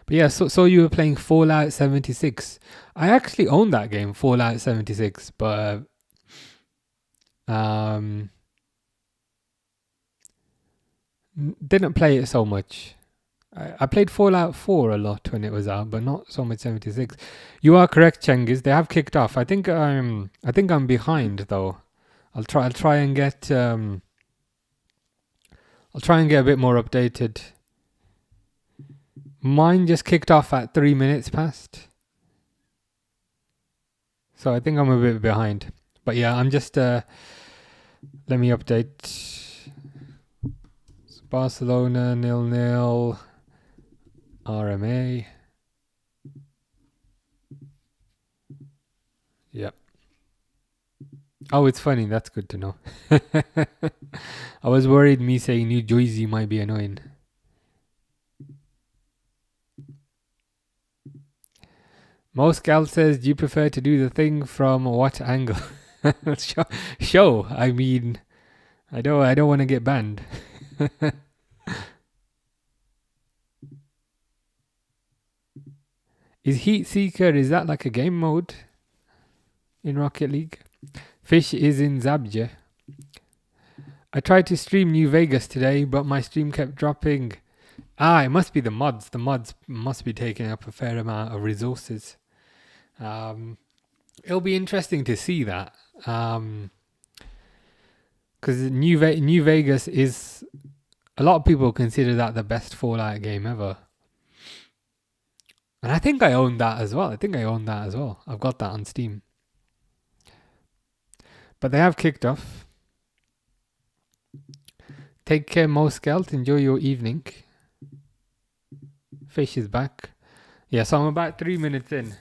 But yeah, so you were playing Fallout 76. I actually own that game, Fallout 76, but didn't play it so much. I played Fallout 4 a lot when it was out, but not so much 76. You are correct, Cengiz. They have kicked off. I think I'm behind though. I'll try and get a bit more updated. Mine just kicked off at 3 minutes past. So I think I'm a bit behind. But yeah, I'm just let me update. Barcelona 0-0. RMA. Yep. Oh, it's funny. That's good to know. I was worried me saying New Jersey might be annoying. Most gal says, do you prefer to do the thing from what angle? Show. I mean, I don't want to get banned. Is Heat Seeker, is that like a game mode in Rocket League? Fish is in Zabje. I tried to stream New Vegas today, but my stream kept dropping. It must be the mods. The mods must be taking up a fair amount of resources. It'll be interesting to see that. Because New Vegas is... A lot of people consider that the best Fallout game ever. And I think I own that as well. I've got that on Steam. But they have kicked off. Take care, Mo Skelt. Enjoy your evening. Fish is back. Yeah, so I'm about 3 minutes in.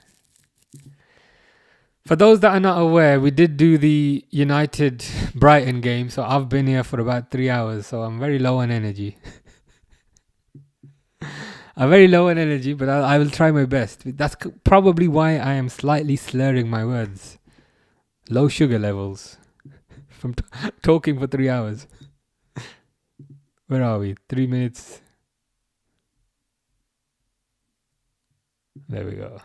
For those that are not aware, we did do the United Brighton game. So I've been here for about 3 hours. So I'm very low on energy. I'm very low on energy, but I will try my best. That's probably why I am slightly slurring my words. Low sugar levels from talking for 3 hours. Where are we? 3 minutes. There we go.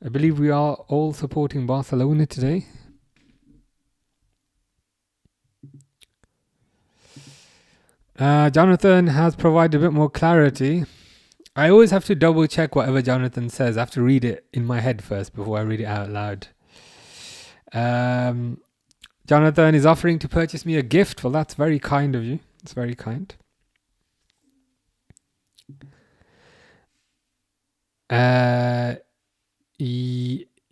I believe we are all supporting Barcelona today. Jonathan has provided a bit more clarity. I always have to double check whatever Jonathan says. I have to read it in my head first before I read it out loud. Jonathan is offering to purchase me a gift. Well, that's very kind of you. It's very kind.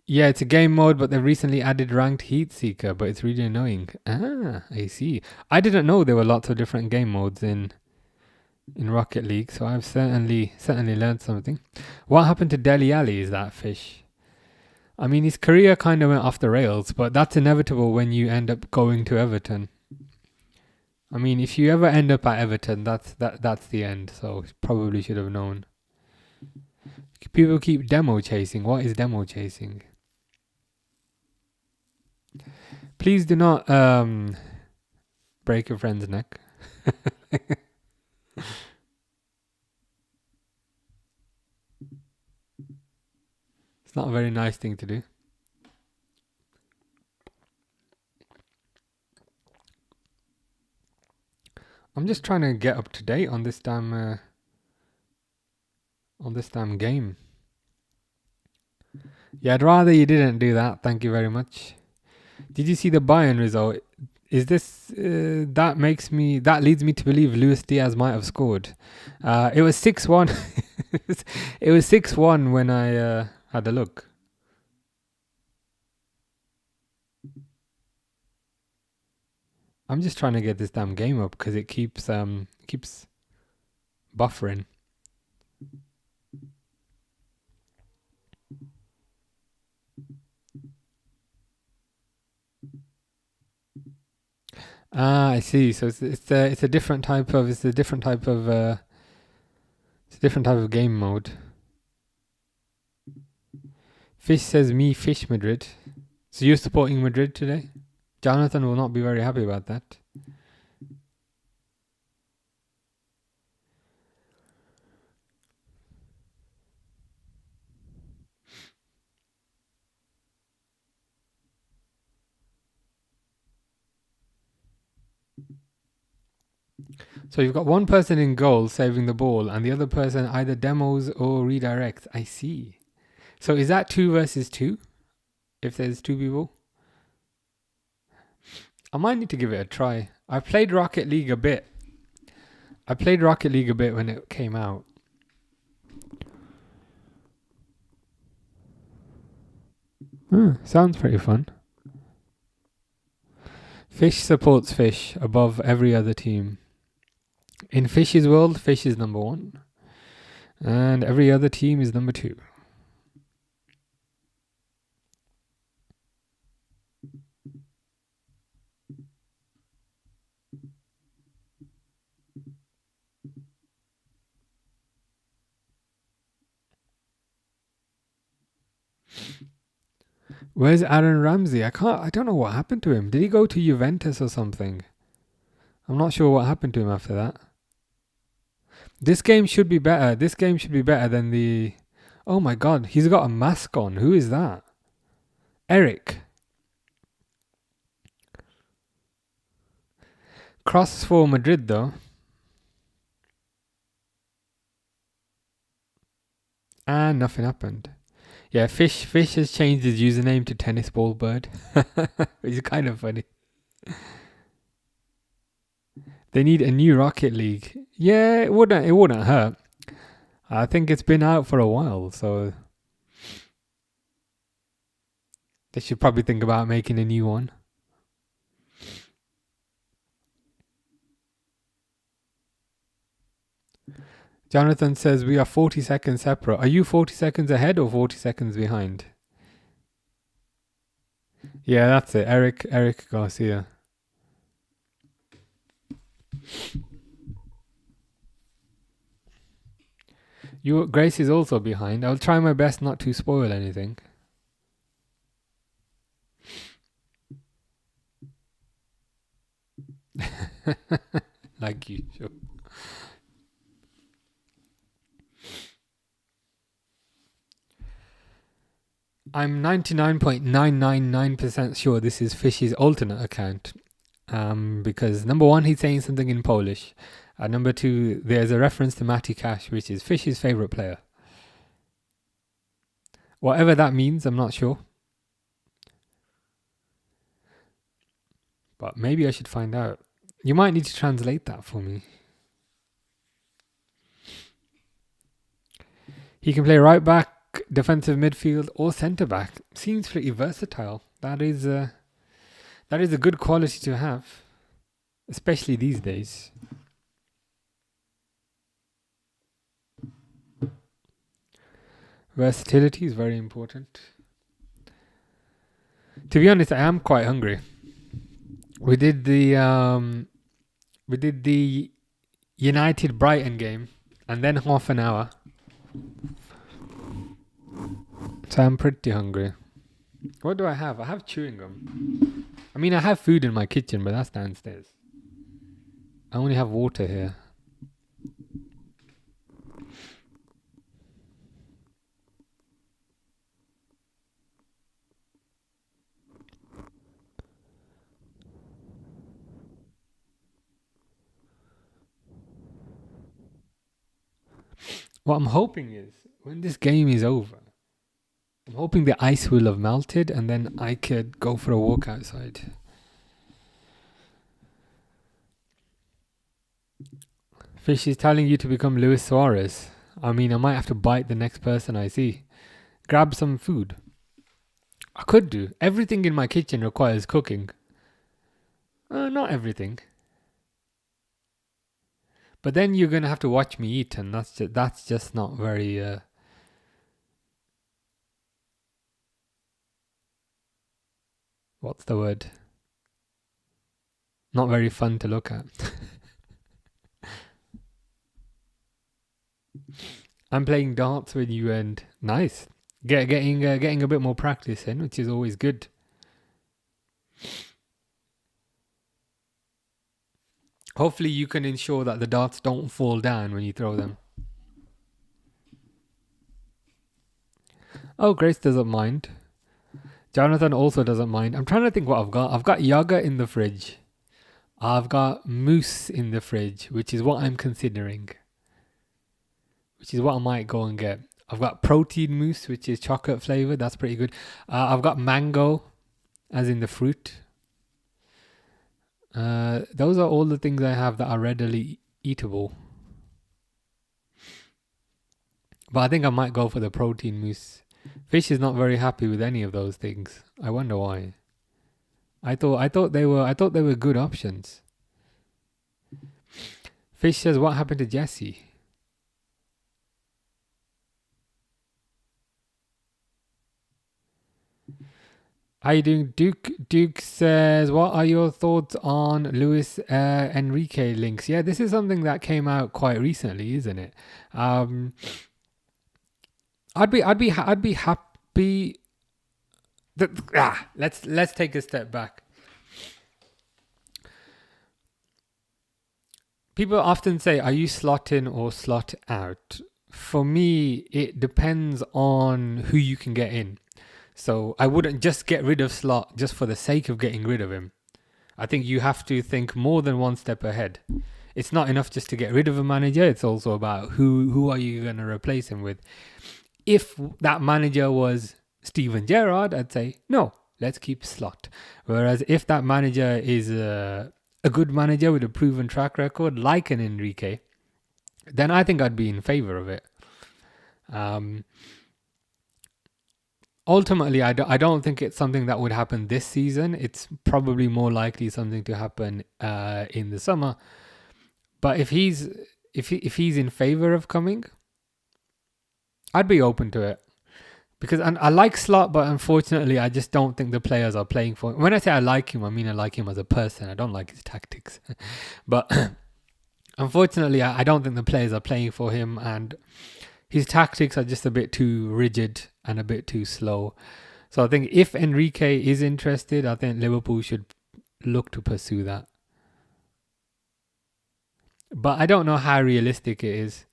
Yeah, it's a game mode, but they've recently added ranked Heat Seeker, but it's really annoying. I see. I didn't know there were lots of different game modes in Rocket League, so I've certainly learned something. What happened to Dele Alli is that Fish? I mean, his career kind of went off the rails, but that's inevitable when you end up going to Everton. I mean, if you ever end up at Everton, that's the end, so probably should have known. People keep demo chasing. What is demo chasing? Please do not break your friend's neck. It's not a very nice thing to do. I'm just trying to get up to date on this damn game. Yeah, I'd rather you didn't do that. Thank you very much. Did you see the Bayern result? Is this that leads me to believe Luis Diaz might have scored. It was 6-1. It was 6-1 when I had a look. I'm just trying to get this damn game up because it keeps buffering. Ah, I see. So it's a different type of it's a different type of game mode. Fish says me fish Madrid. So you're supporting Madrid today? Jonathan will not be very happy about that. So you've got one person in goal saving the ball, and the other person either demos or redirects. I see. So is that 2 versus 2? If there's 2 people? I might need to give it a try. I played Rocket League a bit. When it came out. Sounds pretty fun. Fish supports Fish above every other team. In Fish's world, Fish is number 1. And every other team is number 2. Where's Aaron Ramsey? I don't know what happened to him. Did he go to Juventus or something? I'm not sure what happened to him after that. This game should be better. This game should be better than the... Oh my god, he's got a mask on. Who is that? Eric. Cross for Madrid though. And nothing happened. Yeah, Fish has changed his username to Tennis Ball Bird. Which is kind of funny. They need a new Rocket League. Yeah, it wouldn't hurt. I think it's been out for a while, so they should probably think about making a new one. Jonathan says we are 40 seconds separate. Are you 40 seconds ahead or 40 seconds behind? Yeah, that's it. Eric Garcia. Grace is also behind. I'll try my best not to spoil anything. Like you, sure. I'm 99.999% sure this is Fish's alternate account. Because number 1, he's saying something in Polish. Number 2, there's a reference to Matty Cash, which is Fish's favourite player. Whatever that means, I'm not sure. But maybe I should find out. You might need to translate that for me. He can play right back, defensive midfield, or centre back. Seems pretty versatile. That is a good quality to have, especially these days. Versatility is very important. To be honest, I am quite hungry. We did the United Brighton game, and then half an hour. So I'm pretty hungry. What do I have? I have chewing gum. I mean, I have food in my kitchen, but that's downstairs. I only have water here. What I'm hoping is, when this game is over, I'm hoping the ice will have melted and then I could go for a walk outside. Fish is telling you to become Luis Suarez. I mean, I might have to bite the next person I see. Grab some food. I could do. Everything in my kitchen requires cooking. Not everything. But then you're going to have to watch me eat, and that's just not very... what's the word? Not very fun to look at. I'm playing darts with you, and nice. Getting a bit more practice in, which is always good. Hopefully you can ensure that the darts don't fall down when you throw them. Oh, Grace doesn't mind. Jonathan also doesn't mind. I'm trying to think what I've got. I've got yogurt in the fridge. I've got mousse in the fridge, which is what I'm considering. Which is what I might go and get. I've got protein mousse, which is chocolate flavored. That's pretty good. I've got mango, as in the fruit. Those are all the things I have that are readily eatable. But I think I might go for the protein mousse. Fish is not very happy with any of those things. I wonder why. I thought they were good options. Fish says, what happened to Jesse? How you doing? Duke says, what are your thoughts on Luis Enrique links? Yeah, this is something that came out quite recently, isn't it? I'd be happy. Let's take a step back. People often say, are you slot in or slot out? For me, it depends on who you can get in. So I wouldn't just get rid of Slot just for the sake of getting rid of him. I think you have to think more than one step ahead. It's not enough just to get rid of a manager. It's also about who are you going to replace him with. If that manager was Steven Gerrard, I'd say, no, let's keep Slot. Whereas if that manager is a good manager with a proven track record, like an Enrique, then I think I'd be in favour of it. Ultimately, I don't think it's something that would happen this season. It's probably more likely something to happen in the summer. But if he's in favour of coming, I'd be open to it. Because I like Slot, but unfortunately, I just don't think the players are playing for him. When I say I like him, I mean I like him as a person. I don't like his tactics. But unfortunately, I don't think the players are playing for him, and his tactics are just a bit too rigid and a bit too slow. So I think if Enrique is interested, I think Liverpool should look to pursue that. But I don't know how realistic it is.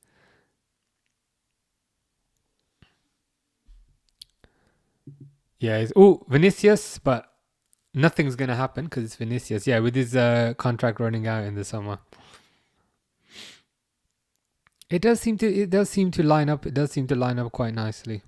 Yeah, it's Vinicius, but nothing's going to happen because it's Vinicius. Yeah, with his contract running out in the summer. It does seem to line up. It does seem to line up quite nicely.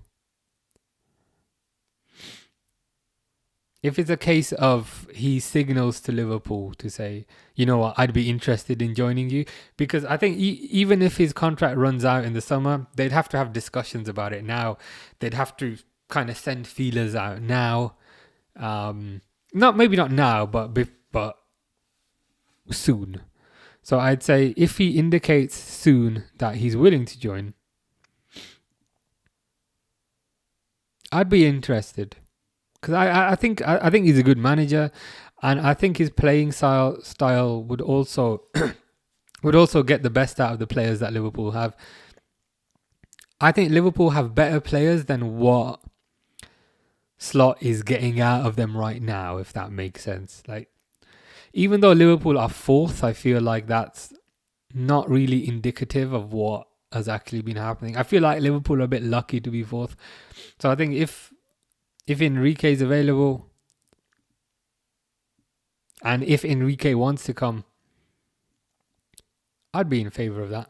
If it's a case of he signals to Liverpool to say, you know what, I'd be interested in joining you, because I think even if his contract runs out in the summer, they'd have to have discussions about it now. They'd have to kind of send feelers out now. Maybe not now, but soon. So I'd say if he indicates soon that he's willing to join, I'd be interested. Because I think he's a good manager, and I think his playing style would also get the best out of the players that Liverpool have. I think Liverpool have better players than what Slot is getting out of them right now, if that makes sense. Like, even though Liverpool are fourth, I feel like that's not really indicative of what has actually been happening. I feel like Liverpool are a bit lucky to be fourth. So I think if Enrique is available, and if Enrique wants to come, I'd be in favour of that.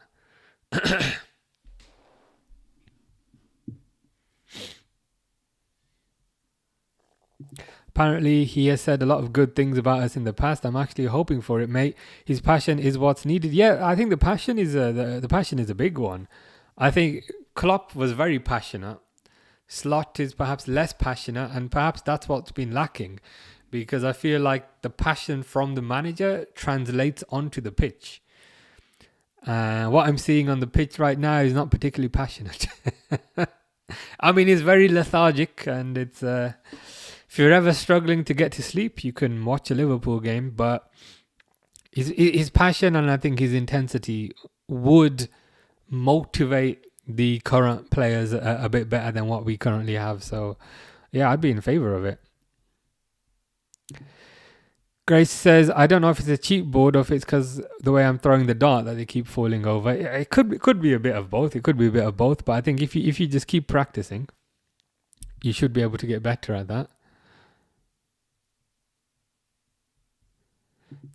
Apparently, he has said a lot of good things about us in the past. I'm actually hoping for it, mate. His passion is what's needed. Yeah, I think the passion is the passion is a big one. I think Klopp was very passionate. Slot is perhaps less passionate, and perhaps that's what's been lacking, because I feel like the passion from the manager translates onto the pitch. What I'm seeing on the pitch right now is not particularly passionate. I mean, it's very lethargic, and it's if you're ever struggling to get to sleep, you can watch a Liverpool game. But his passion and I think his intensity would motivate the current players a bit better than what we currently have. So, yeah, I'd be in favour of it. Grace says, I don't know if it's a cheap board or if it's because the way I'm throwing the dart that they keep falling over. It could be a bit of both. It could be a bit of both. But I think if you just keep practicing, you should be able to get better at that.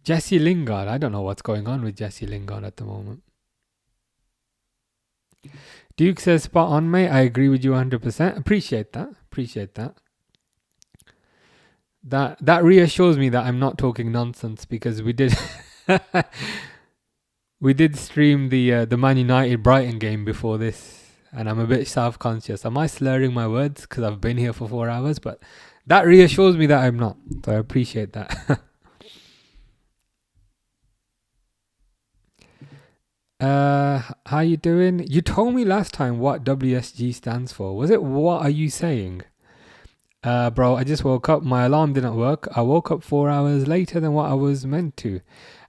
Jesse Lingard. I don't know what's going on with Jesse Lingard at the moment. Duke says, spot on, mate. I agree with you 100%. Appreciate that. That reassures me that I'm not talking nonsense, because we did stream the Man United Brighton game before this, and I'm a bit self-conscious. Am I slurring my words because I've been here for 4 hours? But that reassures me that I'm not. So I appreciate that. How you doing? You told me last time what WSG stands for. Was it what are you saying? Bro, I just woke up. My alarm didn't work. I woke up 4 hours later than what I was meant to.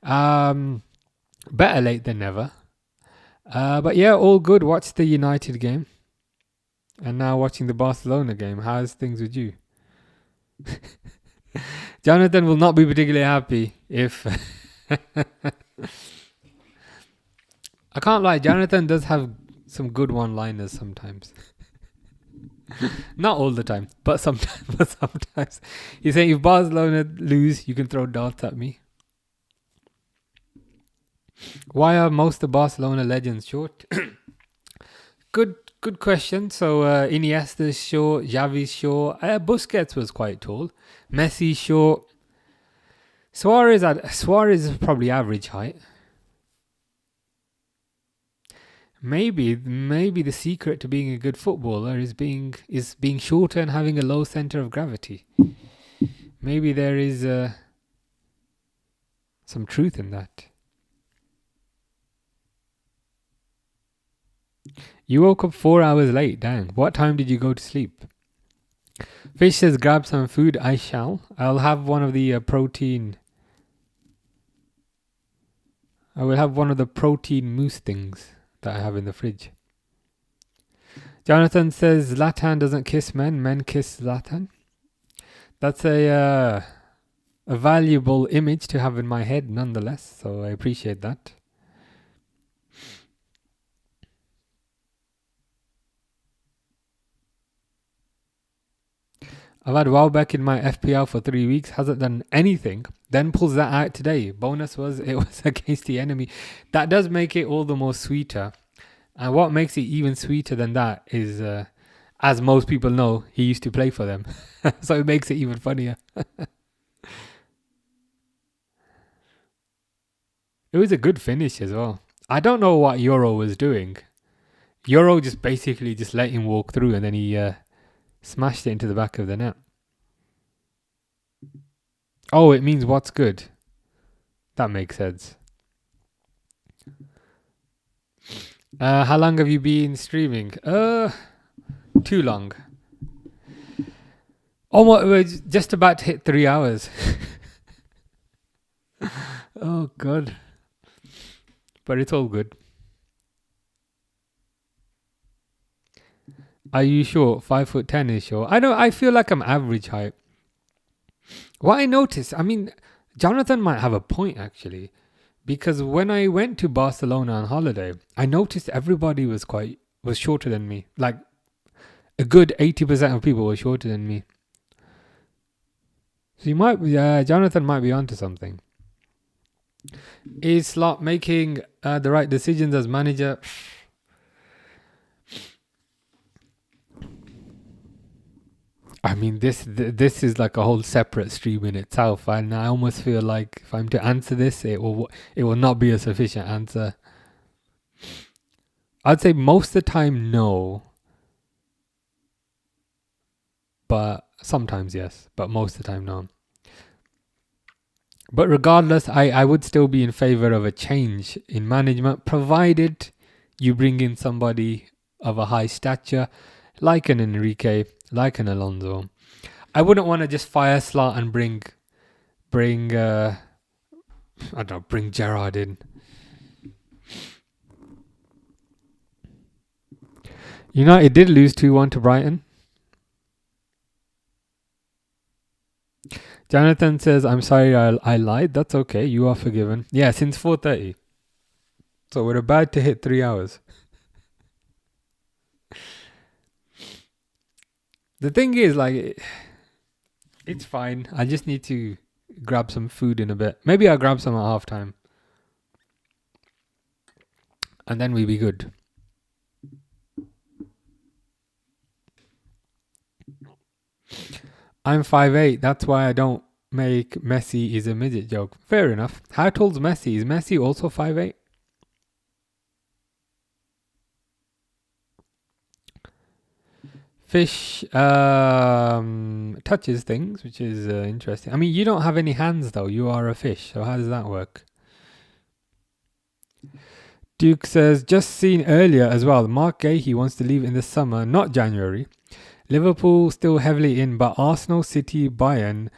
Better late than never. But yeah, all good. Watched the United game. And now watching the Barcelona game. How's things with you? Jonathan will not be particularly happy if... I can't lie, Jonathan does have some good one-liners sometimes. Not all the time, but sometimes. He's saying if Barcelona lose, you can throw darts at me. Why are most of Barcelona legends short? Good question. So Iniesta's short, Xavi's short, Busquets was quite tall, Messi's short. Suarez is probably average height. Maybe the secret to being a good footballer is being shorter and having a low center of gravity. Maybe there is some truth in that. You woke up 4 hours late, dang. What time did you go to sleep? Fish says, grab some food. I shall. I'll have one of the protein. I will have one of the protein mousse things that I have in the fridge. Jonathan says, Zlatan doesn't kiss men. Men kiss Zlatan. That's a valuable image to have in my head nonetheless. So I appreciate that. I've had Welbeck in my FPL for 3 weeks, hasn't done anything, then pulls that out today. Bonus was it was against the enemy. That does make it all the more sweeter. And what makes it even sweeter than that is, as most people know, he used to play for them. So it makes it even funnier. It was a good finish as well. I don't know what Euro was doing. Euro just basically just let him walk through and then he... smashed it into the back of the net. Oh, it means what's good. That makes sense. How long have you been streaming? Too long. Almost, we're just about to hit 3 hours. Oh, God. But it's all good. Are you short? 5'10" is short. I feel like I'm average height. What I noticed, Jonathan might have a point actually, because when I went to Barcelona on holiday, I noticed everybody was shorter than me. Like a good 80% of people were shorter than me. So Jonathan might be onto something. Is Slot making the right decisions as manager? This is like a whole separate stream in itself, and I almost feel like if I'm to answer this, it will not be a sufficient answer. I'd say most of the time no, but sometimes yes, but most of the time no. But regardless, I would still be in favor of a change in management, provided you bring in somebody of a high stature, like an Enrique, like an Alonso. I wouldn't want to just fire Slot and bring I don't know, bring Gerrard in. United did lose 2-1 to Brighton. Jonathan says, I'm sorry I lied. That's okay. You are forgiven. Yeah, since 4:30. So we're about to hit 3 hours. The thing is, like, it's fine. I just need to grab some food in a bit. Maybe I'll grab some at halftime. And then we'll be good. I'm 5'8". That's why I don't make Messi is a midget joke. Fair enough. How tall's Messi? Is Messi also 5'8"? Fish touches things, which is interesting. I mean, you don't have any hands, though. You are a fish. So how does that work? Duke says, just seen earlier as well, Mark Gahey wants to leave in the summer, not January. Liverpool still heavily in, but Arsenal, City, Bayern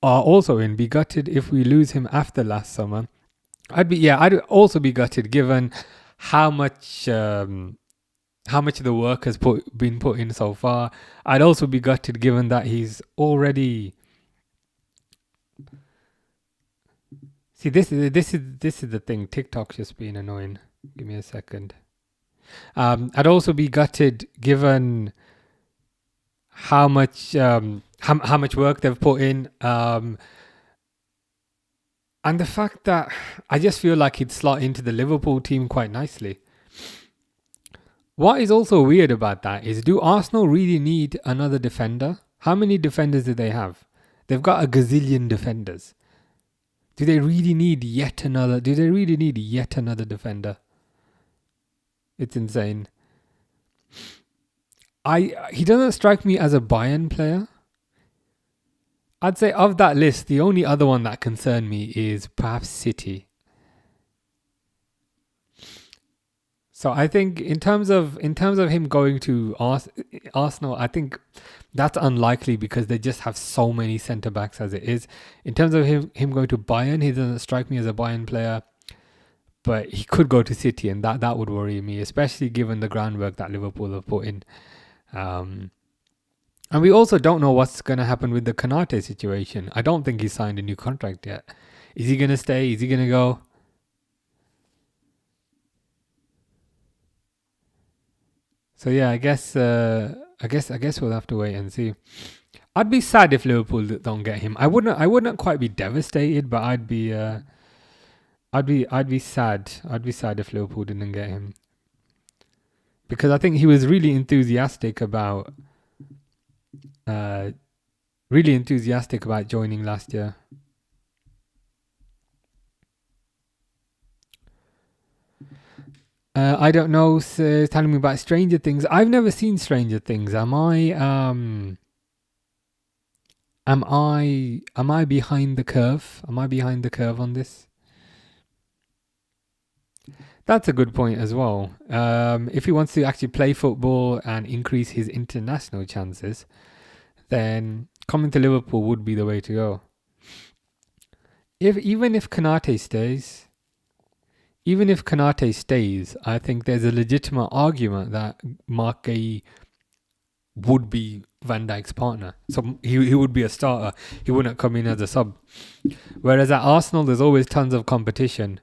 are also in. Be gutted if we lose him after last summer. I'd also be gutted given how much of the work has been put in so far. I'd also be gutted given that he's already. See, this is the thing. TikTok's just being annoying. Give me a second. I'd also be gutted given how much work they've put in, and the fact that I just feel like he'd slot into the Liverpool team quite nicely. What is also weird about that is, do Arsenal really need another defender? How many defenders do they have? They've got a gazillion defenders. Do they really need yet another defender? It's insane. He doesn't strike me as a Bayern player. I'd say of that list, the only other one that concerned me is perhaps City. So I think in terms of him going to Arsenal, I think that's unlikely because they just have so many centre backs as it is. In terms of him going to Bayern, he doesn't strike me as a Bayern player, but he could go to City, and that would worry me, especially given the groundwork that Liverpool have put in. And we also don't know what's going to happen with the Konate situation. I don't think he's signed a new contract yet. Is he going to stay? Is he going to go? So yeah, I guess we'll have to wait and see. I'd be sad if Liverpool don't get him. I wouldn't quite be devastated, but I'd be sad. I'd be sad if Liverpool didn't get him. Because I think he was really enthusiastic about joining last year. I don't know. Telling me about Stranger Things. I've never seen Stranger Things. Am I behind the curve? Am I behind the curve on this? That's a good point as well. If he wants to actually play football and increase his international chances, then coming to Liverpool would be the way to go. Even if Konate stays, I think there's a legitimate argument that Mark Gahey would be Van Dijk's partner. So he would be a starter. He wouldn't come in as a sub. Whereas at Arsenal, there's always tons of competition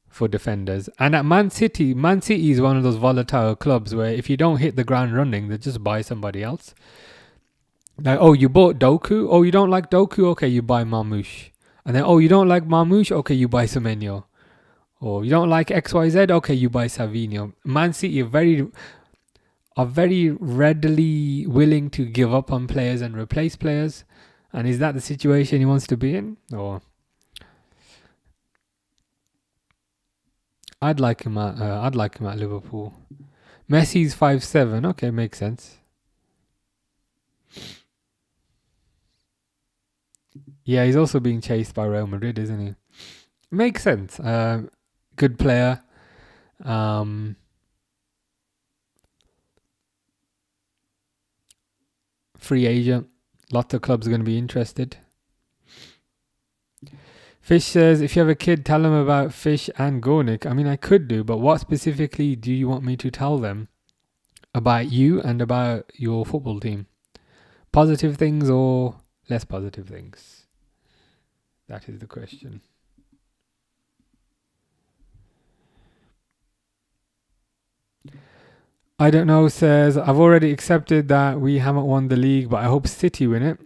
for defenders. And at Man City is one of those volatile clubs where if you don't hit the ground running, they just buy somebody else. Like, oh, you bought Doku? Oh, you don't like Doku? Okay, you buy Marmoush. And then, oh, you don't like Marmoush? Okay, you buy Semenyo. Or you don't like XYZ? Okay, you buy Savinho. Man City are very readily willing to give up on players and replace players. And is that the situation he wants to be in? Or I'd like him at Liverpool. Messi's 5'7". Okay, makes sense. Yeah, he's also being chased by Real Madrid, isn't he? Makes sense. Good player. free agent. Lots of clubs are going to be interested. Fish says, if you have a kid, tell them about Fish and Gornick. I mean, I could do, but what specifically do you want me to tell them about you and about your football team? Positive things or less positive things? That is the question. I don't know says, I've already accepted that we haven't won the league, but I hope City win it.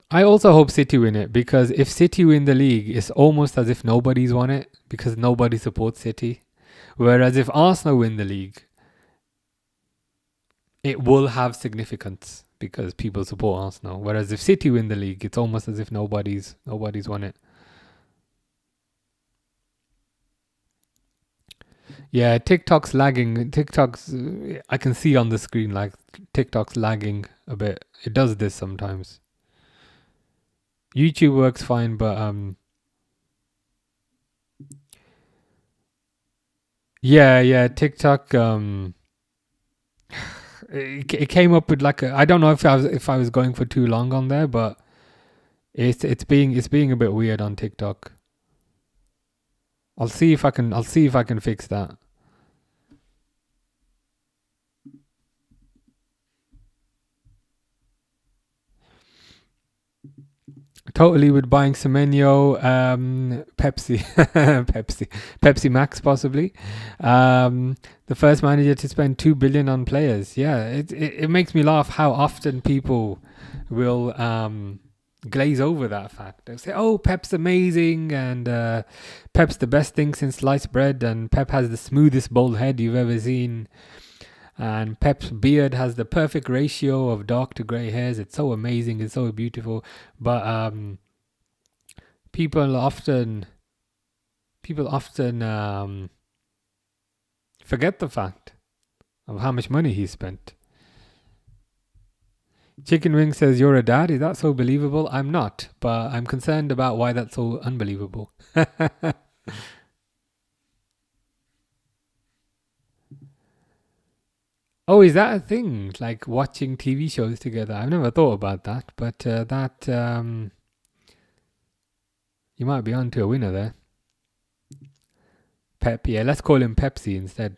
I also hope City win it, because if City win the league, it's almost as if nobody's won it, because nobody supports City. Whereas if Arsenal win the league, it will have significance because people support Arsenal. Whereas if City win the league, it's almost as if nobody's won it. Yeah, TikTok's lagging. I can see on the screen like TikTok's lagging a bit. It does this sometimes. YouTube works fine, but yeah, TikTok it came up with like I don't know if I was going for too long on there, but it's being a bit weird on TikTok. I'll see if I can fix that. Totally with buying Semenyo, Pepsi Max possibly. The first manager to spend 2 billion on players. Yeah, it makes me laugh how often people will glaze over that fact. They'll say, "Oh, Pep's amazing," and Pep's the best thing since sliced bread, and Pep has the smoothest bald head you've ever seen. And Pep's beard has the perfect ratio of dark to grey hairs. It's so amazing. It's so beautiful. But people often forget the fact of how much money he spent. Chicken Wing says, "You're a dad. Is that so believable?" I'm not, but I'm concerned about why that's so unbelievable. Oh, is that a thing? Like watching TV shows together? I've never thought about that, but that you might be onto a winner there. Pep, yeah, let's call him Pepsi instead.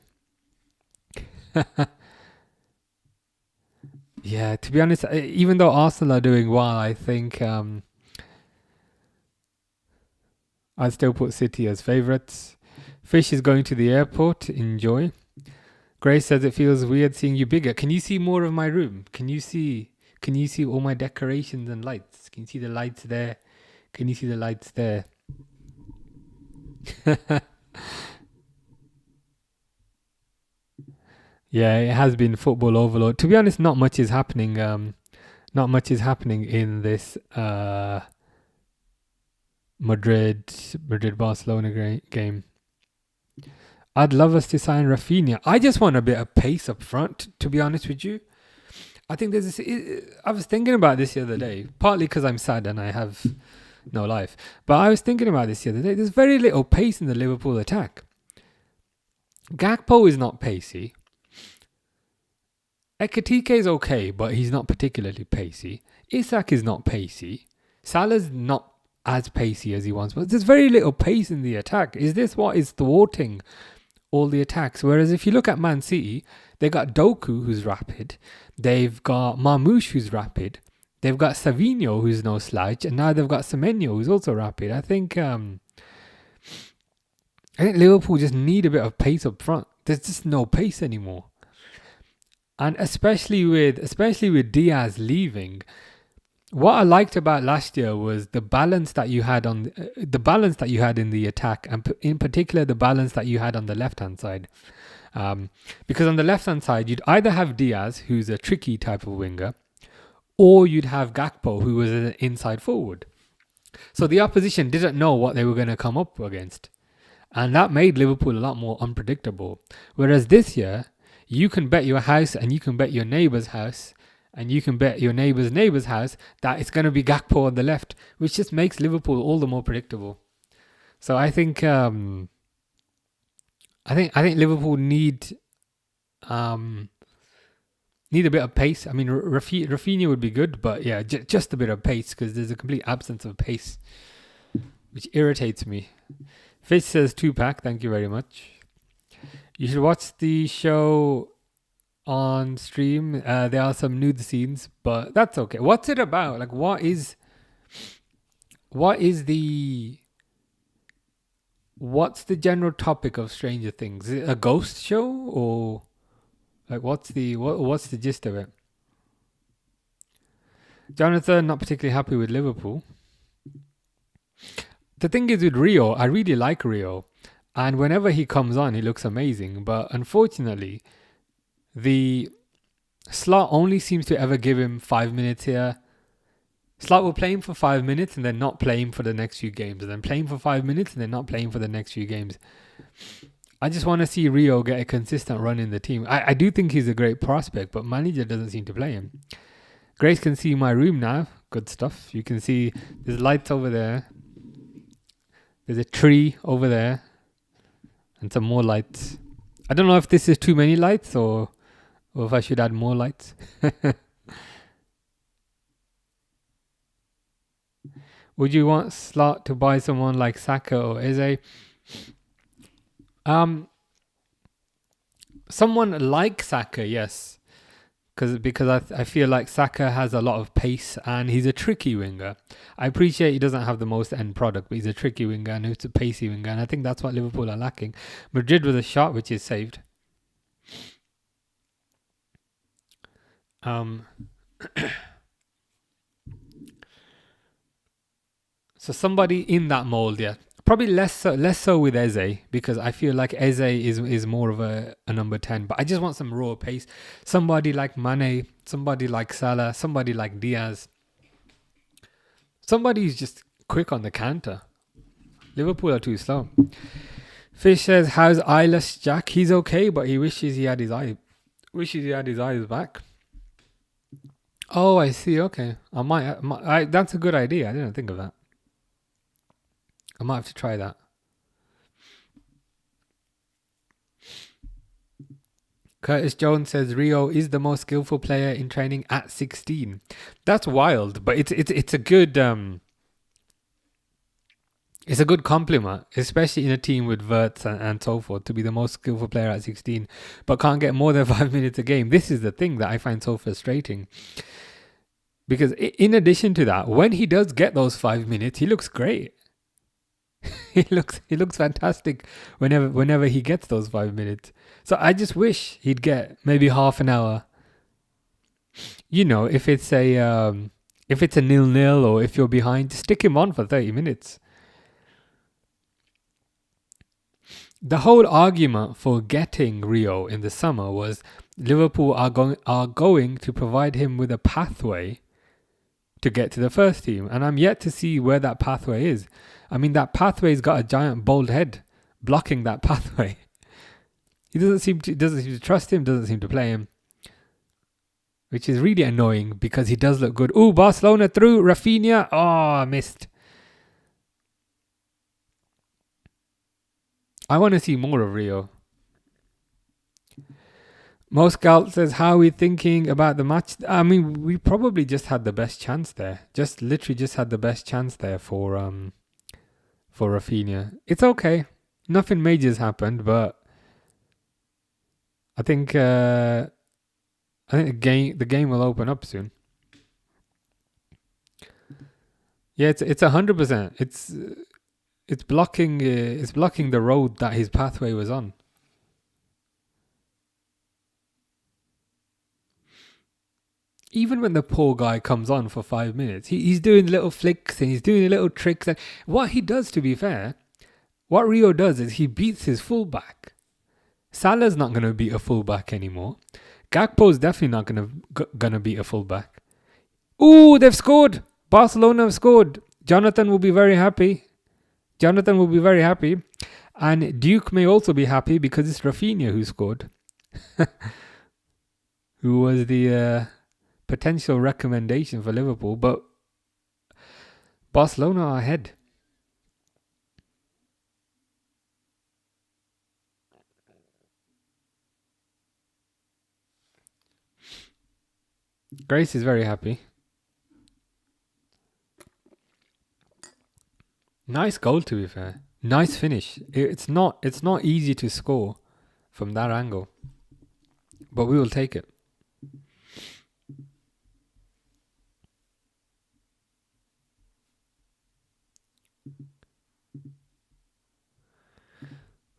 Yeah, to be honest, even though Arsenal are doing well, I think I'd still put City as favourites. Fish is going to the airport. Enjoy. Grace says it feels weird seeing you bigger. Can you see more of my room? Can you see all my decorations and lights? Can you see the lights there? Can you see the lights there? Yeah, it has been football overload. To be honest, not much is happening. Not much is happening in this Madrid Barcelona game. I'd love us to sign Rafinha. I just want a bit of pace up front, to be honest with you. I think there's this. I was thinking about this the other day, partly because I'm sad and I have no life. But I was thinking about this the other day. There's very little pace in the Liverpool attack. Gakpo is not pacey. Ekitike is okay, but he's not particularly pacey. Isak is not pacey. Salah's not as pacey as he wants, but there's very little pace in the attack. Is this what is thwarting all the attacks? Whereas if you look at Man City, they got Doku, who's rapid. They've got Marmoush, who's rapid. They've got Savinho, who's no slouch, and now they've got Semenyo, who's also rapid. I think Liverpool just need a bit of pace up front. There's just no pace anymore. And especially with Diaz leaving, what I liked about last year was the balance that you had in the attack, and in particular the balance that you had on the left hand side. Because on the left hand side, you'd either have Diaz, who's a tricky type of winger, or you'd have Gakpo, who was an inside forward. So the opposition didn't know what they were going to come up against, and that made Liverpool a lot more unpredictable. Whereas this year, you can bet your house and you can bet your neighbour's house and you can bet your neighbour's house that it's going to be Gakpo on the left, which just makes Liverpool all the more predictable. So I think Liverpool need Need a bit of pace. I mean, Rafinha would be good, but yeah, just a bit of pace because there's a complete absence of pace, which irritates me. Fish says 2-pack. Thank you very much. You should watch the show on stream. There are some nude scenes, but that's okay. What's it about? Like, what's the general topic of Stranger Things? Is it a ghost show or like what's the gist of it? Jonathan, not particularly happy with Liverpool. The thing is with Rio, I really like Rio. And whenever he comes on, he looks amazing. But unfortunately, the slot only seems to ever give him 5 minutes here. Slot will play him for 5 minutes and then not play him for the next few games. And then play him for 5 minutes and then not play him for the next few games. I just want to see Rio get a consistent run in the team. I do think he's a great prospect, but manager doesn't seem to play him. Grace can see my room now. Good stuff. You can see there's lights over there. There's a tree over there. And some more lights. I don't know if this is too many lights or if I should add more lights. Would you want Slot to buy someone like Saka or Eze? Someone like Saka, yes. Because I feel like Saka has a lot of pace and he's a tricky winger. I appreciate he doesn't have the most end product, but he's a tricky winger and he's a pacey winger. And I think that's what Liverpool are lacking. Madrid with a shot, which is saved. So somebody in that mold, yeah. Probably less so with Eze, because I feel like Eze is more of a number 10. But I just want some raw pace. Somebody like Mane, somebody like Salah, somebody like Diaz. Somebody who's just quick on the counter. Liverpool are too slow. Fish says, how's eyeless Jack? He's okay, but he wishes he had his eyes back. Oh, I see. Okay. That's a good idea. I didn't think of that. I might have to try that. Curtis Jones says Rio is the most skillful player in training at 16. That's wild, but it's a good compliment, especially in a team with Wirtz and so forth, to be the most skillful player at 16, but can't get more than 5 minutes a game. This is the thing that I find so frustrating. Because in addition to that, when he does get those 5 minutes, he looks great. he looks fantastic whenever he gets those 5 minutes. So I just wish he'd get maybe half an hour. You know, if it's a 0-0 or if you're behind, just stick him on for 30 minutes. The whole argument for getting Rio in the summer was Liverpool are going to provide him with a pathway to get to the first team, and I'm yet to see where that pathway is. I mean, that pathway's got a giant bald head blocking that pathway. He doesn't seem to trust him, doesn't seem to play him, which is really annoying because he does look good. Ooh, Barcelona through Rafinha. Oh, I missed. I want to see more of Rio. Mo Scout says, how are we thinking about the match? I mean, we probably just had the best chance there. Literally just had the best chance there for Rafinha. It's okay. Nothing major's happened, but I think the game will open up soon. Yeah, it's 100%. It's blocking the road that his pathway was on. Even when the poor guy comes on for 5 minutes, he's doing little flicks and he's doing little tricks. And what he does, to be fair, what Rio does is he beats his fullback. Salah's not going to beat a fullback anymore. Gakpo's definitely not going to beat a fullback. Ooh, they've scored. Barcelona have scored. Jonathan will be very happy. And Duke may also be happy because it's Rafinha who scored. Who was the potential recommendation for Liverpool, but Barcelona are ahead. Grace is very happy. Nice goal, to be fair. Nice finish. It's not easy to score from that angle, but we will take it.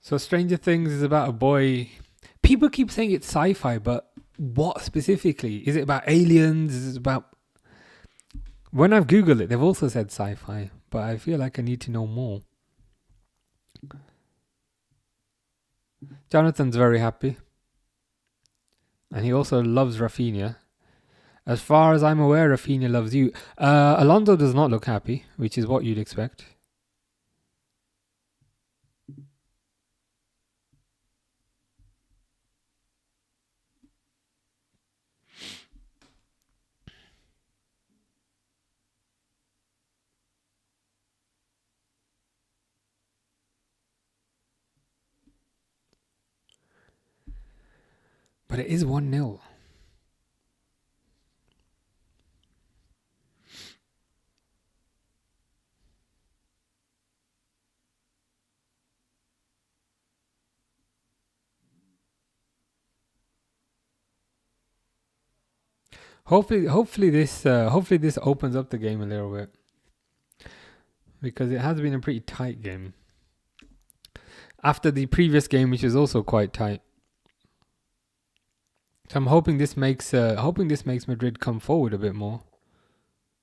So Stranger Things is about a boy. People keep saying it's sci-fi, but what specifically? Is it about aliens? Is it about... When I've Googled it, they've also said sci-fi, but I feel like I need to know more. Jonathan's very happy. And he also loves Rafinha. As far as I'm aware, Rafinha loves you. Alonso does not look happy, which is what you'd expect. But it is 1-0. Hopefully this opens up the game a little bit, because it has been a pretty tight game after the previous game, which was also quite tight. So I'm hoping this makes Madrid come forward a bit more.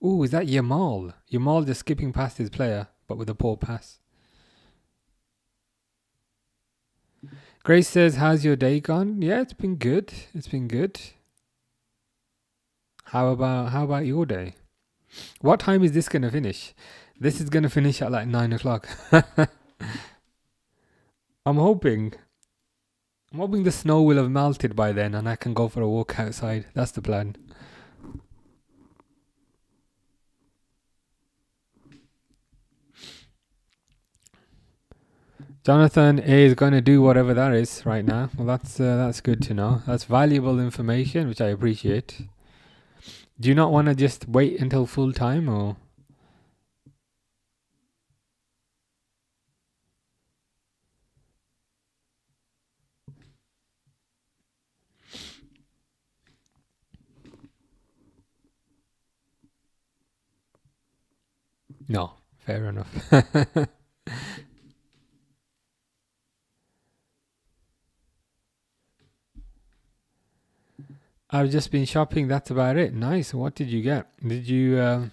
Ooh, is that Yamal? Yamal just skipping past his player, but with a poor pass. Grace says, "How's your day gone?" Yeah, it's been good. It's been good. How about your day? What time is this gonna finish? This is gonna finish at like 9 o'clock. I'm hoping the snow will have melted by then and I can go for a walk outside. That's the plan. Jonathan is going to do whatever that is right now. Well, that's good to know. That's valuable information, which I appreciate. Do you not want to just wait until full time, or? No, fair enough. I've just been shopping. That's about it. Nice. What did you get? Did you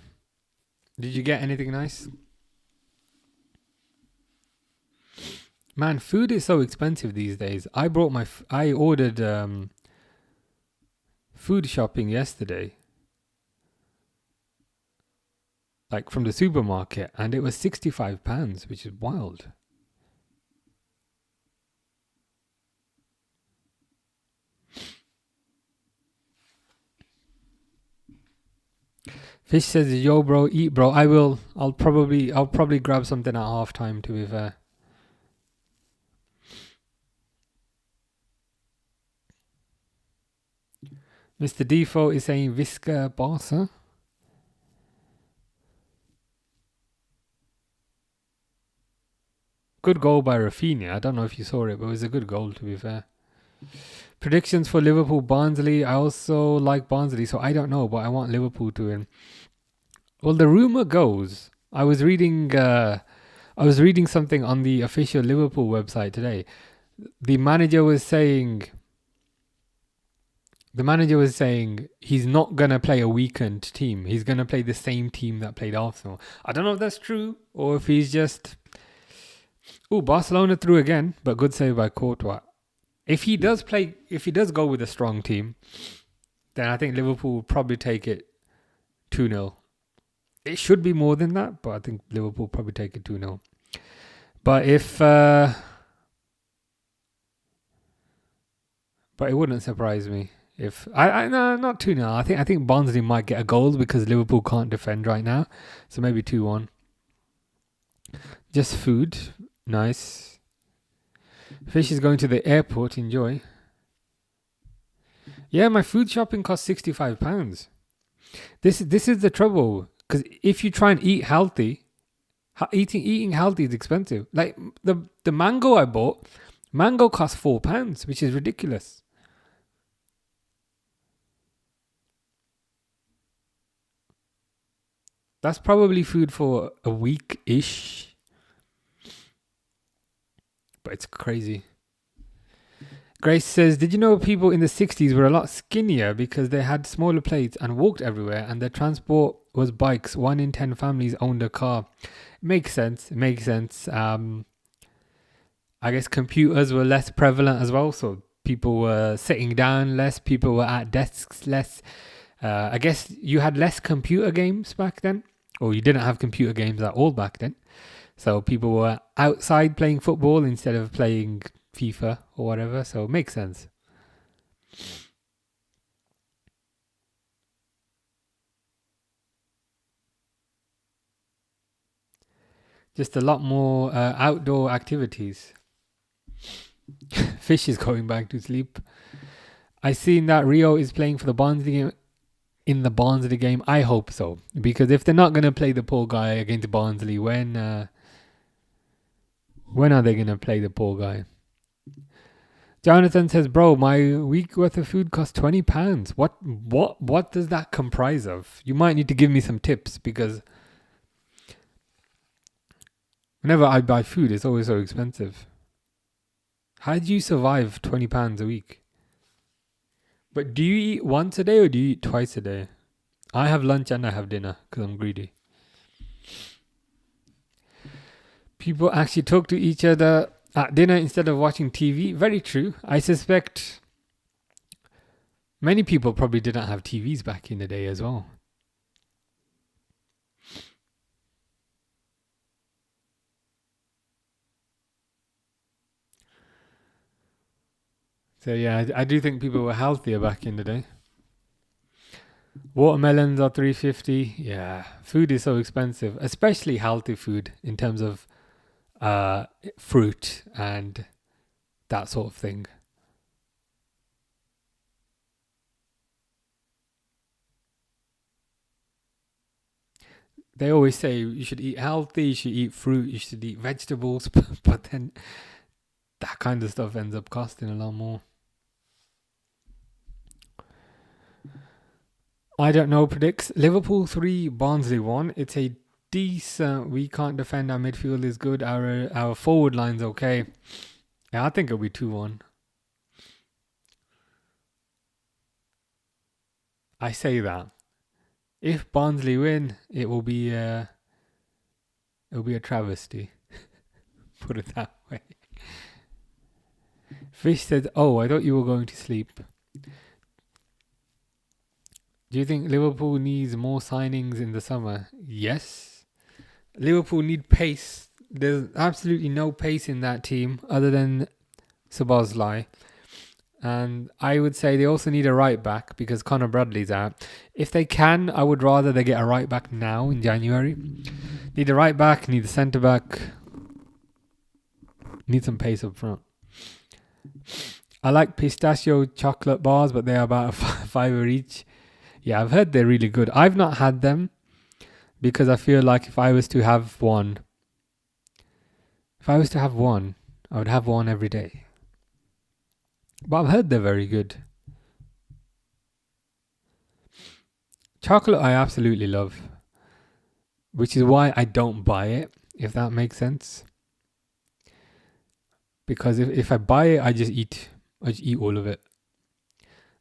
get anything nice? Man, food is so expensive these days. I ordered food shopping yesterday, like from the supermarket, and it was £65, which is wild. Fish says, "Yo, bro, eat, bro." I will. I'll probably grab something at half time, to be fair. Mr. Defoe is saying Visca Barca. Good goal by Rafinha. I don't know if you saw it, but it was a good goal, to be fair. Predictions for Liverpool, Barnsley. I also like Barnsley, so I don't know, but I want Liverpool to win. Well, the rumor goes, I was reading something on the official Liverpool website today. The manager was saying he's not going to play a weakened team. He's going to play the same team that played Arsenal. I don't know if that's true or if he's just... Ooh, Barcelona through again, but good save by Courtois. If he does go with a strong team, then I think Liverpool will probably take it 2-0. It should be more than that, but I think Liverpool will probably take it 2-0. But but it wouldn't surprise me if no, not 2-0. I think Barnsley might get a goal because Liverpool can't defend right now, so maybe 2-1. Just food, nice. Fish is going to the airport. Enjoy. Yeah, my food shopping costs £65. This is the trouble, because if you try and eat healthy, eating healthy is expensive. Like the mango I bought, mango cost £4, which is ridiculous. That's probably food for a week-ish, but it's crazy. Grace says, did you know people in the 60s were a lot skinnier because they had smaller plates and walked everywhere, and their transport was bikes? 1 in 10 families owned a car. Makes sense. I guess computers were less prevalent as well, so people were sitting down less, people were at desks less. I guess you had less computer games back then, or you didn't have computer games at all back then. So people were outside playing football instead of playing FIFA or whatever, so it makes sense. Just a lot more outdoor activities. Fish is going back to sleep. I seen that Rio is playing for the Barnsley game. In the Barnsley game, I hope so, because if they're not going to play the poor guy against Barnsley, when are they going to play the poor guy? Jonathan says, bro, my week worth of food costs £20. What does that comprise of? You might need to give me some tips, because whenever I buy food, it's always so expensive. How do you survive £20 a week? But do you eat once a day or do you eat twice a day? I have lunch and I have dinner because I'm greedy. People actually talk to each other at dinner instead of watching TV. Very true. I suspect many people probably didn't have TVs back in the day as well. So yeah, I do think people were healthier back in the day. Watermelons are $3.50. Yeah, food is so expensive, especially healthy food in terms of fruit and that sort of thing. They always say you should eat healthy, you should eat fruit, you should eat vegetables, but then that kind of stuff ends up costing a lot more. I don't know, predicts Liverpool 3, Barnsley 1. It's a decent, we can't defend, our midfield is good, our forward line's okay. Yeah, I think it'll be 2-1. I say that. If Barnsley win, it'll be a travesty. Put it that way. Fish said, oh, I thought you were going to sleep. Do you think Liverpool needs more signings in the summer? Yes. Liverpool need pace. There's absolutely no pace in that team other than Szoboszlai. And I would say they also need a right back because Conor Bradley's out. If they can, I would rather they get a right back now in January. Need a right back, need a centre back. Need some pace up front. I like pistachio chocolate bars, but they're about £5 each. Yeah, I've heard they're really good. I've not had them because I feel like if I was to have one, I would have one every day. But I've heard they're very good. Chocolate I absolutely love, which is why I don't buy it, if that makes sense. Because if I buy it, I just eat all of it.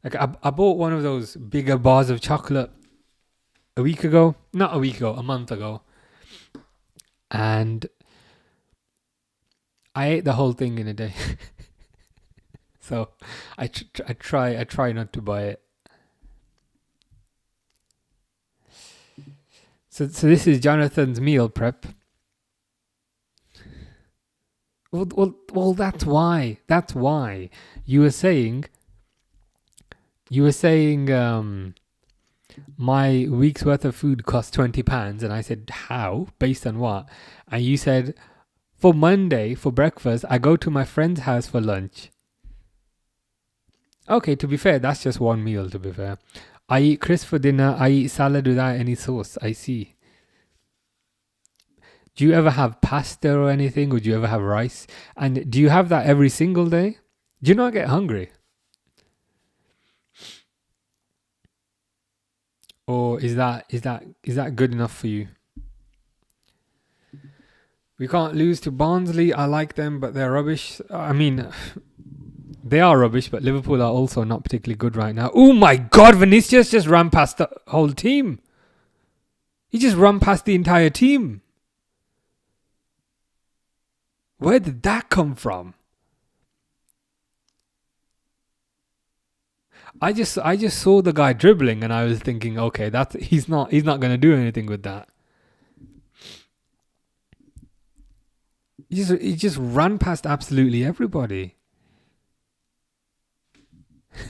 Like I bought one of those bigger bars of chocolate a month ago. And I ate the whole thing in a day. So I try not to buy it. So this is Jonathan's meal prep. Well, that's why. You were saying my week's worth of food costs £20, and I said, how? Based on what? And you said, for Monday, for breakfast, I go to my friend's house for lunch. Okay, to be fair, that's just one meal, to be fair. I eat crisp for dinner. I eat salad without any sauce. I see. Do you ever have pasta or anything? Or do you ever have rice? And do you have that every single day? Do you not get hungry? Or is that good enough for you? We can't lose to Barnsley. I like them, but they're rubbish. I mean, they are rubbish, but Liverpool are also not particularly good right now. Oh my God, Vinicius just ran past the whole team. He just ran past the entire team. Where did that come from? I just saw the guy dribbling and I was thinking, okay, he's not going to do anything with that. He just ran past absolutely everybody.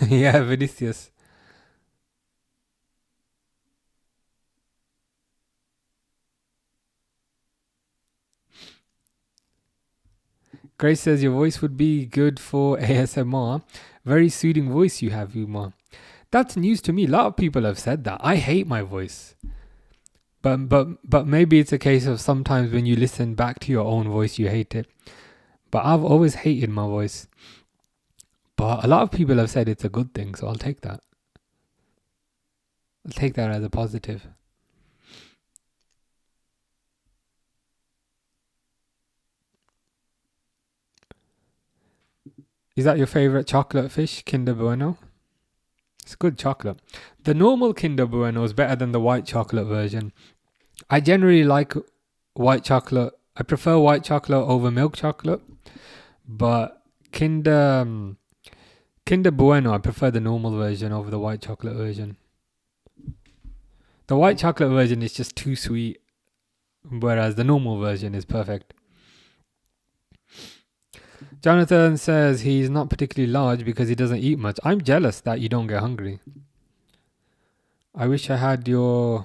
Yeah, Vinicius. Grace says your voice would be good for ASMR. Very soothing voice you have, Umar. That's news to me. A lot of people have said that. I hate my voice. But maybe it's a case of sometimes when you listen back to your own voice, you hate it. But I've always hated my voice. But a lot of people have said it's a good thing, so I'll take that. I'll take that as a positive. Is that your favorite chocolate fish, Kinder Bueno? It's good chocolate. The normal Kinder Bueno is better than the white chocolate version. I generally like white chocolate. I prefer white chocolate over milk chocolate. But Kinder Bueno, I prefer the normal version over the white chocolate version. The white chocolate version is just too sweet, whereas the normal version is perfect. Jonathan says he's not particularly large because he doesn't eat much. I'm jealous that you don't get hungry. I wish I had your...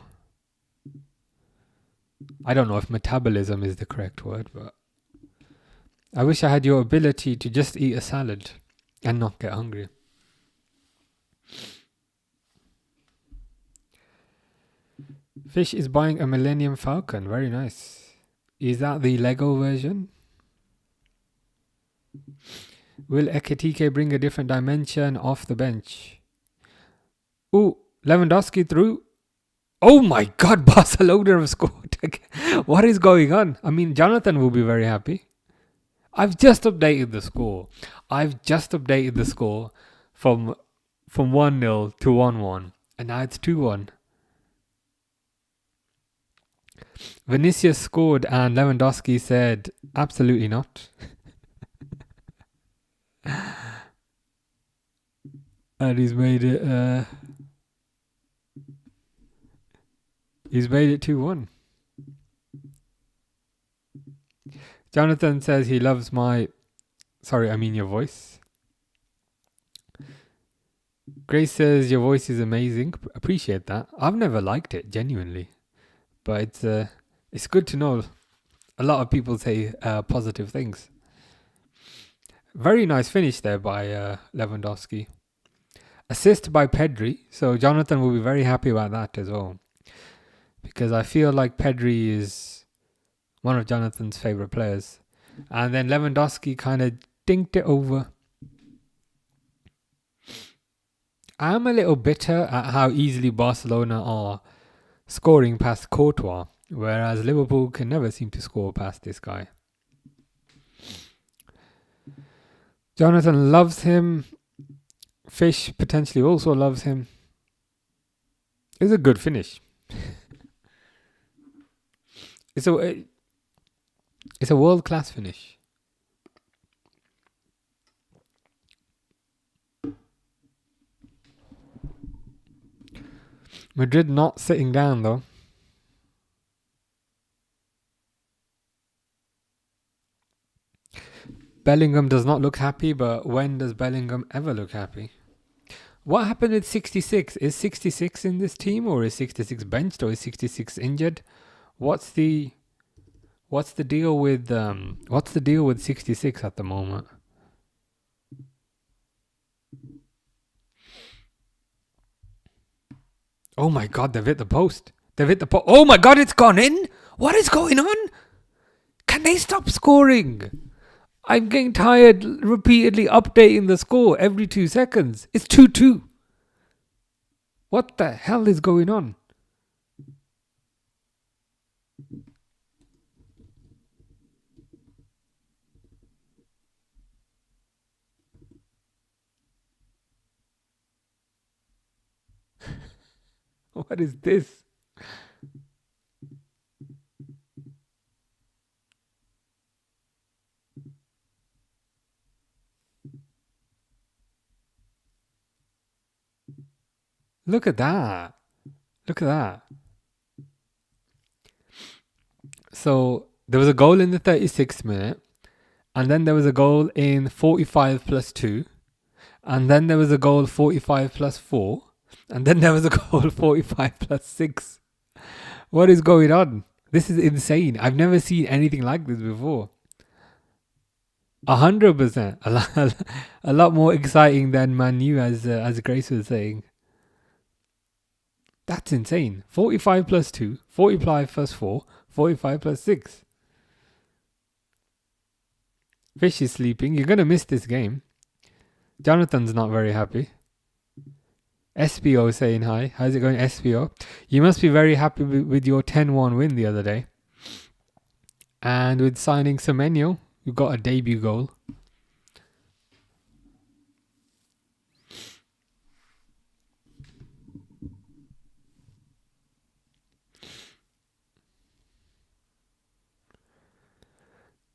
I don't know if metabolism is the correct word, but I wish I had your ability to just eat a salad and not get hungry. Fish is buying a Millennium Falcon. Very nice. Is that the Lego version? Will Ekitike bring a different dimension off the bench? Ooh, Lewandowski through. Oh my God, Barcelona have scored again. What is going on? I mean, Jonathan will be very happy. I've just updated the score. From 1-0 to 1-1. And now it's 2-1. Vinicius scored and Lewandowski said, absolutely not. And he's made it 2-1. Jonathan says he loves your voice. Grace says your voice is amazing. Appreciate that. I've never liked it, genuinely. But it's good to know. A lot of people say positive things. Very nice finish there by Lewandowski. Assist by Pedri. So Jonathan will be very happy about that as well. Because I feel like Pedri is one of Jonathan's favourite players. And then Lewandowski kind of dinked it over. I'm a little bitter at how easily Barcelona are scoring past Courtois. Whereas Liverpool can never seem to score past this guy. Jonathan loves him. Fish potentially also loves him. It's a good finish. It's a world-class finish. Madrid not sitting down though. Bellingham does not look happy, but when does Bellingham ever look happy? What happened with 66? Is 66 in this team, or is 66 benched, or is 66 injured? What's the deal with 66 at the moment? Oh my God, they've hit the post. They've hit the post. Oh my God, it's gone in. What is going on? Can they stop scoring? I'm getting tired repeatedly updating the score every 2 seconds. It's 2-2. What the hell is going on? What is this? Look at that. Look at that. So there was a goal in the 36th minute, and then there was a goal in 45 plus 2, and then there was a goal 45 plus 4, and then there was a goal 45 plus 6. What is going on? This is insane. I've never seen anything like this before. 100%. A lot more exciting than Man U, as Grace was saying. That's insane. 45 plus 2, 45 plus 4, 45 plus 6. Fish is sleeping. You're going to miss this game. Jonathan's not very happy. SPO saying hi. How's it going, SPO? You must be very happy with your 10-1 win the other day. And with signing Semenyo, you got a debut goal.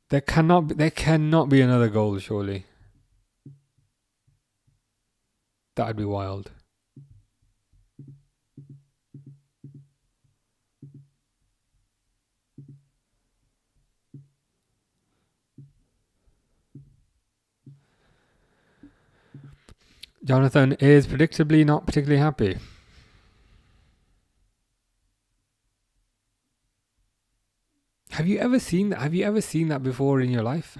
There cannot be another goal, surely. That'd be wild. Jonathan is predictably not particularly happy. Have you ever seen that? Have you ever seen that before in your life?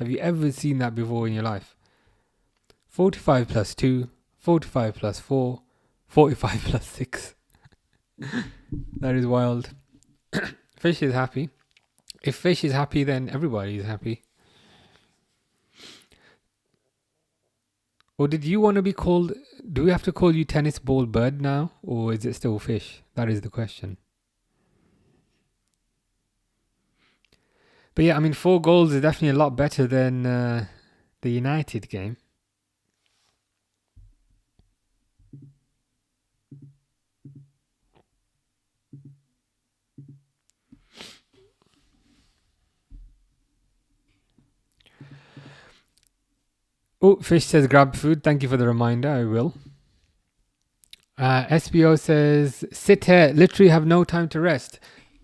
45 plus 2, 45 plus 4, 45 plus 6. That is wild. Fish is happy. If Fish is happy, then everybody is happy. Or did you want to be called... Do we have to call you Tennis Ball Bird now? Or is it still Fish? That is the question. But yeah, I mean, 4 goals is definitely a lot better than the United game. Oh, Fish says grab food. Thank you for the reminder. I will. SBO says, sit here, literally have no time to rest.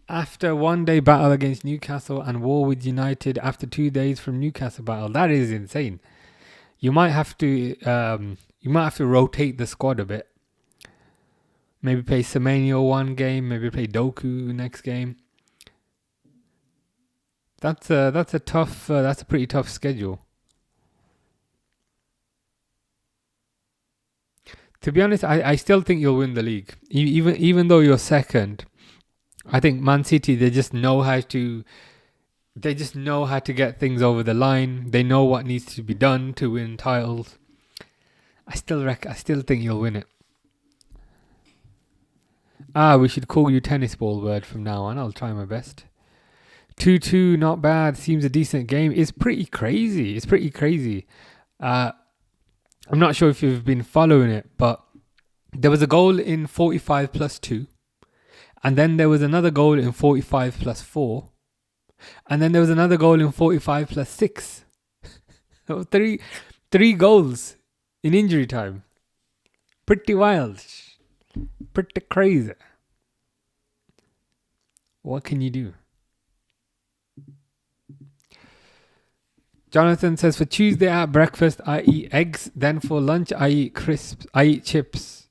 After 1 day battle against Newcastle and war with United after 2 days from Newcastle battle. That is insane. You might have to rotate the squad a bit. Maybe play Semenyo one game, maybe play Doku next game. That's a pretty tough schedule. To be honest, I still think you'll win the league. Even though you're second, I think Man City, they just know how to get things over the line. They know what needs to be done to win titles. I still think you'll win it. We should call you Tennis Ball Bird from now on. I'll try my best. 2-2, not bad. Seems a decent game. It's pretty crazy. I'm not sure if you've been following it, but there was a goal in 45 plus 2. And then there was another goal in 45 plus 4. And then there was another goal in 45 plus 6. So three goals in injury time. Pretty wild. Pretty crazy. What can you do? Jonathan says, for Tuesday at breakfast, I eat eggs. Then for lunch, I eat crisps. I eat chips.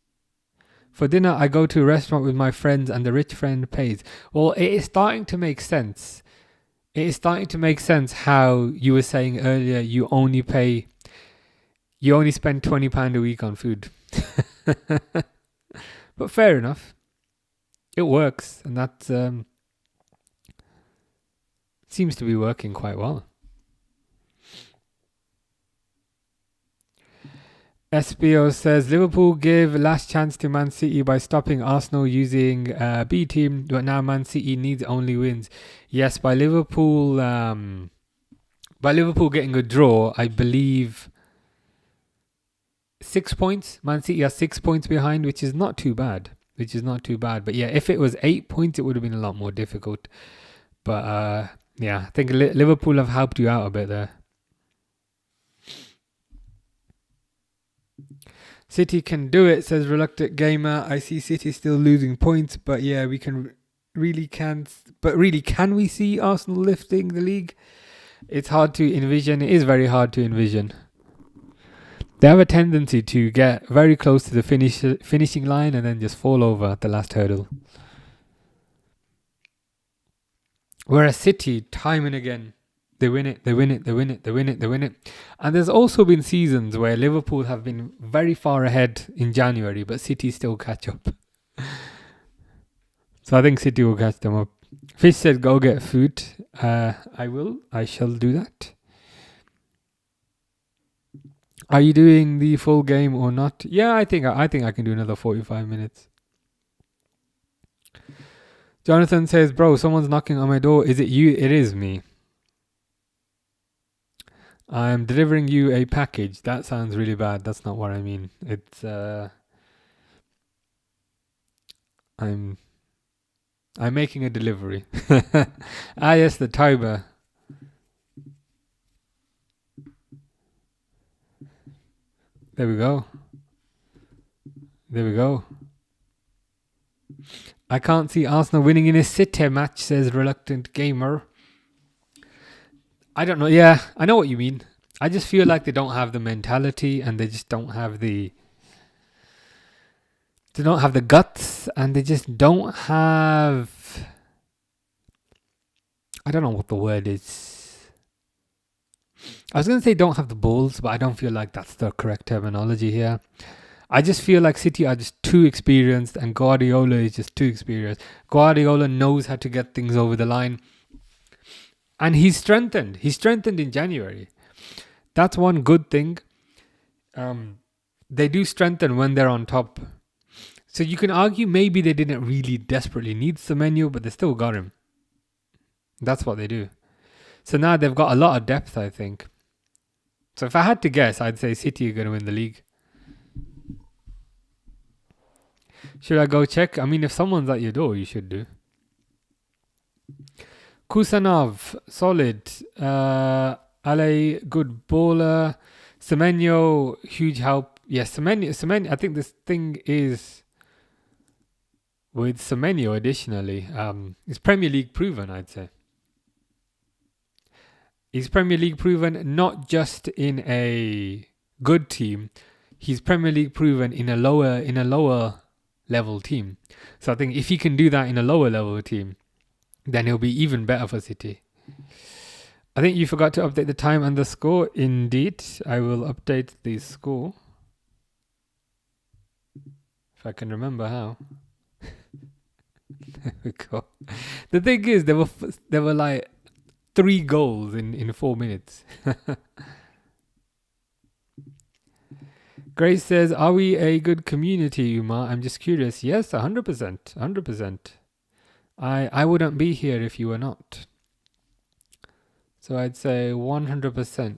For dinner, I go to a restaurant with my friends and the rich friend pays. Well, it is starting to make sense. How you were saying earlier, you only spend £20 a week on food. But fair enough. it works, and that seems to be working quite well. SBO says Liverpool gave last chance to Man City by stopping Arsenal using B team, but now Man City needs only wins. Yes, by Liverpool getting a draw, I believe 6 points. Man City are 6 points behind, which is not too bad. But yeah, if it was 8 points, it would have been a lot more difficult. But yeah, I think Liverpool have helped you out a bit there. City can do it, says Reluctant Gamer. I see City still losing points, but yeah, we can can we see Arsenal lifting the league? It's hard to envision. It is very hard to envision. They have a tendency to get very close to the finishing line and then just fall over at the last hurdle. Whereas City, time and again, they win it. And there's also been seasons where Liverpool have been very far ahead in January, but City still catch up. So I think City will catch them up. Fish said, go get food. I shall do that. Are you doing the full game or not? Yeah, I think I can do another 45 minutes. Jonathan says, bro, someone's knocking on my door. Is it you? It is me. I'm delivering you a package. That sounds really bad. That's not what I mean. It's I'm making a delivery. Yes, the timer. There we go. I can't see Arsenal winning in a City match, says Reluctant Gamer. I don't know. Yeah, I know what you mean. I just feel like they don't have the mentality, and they just don't have the guts, and they just don't have, I don't know what the word is. I was going to say don't have the balls, but I don't feel like that's the correct terminology here. I just feel like City are just too experienced, and Guardiola is just too experienced. Guardiola knows how to get things over the line. And he's strengthened. He strengthened in January. That's one good thing. They do strengthen when they're on top. So you can argue maybe they didn't really desperately need Semenyo, but they still got him. That's what they do. So now they've got a lot of depth, I think. So if I had to guess, I'd say City are going to win the league. Should I go check? I mean, if someone's at your door, you should do. Kusanov, solid. Ale, good baller. Semenyo, huge help. Yes, Semenyo. I think this thing is with Semenyo additionally. It's Premier League proven, I'd say. He's Premier League proven not just in a good team. He's Premier League proven in a lower level team. So I think if he can do that in a lower level team, then he'll be even better for City. I think you forgot to update the time and the score. Indeed, I will update the score. If I can remember how. There we go. The thing is, there were like 3 goals in 4 minutes. Grace says, are we a good community, Umar? I'm just curious. Yes, 100%. 100%. I wouldn't be here if you were not. So I'd say 100%.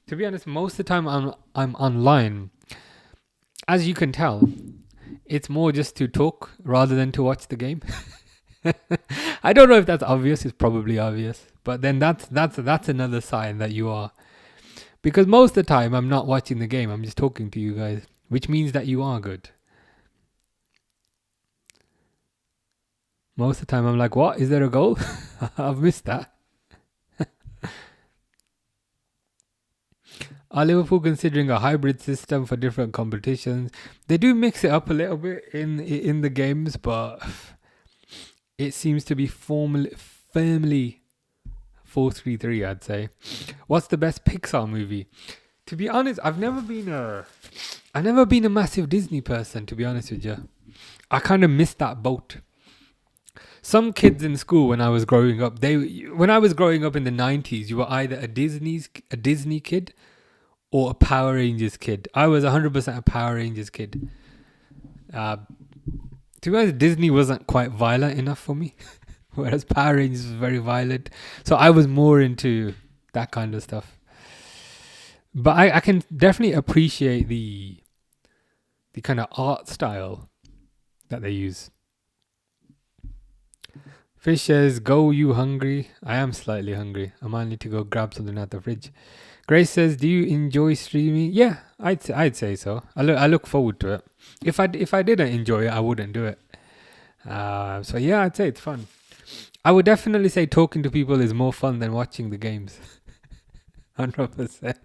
To be honest, most of the time I'm online. As you can tell, it's more just to talk rather than to watch the game. I don't know if that's obvious. It's probably obvious, but then that's another sign that you are. Because most of the time I'm not watching the game. I'm just talking to you guys, which means that you are good. Most of the time I'm like, what? Is there a goal? I've missed that. Are Liverpool considering a hybrid system for different competitions? They do mix it up a little bit in the games, but it seems to be firmly 433, I'd say. What's the best Pixar movie? To be honest, I've never been a massive Disney person, to be honest with you. I kind of missed that boat. Some kids in school when I was growing up, when I was growing up in the 90s, you were either a Disney kid or a Power Rangers kid. I was 100% a Power Rangers kid. To be honest, Disney wasn't quite violent enough for me, whereas Power Rangers was very violent. So I was more into that kind of stuff. But I can definitely appreciate the kind of art style that they use. Fish says, "Go you hungry?" I am slightly hungry. I might need to go grab something out the fridge. Grace says, "Do you enjoy streaming?" Yeah, I'd say so. I look forward to it. If I didn't enjoy it, I wouldn't do it. So yeah, I'd say it's fun. I would definitely say talking to people is more fun than watching the games. 100%.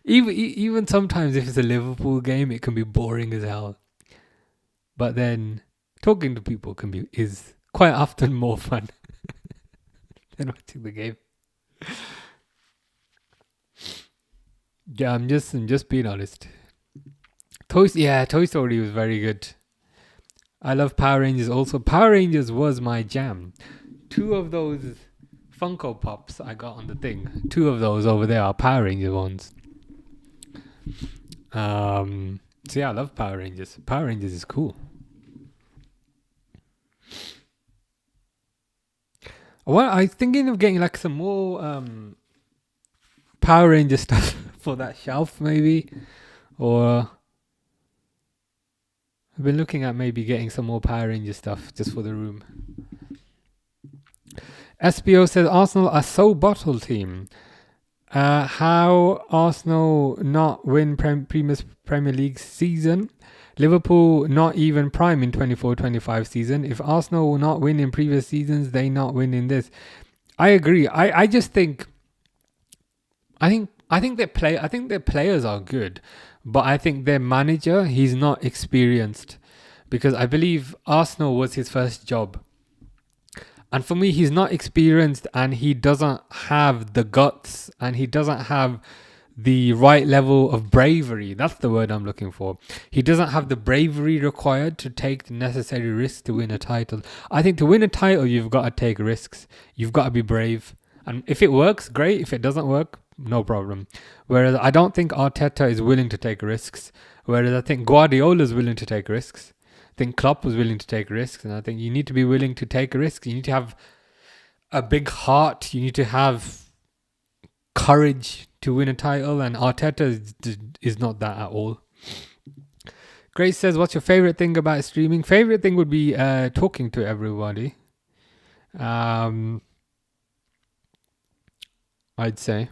Even sometimes if it's a Liverpool game, it can be boring as hell. But then talking to people is quite often more fun than watching the game. Yeah, I'm just being honest. Toy Story was very good. I love Power Rangers also. Power Rangers was my jam. 2 of those Funko Pops I got on the thing. 2 of those over there are Power Rangers ones. So yeah, I love Power Rangers. Power Rangers is cool. Well, I was thinking of getting like some more Power Ranger stuff for that shelf, maybe. Or I've been looking at maybe getting some more Power Ranger stuff just for the room. SBO says Arsenal are so bottle team. How Arsenal not win previous Premier League season? Liverpool not even prime in 24-25 season. If Arsenal will not win in previous seasons, they not win in this. I agree. I just think their players are good, but I think their manager, he's not experienced, because I believe Arsenal was his first job. And for me, he's not experienced, and he doesn't have the guts, and he doesn't have the right level of bravery. That's the word I'm looking for. He doesn't have the bravery required to take the necessary risks to win a title. I think to win a title, you've got to take risks. You've got to be brave. And if it works, great. If it doesn't work, no problem. Whereas I don't think Arteta is willing to take risks. Whereas I think Guardiola is willing to take risks. I think Klopp was willing to take risks, and I think you need to be willing to take a risk. You need to have a big heart. You need to have courage to win a title, and Arteta is not that at all. Grace says, "What's your favorite thing about streaming?" Favorite thing would be talking to everybody. I'd say.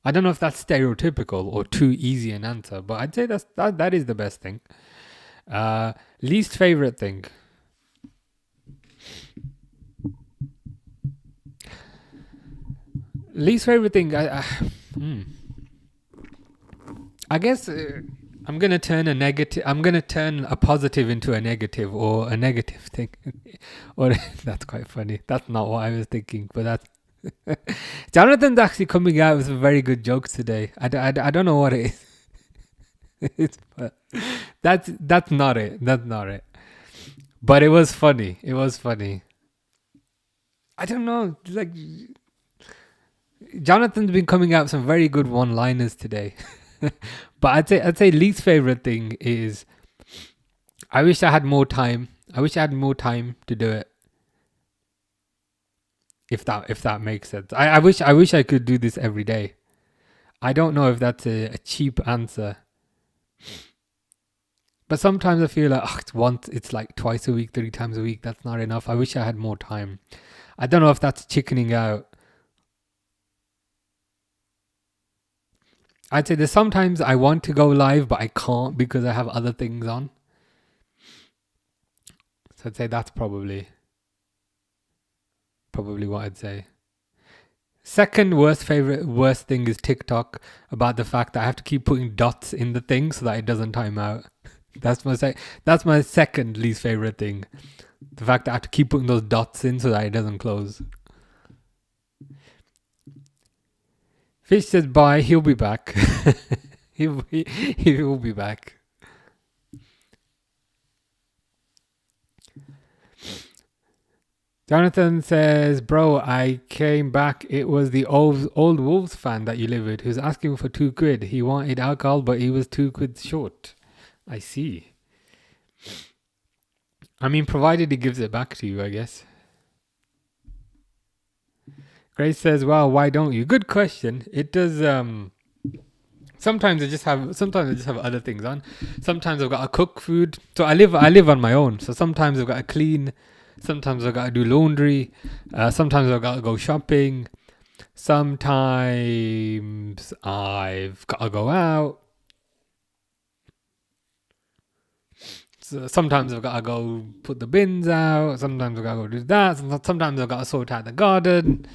I don't know if that's stereotypical or too easy an answer, but I'd say that is the best thing. Least favorite thing. Least favorite thing. I guess I'm gonna turn a positive into a negative, or a negative thing. Or that's quite funny. That's not what I was thinking, but that's. Jonathan's actually coming out with some very good jokes today. I don't know what it is. But that's not it. That's not it. But it was funny. It was funny. I don't know. Like, Jonathan's been coming out with some very good one-liners today. But I'd say least favorite thing is, I wish I had more time. I wish I had more time to do it. If that makes sense. I wish I could do this every day. I don't know if that's a cheap answer. But sometimes I feel like it's like twice a week, 3 times a week. That's not enough. I wish I had more time. I don't know if that's chickening out. I'd say there's sometimes I want to go live, but I can't because I have other things on. So I'd say that's probably what I'd say. Second worst thing is TikTok, about the fact that I have to keep putting dots in the thing so that it doesn't time out. That's my second least favorite thing. The fact that I have to keep putting those dots in so that it doesn't close. Fish says bye. He'll be back. he will be back. Jonathan says, bro, I came back. It was the old Wolves fan that you live with who's asking for £2. He wanted alcohol, but he was £2 short. I see. I mean, provided he gives it back to you, I guess. Grace says, well, why don't you? Good question. It does. Sometimes I just have other things on. Sometimes I've got to cook food. So I live on my own. So sometimes I've got to clean. Sometimes I've got to do laundry. Sometimes I've got to go shopping. Sometimes I've got to go out. So sometimes I've got to go put the bins out. Sometimes I've got to go do that. Sometimes I've got to sort out the garden.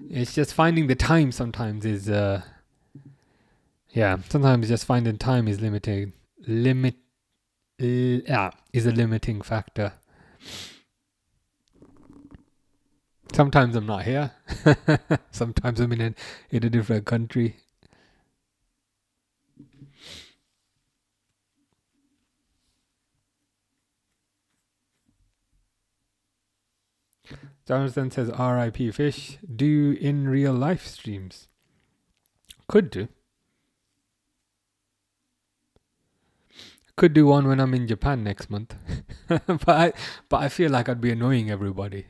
It's just finding the time sometimes is... sometimes just finding time is is a limiting factor. Sometimes I'm not here. Sometimes I'm in a different country. Jonathan says, R.I.P. Fish. Do in real life streams. Could do. Could do one when I'm in Japan next month. but I feel like I'd be annoying everybody.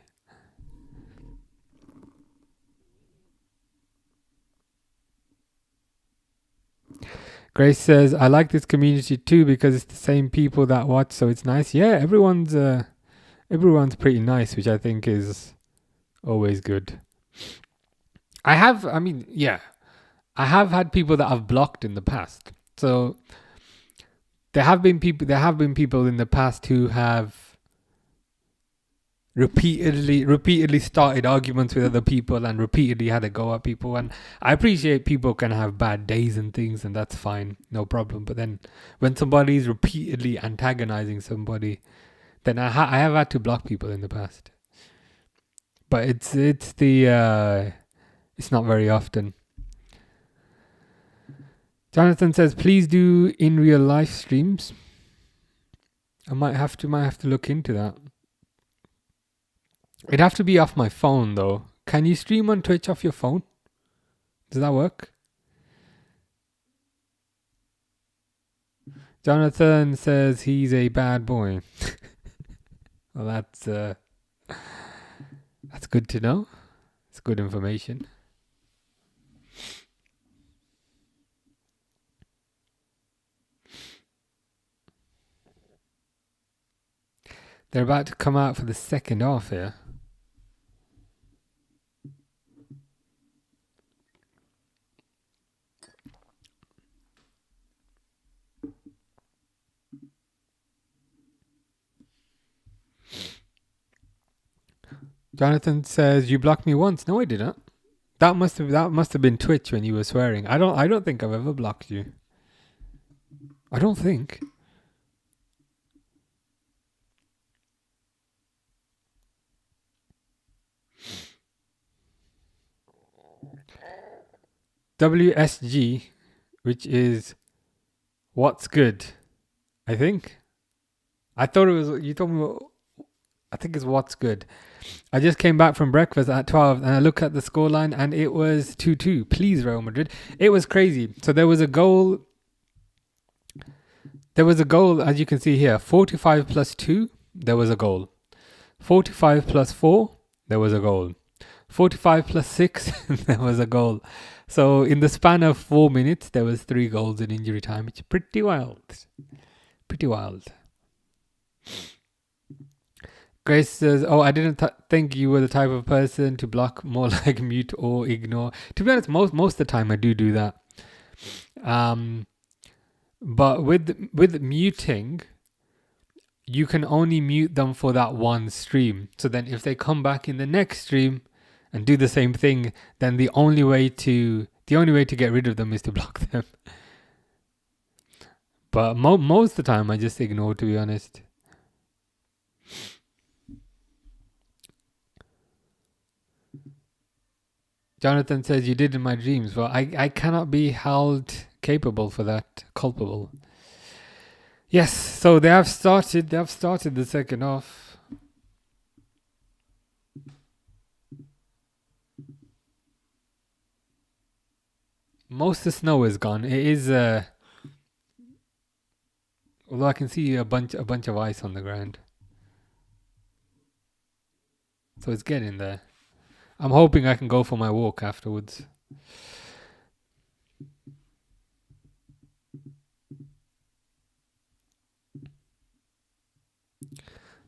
Grace says, I like this community too because it's the same people that watch, so it's nice. Yeah, everyone's pretty nice, which I think is always good. I have had people that I've blocked in the past. So there have been people in the past who have repeatedly started arguments with other people and repeatedly had a go at people. And I appreciate people can have bad days and things, and that's fine, no problem. But then when somebody's repeatedly antagonizing somebody, then I have had to block people in the past. But it's not very often. Jonathan says, please do in real life streams. I might have to look into that. It'd have to be off my phone though. Can you stream on Twitch off your phone? Does that work? Jonathan says he's a bad boy. Well, that's good to know. It's good information. They're about to come out for the second half here. Jonathan says, you blocked me once. No, I didn't. That must have been Twitch when you were swearing. I don't think I've ever blocked you. I don't think. WSG, which is what's good, I think. I thought it was, you told me, I think it's what's good. I just came back from breakfast at 12 and I looked at the scoreline and it was 2-2. Please, Real Madrid. It was crazy. So there was a goal, as you can see here, 45 plus 2, there was a goal. 45 plus 4, there was a goal. 45 plus 6, there was a goal. So in the span of 4 minutes, there was 3 goals in injury time. It's pretty wild. Pretty wild. Grace says, oh, I didn't think you were the type of person to block, more like mute or ignore. To be honest, most of the time I do that. But with muting, you can only mute them for that one stream. So then if they come back in the next stream and do the same thing, then the only way to get rid of them is to block them. But most of the time I just ignore, to be honest. Jonathan says you did in my dreams. Well, I cannot be held capable for that, culpable. Yes, so they have started the second half. Most of the snow is gone. It is although I can see a bunch of ice on the ground. So it's getting there. I'm hoping I can go for my walk afterwards.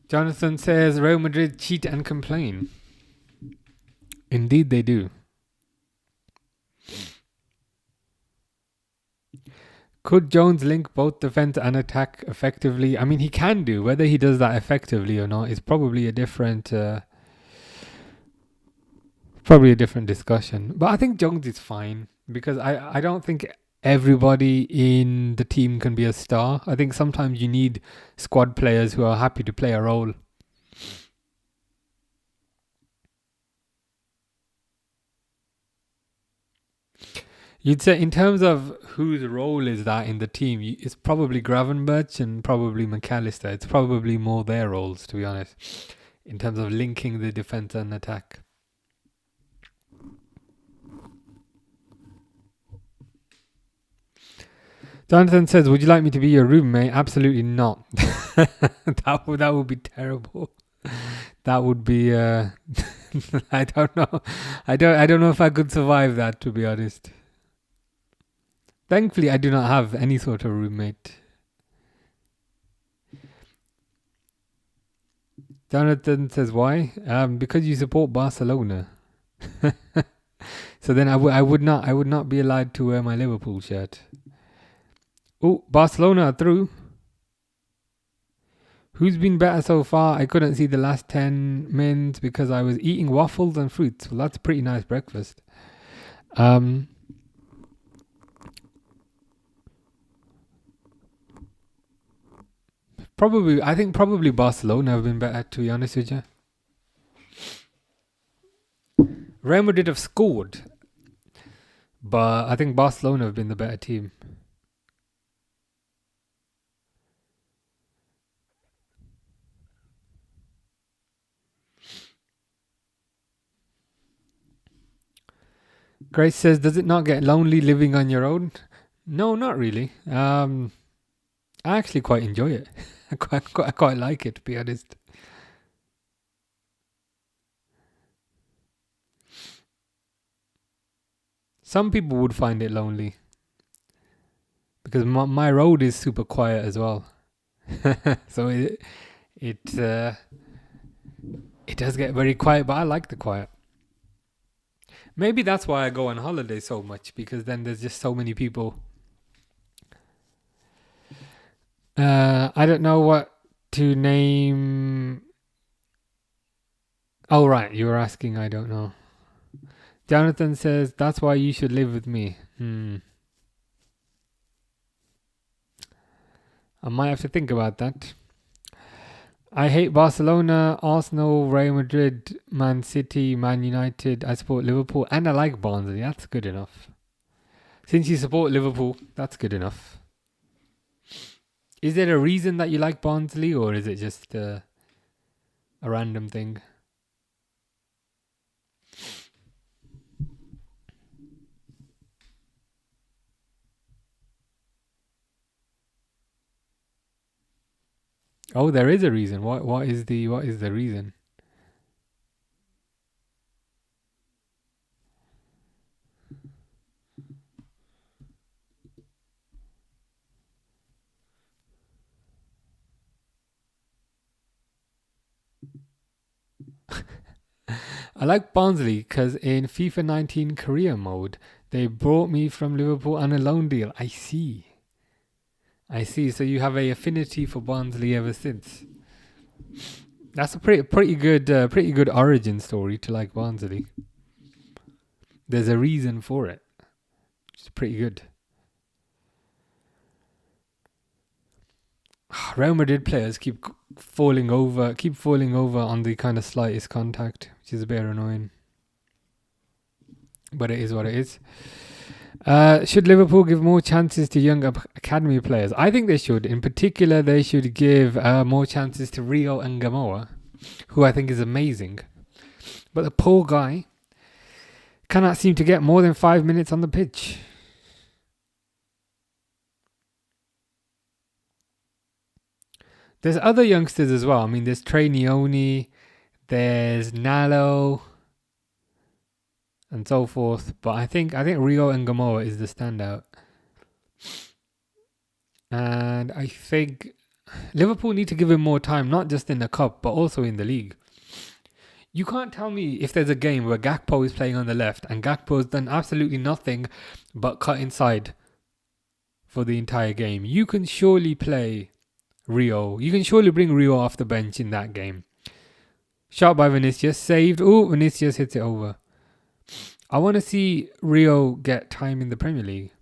Jonathan says Real Madrid cheat and complain. Indeed they do. Could Jones link both defense and attack effectively? I mean, he can do. Whether he does that effectively or not is probably a different discussion. But I think Jones is fine because I don't think everybody in the team can be a star. I think sometimes you need squad players who are happy to play a role. You'd say in terms of whose role is that in the team, it's probably Gravenberch and probably McAllister. It's probably more their roles, to be honest, in terms of linking the defense and attack. Jonathan says, would you like me to be your roommate? Absolutely not. That would be terrible. That would be I don't know. I don't know if I could survive that, to be honest. Thankfully, I do not have any sort of roommate. Jonathan says, why? Because you support Barcelona. So then I would not be allowed to wear my Liverpool shirt. Oh, Barcelona are through. Who's been better so far? I couldn't see the last 10 minutes because I was eating waffles and fruits. Well, that's a pretty nice breakfast. I think probably Barcelona have been better, to be honest with you. Real Madrid have scored, but I think Barcelona have been the better team. Grace says, does it not get lonely living on your own? No, not really. I actually quite enjoy it. I quite like it, to be honest. Some people would find it lonely because my road is super quiet as well. So it does get very quiet, but I like the quiet. Maybe that's why I go on holiday so much, because then there's just so many people. I don't know what to name. Oh, right. You were asking. I don't know. Jonathan says, that's why you should live with me. I might have to think about that. I hate Barcelona, Arsenal, Real Madrid, Man City, Man United. I support Liverpool and I like Barnsley. That's good enough. Since you support Liverpool, that's good enough. Is there a reason that you like Barnsley, or is it just a random thing? Oh, there is a reason. What is the reason? I like Barnsley because in FIFA 19 career mode, they brought me from Liverpool on a loan deal. I see. So you have a affinity for Barnsley ever since. That's a pretty good origin story to like Barnsley. There's a reason for it. It's pretty good. Real Madrid players keep falling over on the kind of slightest contact, which is a bit annoying. but it is what it is. Should Liverpool give more chances to young academy players? I think they should. In particular, they should give more chances to Rio and Gamoa, who I think is amazing. But the poor guy cannot seem to get more than 5 minutes on the pitch. There's other youngsters as well. I mean, there's Trey Neone, there's Nalo, and so forth. But I think Rio and Gamoa is the standout. And I think Liverpool need to give him more time, not just in the cup, but also in the league. You can't tell me if there's a game where Gakpo is playing on the left and Gakpo's done absolutely nothing but cut inside for the entire game. You can surely play Rio. You can surely bring Rio off the bench in that game. Shot by Vinicius, saved. Oh, Vinicius hits it over. I want to see Rio get time in the Premier League.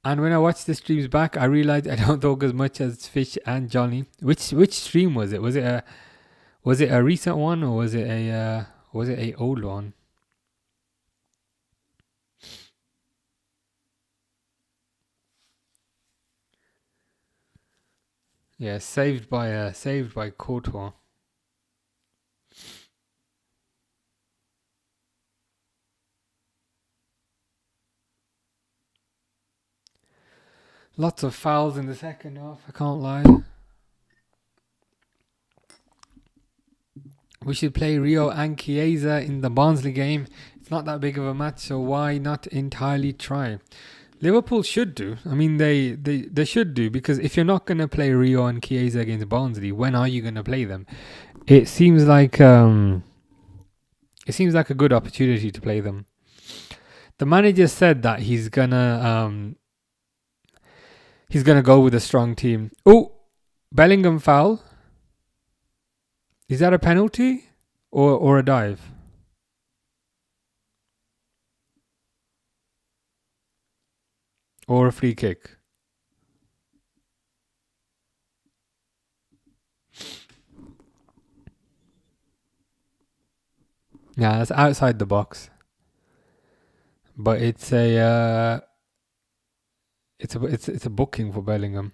And when I watched the streams back, I realized I don't talk as much as Fish and Johnny. Which stream was it? Was it a recent one or was it a old one? Yeah, saved by Courtois. Lots of fouls in the second half, I can't lie. We should play Rio and Chiesa in the Barnsley game. It's not that big of a match, so why not entirely try? Liverpool should do. I mean, they should do, because if you're not going to play Rio and Chiesa against Barnsley, when are you going to play them? It seems like a good opportunity to play them. The manager said that he's gonna go with a strong team. Oh, Bellingham foul. Is that a penalty or a dive? Or a free kick? Yeah, that's outside the box. But it's a booking for Bellingham.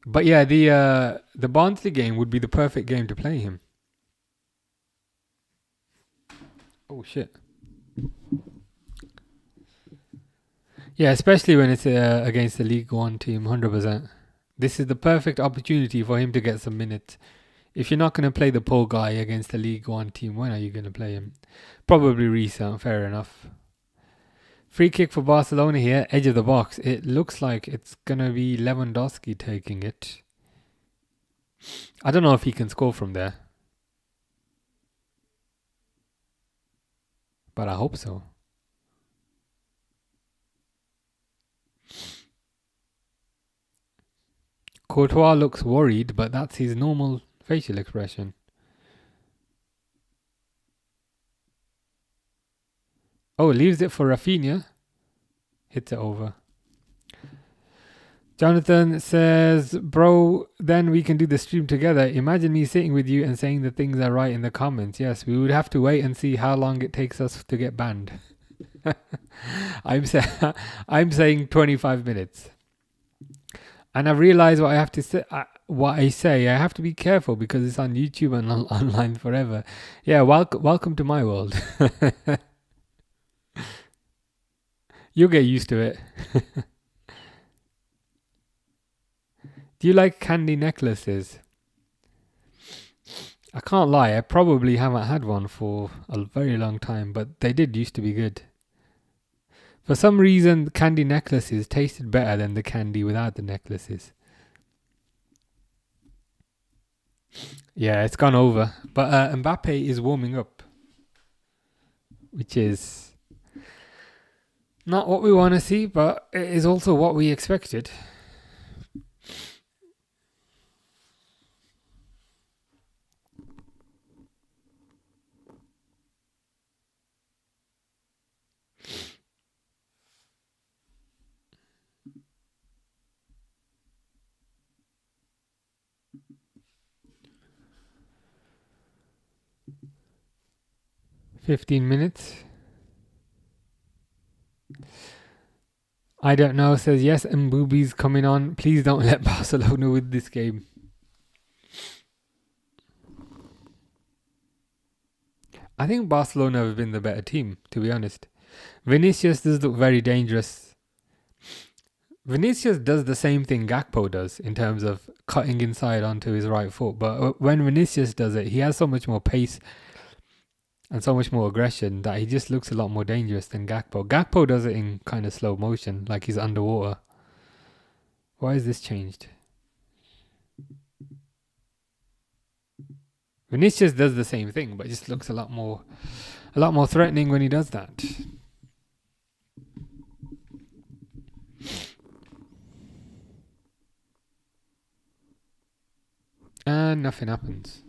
But yeah, the Barnsley game would be the perfect game to play him. Oh shit. Yeah, especially when it's against the League One team, 100%. This is the perfect opportunity for him to get some minutes. If you're not going to play the poor guy against the League One team, when are you going to play him? Probably restart, fair enough. Free kick for Barcelona here, edge of the box. It looks like it's going to be Lewandowski taking it. I don't know if he can score from there. But I hope so. Courtois looks worried, but that's his normal facial expression. Oh, leaves it for Rafinha. Hits it over. Jonathan says, bro, then we can do the stream together. Imagine me sitting with you and saying the things I write in the comments. Yes, we would have to wait and see how long it takes us to get banned. I'm saying 25 minutes. And I've realized what I have to say. What I say, I have to be careful because it's on YouTube and online forever. Yeah, welcome to my world. You'll get used to it. Do you like candy necklaces? I can't lie, I probably haven't had one for a very long time, but they did used to be good. For some reason, candy necklaces tasted better than the candy without the necklaces. Yeah, it's gone over. But Mbappe is warming up, which is not what we want to see, but it is also what we expected. 15 minutes. I don't know says yes, Mboobi's coming on. Please don't let Barcelona win this game. I think Barcelona have been the better team, to be honest. Vinicius does look very dangerous. Vinicius does the same thing Gakpo does in terms of cutting inside onto his right foot. But when Vinicius does it, he has so much more pace and so much more aggression that he just looks a lot more dangerous than Gakpo. Gakpo does it in kind of slow motion, like he's underwater. Why is this changed? Vinicius does the same thing, but just looks a lot more threatening when he does that. And nothing happens.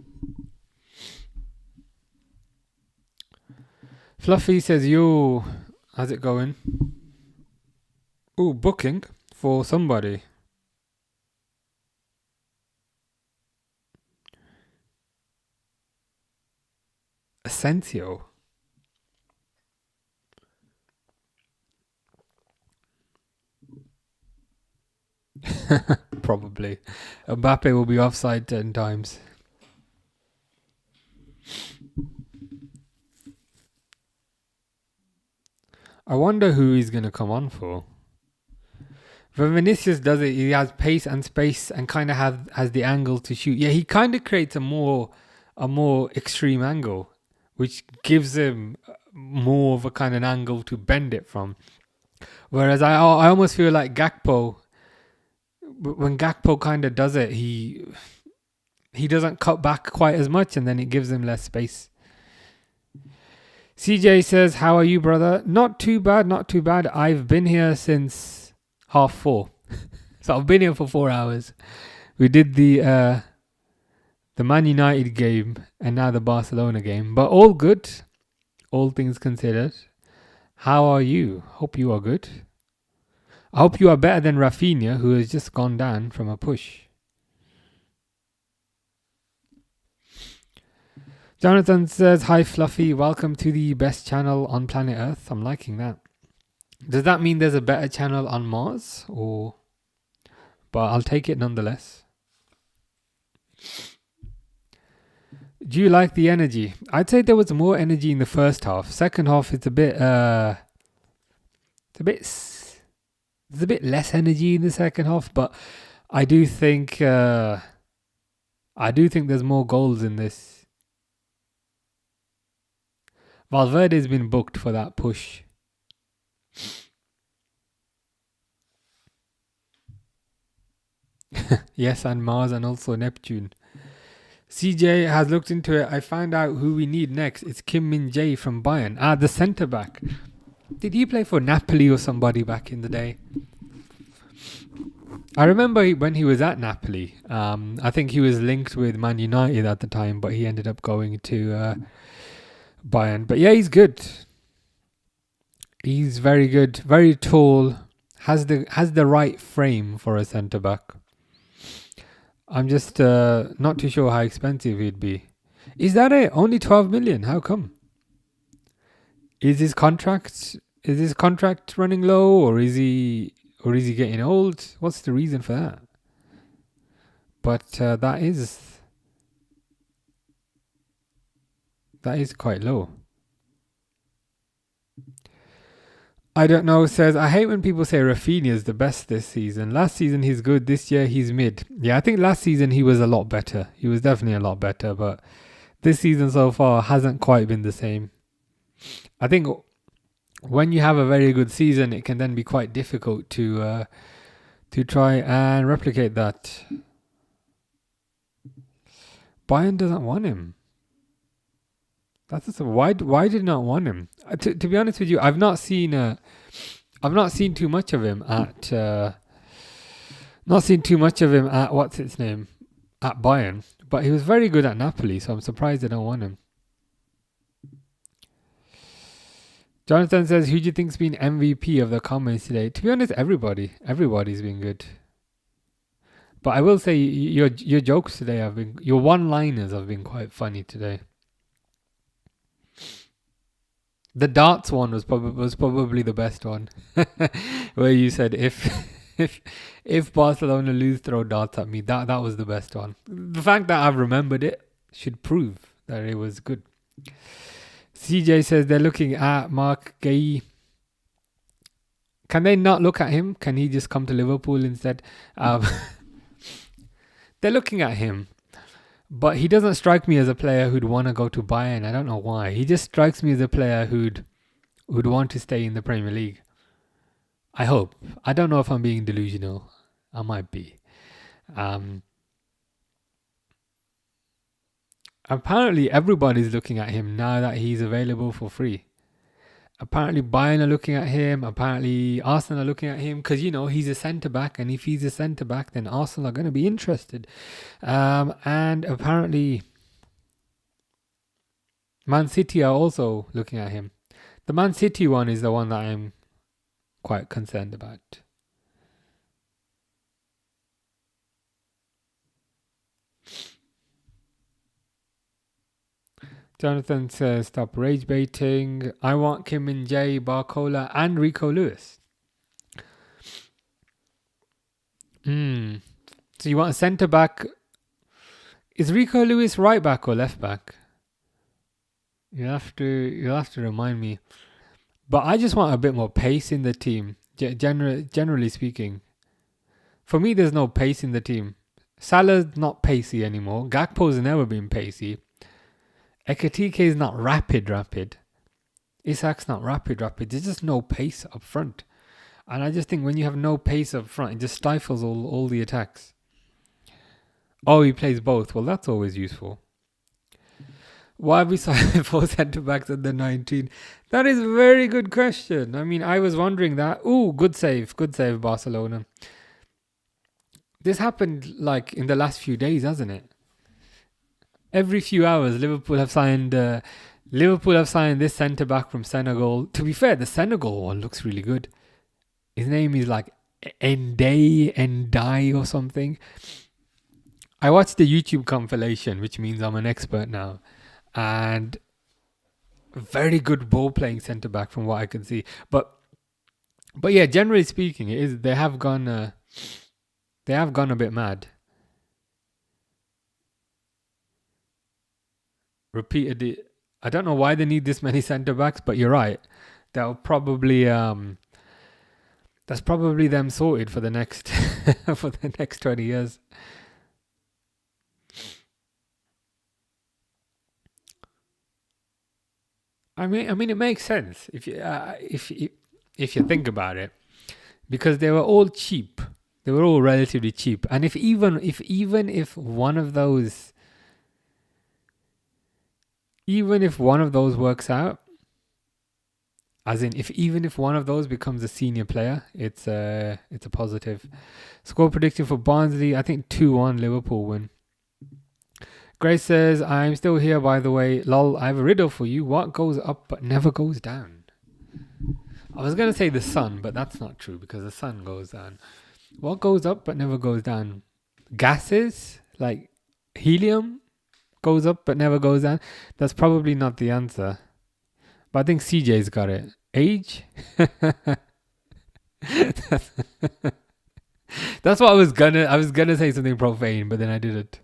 Fluffy says, yo, how's it going? Ooh, booking for somebody. Asensio. Probably. Mbappe will be offside 10 times. I wonder who he's going to come on for. When Vinicius does it, he has pace and space and kind of has the angle to shoot. Yeah, he kind of creates a more extreme angle, which gives him more of a kind of angle to bend it from. Whereas I almost feel like Gakpo, when Gakpo kind of does it, he doesn't cut back quite as much, and then it gives him less space. CJ says, how are you, brother? Not too bad, not too bad. I've been here since 4:30. So I've been here for 4 hours. We did the Man United game and now the Barcelona game. But all good, all things considered. How are you? Hope you are good. I hope you are better than Rafinha, who has just gone down from a push. Jonathan says, hi Fluffy, welcome to the best channel on planet Earth. I'm liking that. Does that mean there's a better channel on Mars? But I'll take it nonetheless. Do you like the energy? I'd say there was more energy in the first half. Second half, it's a bit there's a bit less energy in the second half, but I do think there's more goals in this. Valverde's been booked for that push. Yes, and Mars and also Neptune. CJ has looked into it. I found out who we need next. It's Kim Min-jae from Bayern. The centre back. Did he play for Napoli or somebody back in the day? I remember when he was at Napoli. I think he was linked with Man United at the time, but he ended up going to Bayern. But yeah, he's good. He's very good. Very tall. Has the right frame for a centre back. I'm just not too sure how expensive he'd be. Is that it? Only 12 million? How come? Is his contract running low, or is he getting old? What's the reason for that? But that is quite low. I don't know, says, I hate when people say Rafinha is the best this season. Last season he's good, this year he's mid. Yeah, I think last season he was a lot better. He was definitely a lot better, but this season so far hasn't quite been the same. I think when you have a very good season, it can then be quite difficult to try and replicate that. Bayern doesn't want him. Why did not want him? To be honest with you, I've not seen too much of him at what's its name, at Bayern, but he was very good at Napoli, so I'm surprised they don't want him. Jonathan says, who do you think's been MVP of the comments today? To be honest, everybody's been good. But I will say your jokes today your one-liners have been quite funny today. The darts one was probably the best one, where you said if if Barcelona lose, throw darts at me. That was the best one. The fact that I've remembered it should prove that it was good. CJ says they're looking at Mark Gay. Can they not look at him? Can he just come to Liverpool instead? They're looking at him, but he doesn't strike me as a player who'd want to go to Bayern. I don't know why. He just strikes me as a player who'd want to stay in the Premier League. I hope. I don't know if I'm being delusional. I might be. Apparently, everybody's looking at him now that he's available for free. Apparently, Bayern are looking at him. Apparently, Arsenal are looking at him because, he's a centre-back. And if he's a centre-back, then Arsenal are going to be interested. And apparently, Man City are also looking at him. The Man City one is the one that I'm quite concerned about. Jonathan says, stop rage baiting. I want Kim Min Jae, Barcola, and Rico Lewis. So you want a centre back? Is Rico Lewis right back or left back? You'll have to remind me. But I just want a bit more pace in the team. Generally speaking, for me, there's no pace in the team. Salah's not pacey anymore. Gakpo's never been pacey. Ekatike is not rapid. Isak's not rapid. There's just no pace up front. And I just think when you have no pace up front, it just stifles all the attacks. Oh, he plays both. Well, that's always useful. Why have we signed 4 centre-backs at the 19? That is a very good question. I mean, I was wondering that. Ooh, good save, Barcelona. This happened in the last few days, hasn't it? Every few hours, Liverpool have signed this centre-back from Senegal. To be fair, the Senegal one looks really good. His name is Ndai or something. I watched the YouTube compilation, which means I'm an expert now. And very good ball-playing centre-back from what I can see. But yeah, generally speaking, they have gone a bit mad. Repeatedly, I don't know why they need this many centre-backs, but you're right. That'll probably that's probably them sorted for the next for the next 20 years. I mean, it makes sense if you think about it, because they were all cheap. They were all relatively cheap, and if one of those works out, as in if one of those becomes a senior player, it's a positive. Score prediction for Barnsley, I think 2-1 Liverpool win. Grace says, I'm still here, by the way. Lol, I have a riddle for you. What goes up but never goes down? I was going to say the sun, but that's not true because the sun goes down. What goes up but never goes down? Gases? Like helium goes up but never goes down? That's probably not the answer. But I think CJ's got it. Age? That's what I was gonna say something profane, but then I didn't.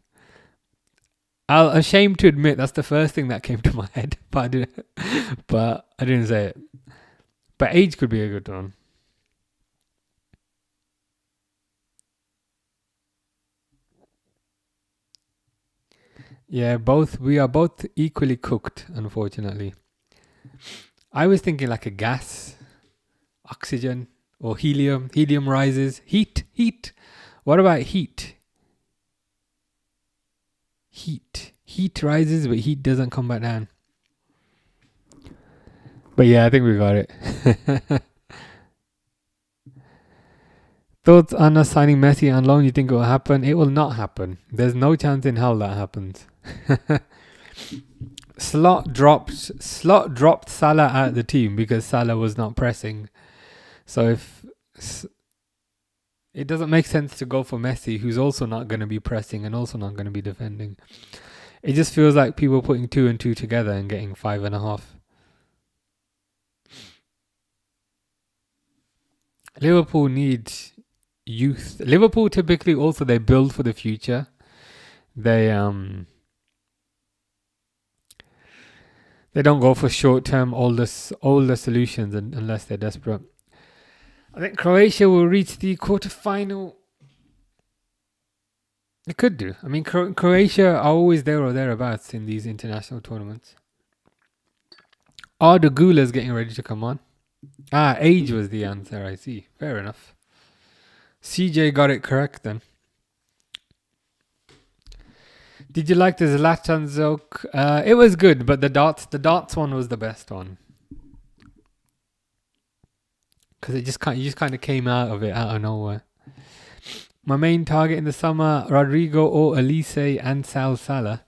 I'm ashamed to admit that's the first thing that came to my head, but I didn't say it. But age could be a good one. Yeah, we are both equally cooked, unfortunately. I was thinking like a gas, oxygen, or helium. Helium rises. Heat. What about heat? Heat rises, but heat doesn't come back down. But yeah, I think we got it. Thoughts on us signing Messi on loan? You think it will happen? It will not happen. There's no chance in hell that happens. Slot dropped Salah out of the team because Salah was not pressing. So if it doesn't make sense to go for Messi, who's also not going to be pressing and also not going to be defending. It just feels like people putting 2 and 2 together and getting 5.5. Liverpool need youth. Liverpool typically also they build for the future. They don't go for short-term older solutions unless they're desperate. I think Croatia will reach the quarterfinal. It could do. I mean, Croatia are always there or thereabouts in these international tournaments. Are the Gulas getting ready to come on? Age was the answer, I see. Fair enough. CJ got it correct then. Did you like the Zlatan joke? It was good, but the darts one was the best one. Because you just kind of came out of it out of nowhere. My main target in the summer, Rodrigo or Elise and Sal Salah.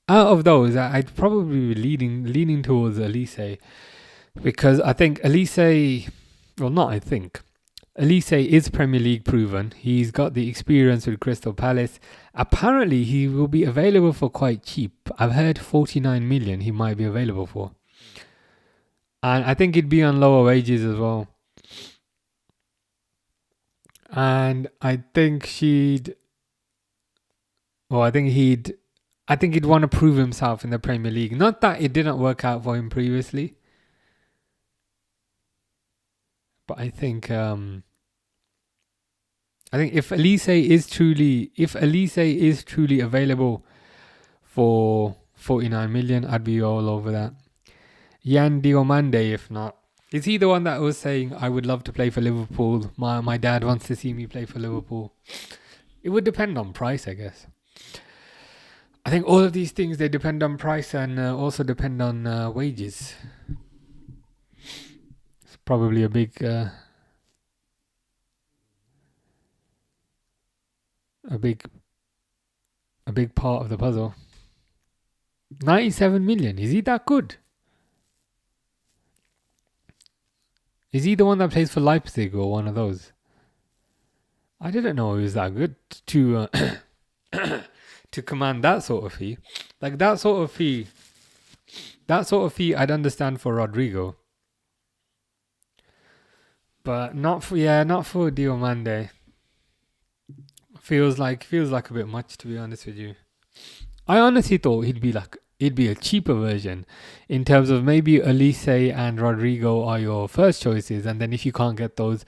Out of those, I'd probably be leaning towards Elise. Because I think Elise is Premier League proven. He's got the experience with Crystal Palace. Apparently, he will be available for quite cheap. I've heard 49 million he might be available for. And I think he'd be on lower wages as well. And I think he'd want to prove himself in the Premier League. Not that it didn't work out for him previously. But I think if Elise is truly available for 49 million, I'd be all over that. Yan Diomande, if not. Is he the one that was saying, I would love to play for Liverpool? My dad wants to see me play for Liverpool. It would depend on price, I guess. I think all of these things, they depend on price and also depend on wages. It's probably a big part of the puzzle. 97 million. Is he that good? Is he the one that plays for Leipzig or one of those? I didn't know he was that good to to command that sort of fee. Like that sort of fee I'd understand for Rodrigo. But not for Diomande. Feels like a bit much, to be honest with you. I honestly thought he'd be a cheaper version in terms of maybe Elise and Rodrigo are your first choices, and then if you can't get those,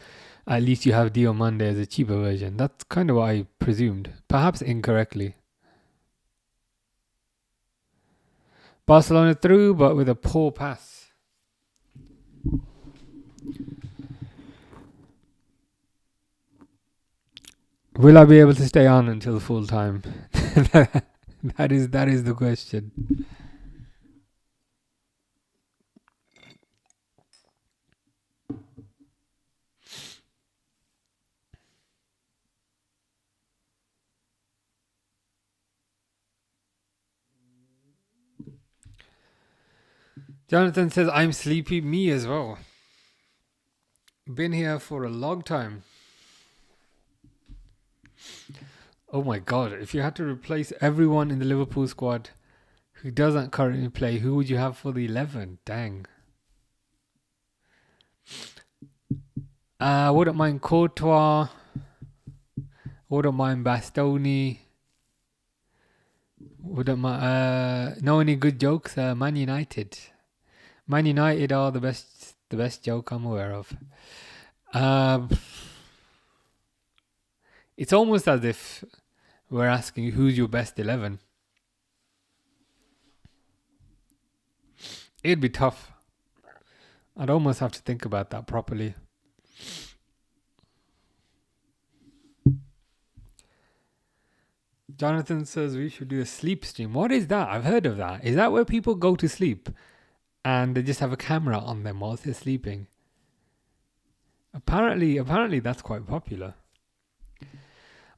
at least you have Diomande as a cheaper version. That's kind of what I presumed, perhaps incorrectly. Barcelona through, but with a poor pass. Will I be able to stay on until full time? That is the question. Jonathan says, I'm sleepy. Me as well. Been here for a long time. Oh my God. If you had to replace everyone in the Liverpool squad who doesn't currently play, who would you have for the 11? Dang. Wouldn't mind Courtois. Wouldn't mind Bastoni. Wouldn't mind. Know any good jokes? Man United. Man United are the best joke I'm aware of. It's almost as if we're asking who's your best 11. It'd be tough. I'd almost have to think about that properly. Jonathan says we should do a sleep stream. What is that? I've heard of that. Is that where people go to sleep and they just have a camera on them whilst they're sleeping? Apparently that's quite popular.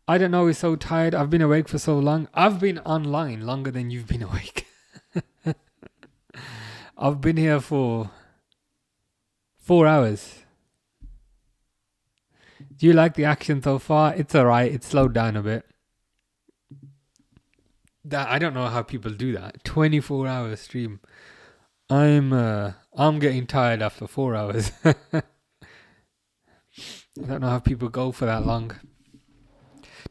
I don't know, we're so tired. I've been awake for so long. I've been online longer than you've been awake. I've been here for 4 hours. Do you like the action so far? It's alright. It's slowed down a bit. I don't know how people do that. 24-hour stream. I'm getting tired after 4 hours. I don't know how people go for that long.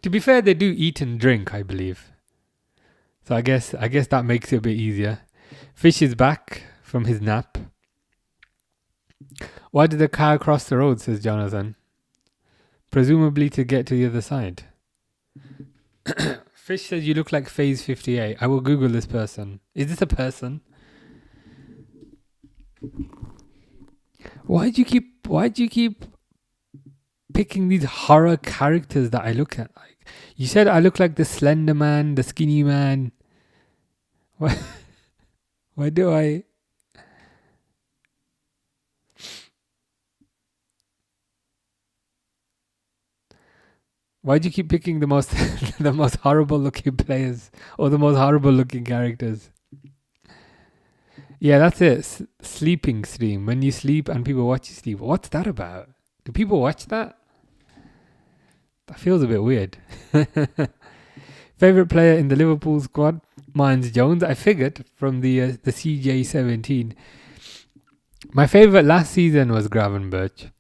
To be fair, they do eat and drink, I believe. So I guess that makes it a bit easier. Fish is back from his nap. Why did the car cross the road, says Jonathan? Presumably to get to the other side. Fish says you look like Phase 58. I will Google this person. Is this a person? Why do you keep picking these horror characters that I look at? Like, you said I look like the slender man, the skinny man. Why do I? Why do you keep picking the most the most horrible looking players or the most horrible looking characters? Yeah, that's it. Sleeping stream. When you sleep and people watch you sleep. What's that about? Do people watch that? That feels a bit weird. Favorite player in the Liverpool squad? Mine's Jones. I figured from the CJ17. My favorite last season was Gravenberch.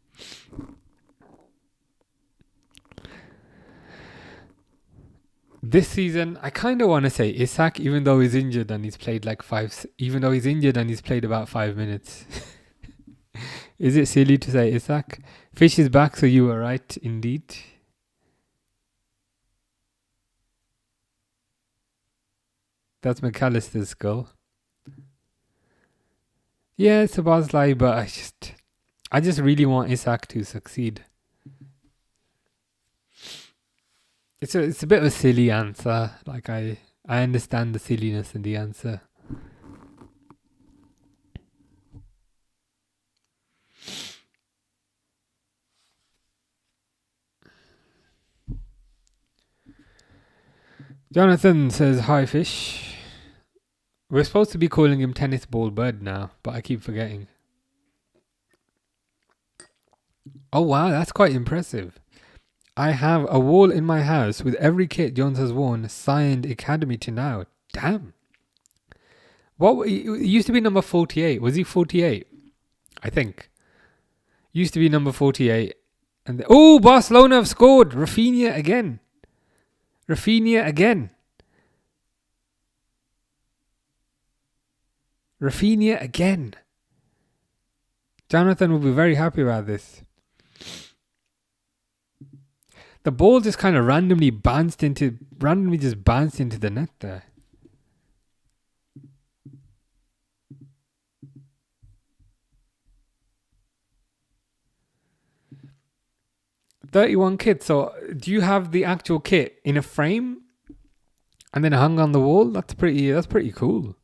This season, I kind of want to say Isak, even though he's injured and he's played about 5 minutes. Is it silly to say Isak? Fish is back, so you were right, indeed. That's McAllister's skull. Yeah, it's a Bosley, but I just really want Isak to succeed. It's a bit of a silly answer. Like I understand the silliness in the answer. Jonathan says, hi Fish. We're supposed to be calling him Tennis Ball Bird now, but I keep forgetting. Oh wow, that's quite impressive. I have a wall in my house with every kit Jones has worn signed academy to now. Damn. What? It used to be number 48. Was he 48? I think. Used to be number 48. And Barcelona have scored. Rafinha again. Rafinha again. Jonathan will be very happy about this. The ball just kind of randomly bounced into the net there. $31 kit. So do you have the actual kit in a frame and then hung on the wall? That's pretty cool.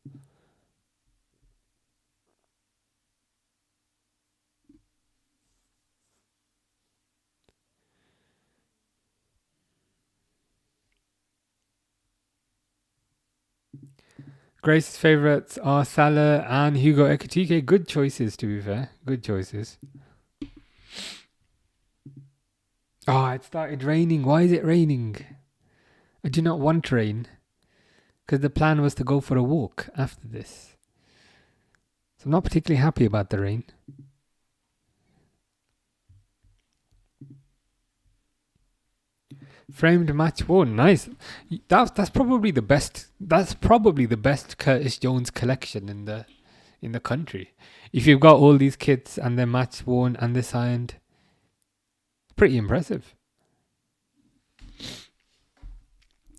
Grace's favourites are Salah and Hugo Ekitike. Good choices, to be fair. Good choices. Oh, it started raining. Why is it raining? I do not want rain. Because the plan was to go for a walk after this. So I'm not particularly happy about the rain. Framed match won. Nice. That's probably the best. That's probably the best Curtis Jones collection in the country. If you've got all these kits and they're match worn and they're signed, pretty impressive.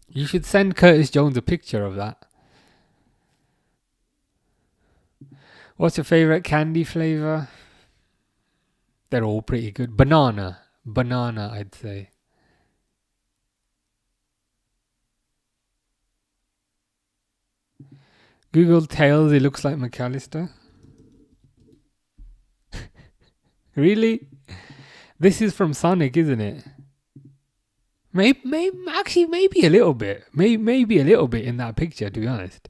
You should send Curtis Jones a picture of that. What's your favorite candy flavor? They're all pretty good. Banana, I'd say. Google Tails, it looks like McAllister. Really? This is from Sonic, isn't it? Maybe a little bit. Maybe a little bit in that picture, to be honest.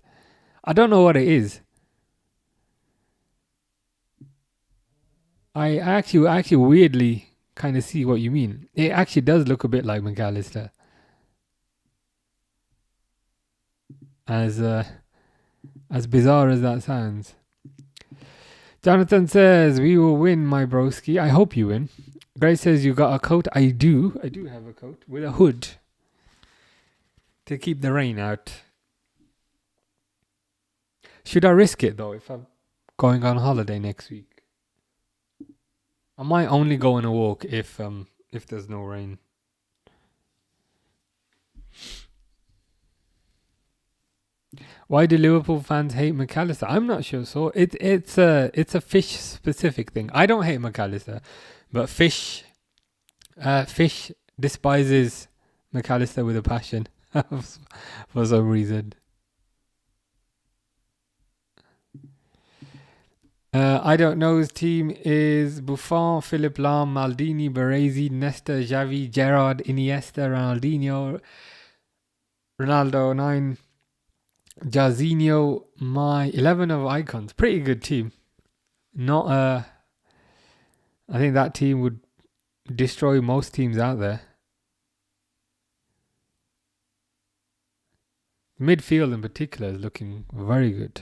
I don't know what it is. I actually weirdly kind of see what you mean. It actually does look a bit like McAllister. As bizarre as that sounds. Jonathan says, we will win, my broski. I hope you win. Grace says you got a coat. I do have a coat with a hood to keep the rain out. Should I risk it though if I'm going on holiday next week? I might only go on a walk if there's no rain. Why do Liverpool fans hate McAllister? I'm not sure. So it's a fish specific thing. I don't hate McAllister, but fish despises McAllister with a passion for some reason. I don't know. His team is Buffon, Philipp Lahm, Maldini, Baresi, Nesta, Xavi, Gerrard, Iniesta, Ronaldinho, Ronaldo 9, Jarzinho, my 11 of icons. Pretty good team. Not I think that team would destroy most teams out there. Midfield in particular is looking very good.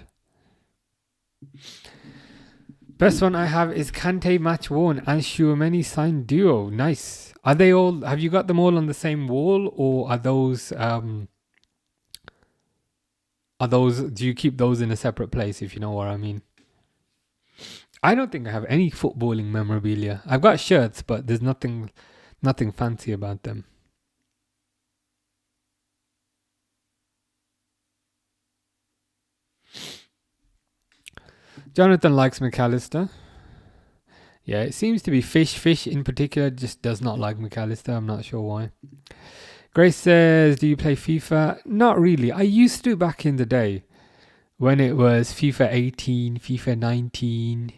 Best one I have is Kante match worn and Tchouaméni signed duo. Nice. Are they all? Have you got them all on the same wall, or are those? Do you keep those in a separate place? If you know what I mean. I don't think I have any footballing memorabilia. I've got shirts, but there's nothing fancy about them. Jonathan likes McAllister. Yeah, it seems to be Fish. Fish in particular just does not like McAllister. I'm not sure why. Grace says, do you play FIFA? Not really. I used to back in the day when it was FIFA 18, FIFA 19.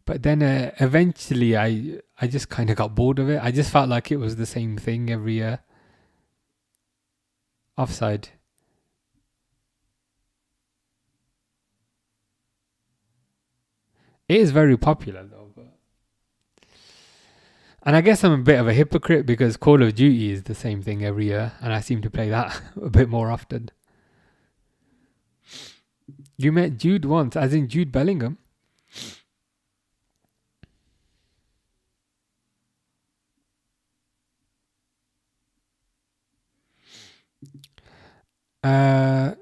But then eventually I just kind of got bored of it. I just felt like it was the same thing every year. Offside. It is very popular though. And I guess I'm a bit of a hypocrite because Call of Duty is the same thing every year and I seem to play that a bit more often. You met Jude once, as in Jude Bellingham?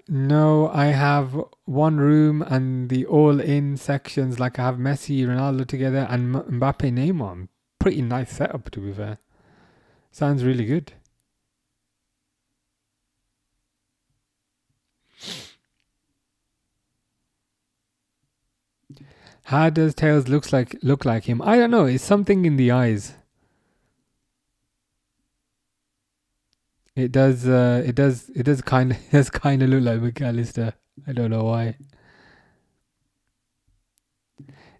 No, I have one room and the all-in sections, like I have Messi, Ronaldo together and Mbappe, Neymar. Pretty nice setup, to be fair. Sounds really good. How does Tails look like him? I don't know. It's something in the eyes. It does kind of look like McAllister. I don't know why.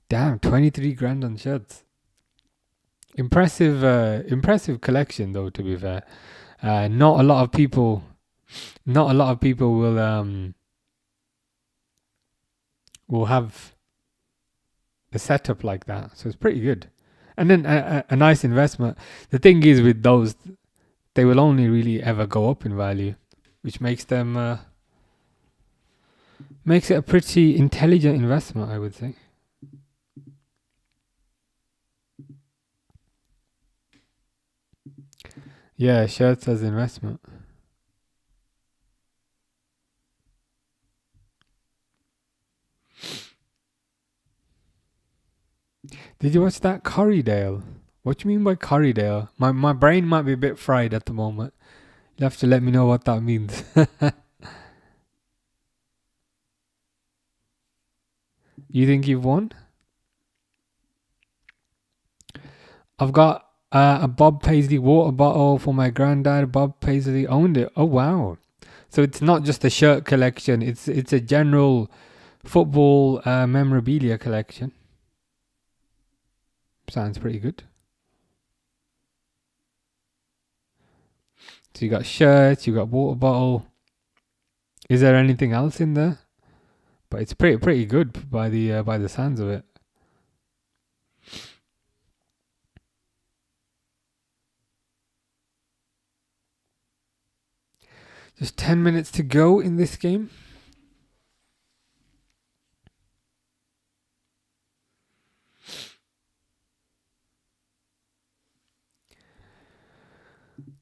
Damn, 23 grand on shirts. Impressive collection though, to be fair. Not a lot of people will have a setup like that. So it's pretty good. And then a nice investment. The thing is with those, they will only really ever go up in value, which makes them makes it a pretty intelligent investment, I would say. Yeah, shirts as investment. Did you watch that Corriedale? What do you mean by Corriedale? My brain might be a bit fried at the moment. You'll have to let me know what that means. You think you've won? I've got a Bob Paisley water bottle for my granddad. Bob Paisley owned it. Oh wow! So it's not just a shirt collection. It's a general football memorabilia collection. Sounds pretty good. So you got shirts, you got water bottle. Is there anything else in there? But it's pretty good by the sounds of it. Just 10 minutes to go in this game.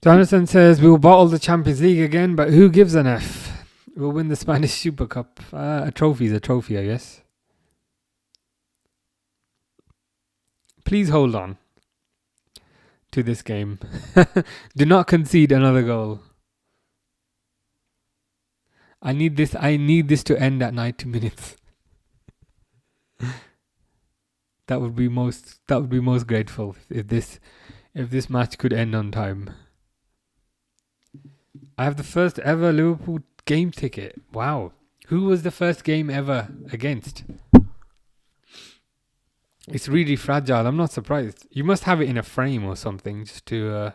Jonathan says, we'll bottle the Champions League again, but who gives an F? We'll win the Spanish Super Cup. A trophy is a trophy, I guess. Please hold on to this game. Do not concede another goal. I need this to end at 90 minutes. That would be most grateful if this match could end on time. I have the first ever Liverpool game ticket. Wow. Who was the first game ever against? It's really fragile. I'm not surprised. You must have it in a frame or something just to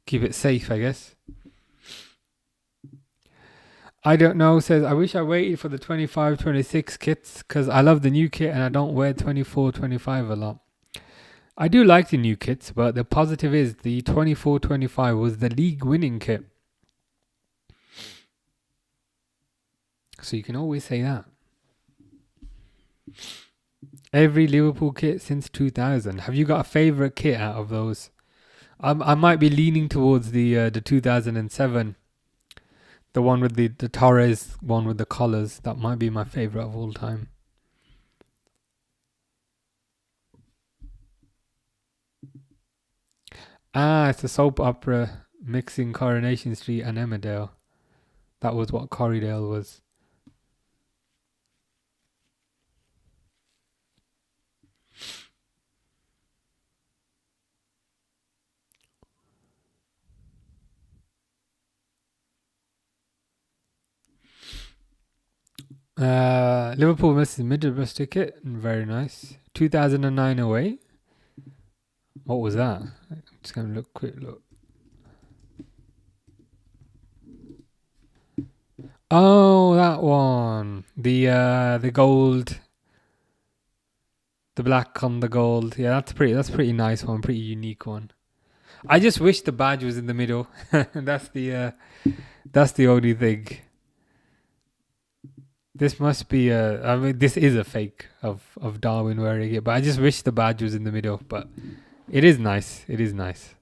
keep it safe, I guess. I don't know, says, I wish I waited for the 25-26 kits because I love the new kit and I don't wear 24-25 a lot. I do like the new kits, but the positive is the 24-25 was the league winning kit. So you can always say that. Every Liverpool kit since 2000. Have you got a favourite kit out of those? I might be leaning towards the 2007. The one with the Torres one with the collars. That might be my favourite of all time. It's a soap opera mixing Coronation Street and Emmerdale. That was what Corriedale was. Liverpool versus Middlesbrough ticket. Very nice. 2009 away. What was that? I'm just going to quick look. Oh, that one. The gold. The black on the gold. Yeah, that's pretty nice one. Pretty unique one. I just wish the badge was in the middle. That's the only thing. This must be this is a fake of Darwin wearing it, but I just wish the badge was in the middle. But it is nice. It is nice.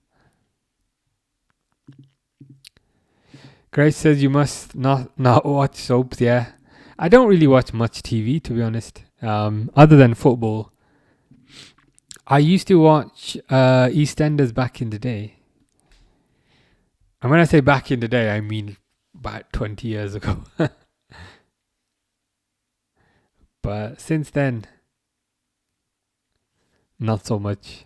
Grace says you must not watch soaps. Yeah, I don't really watch much TV, to be honest. Other than football, I used to watch EastEnders back in the day. And when I say back in the day, I mean about 20 years ago. But since then, not so much.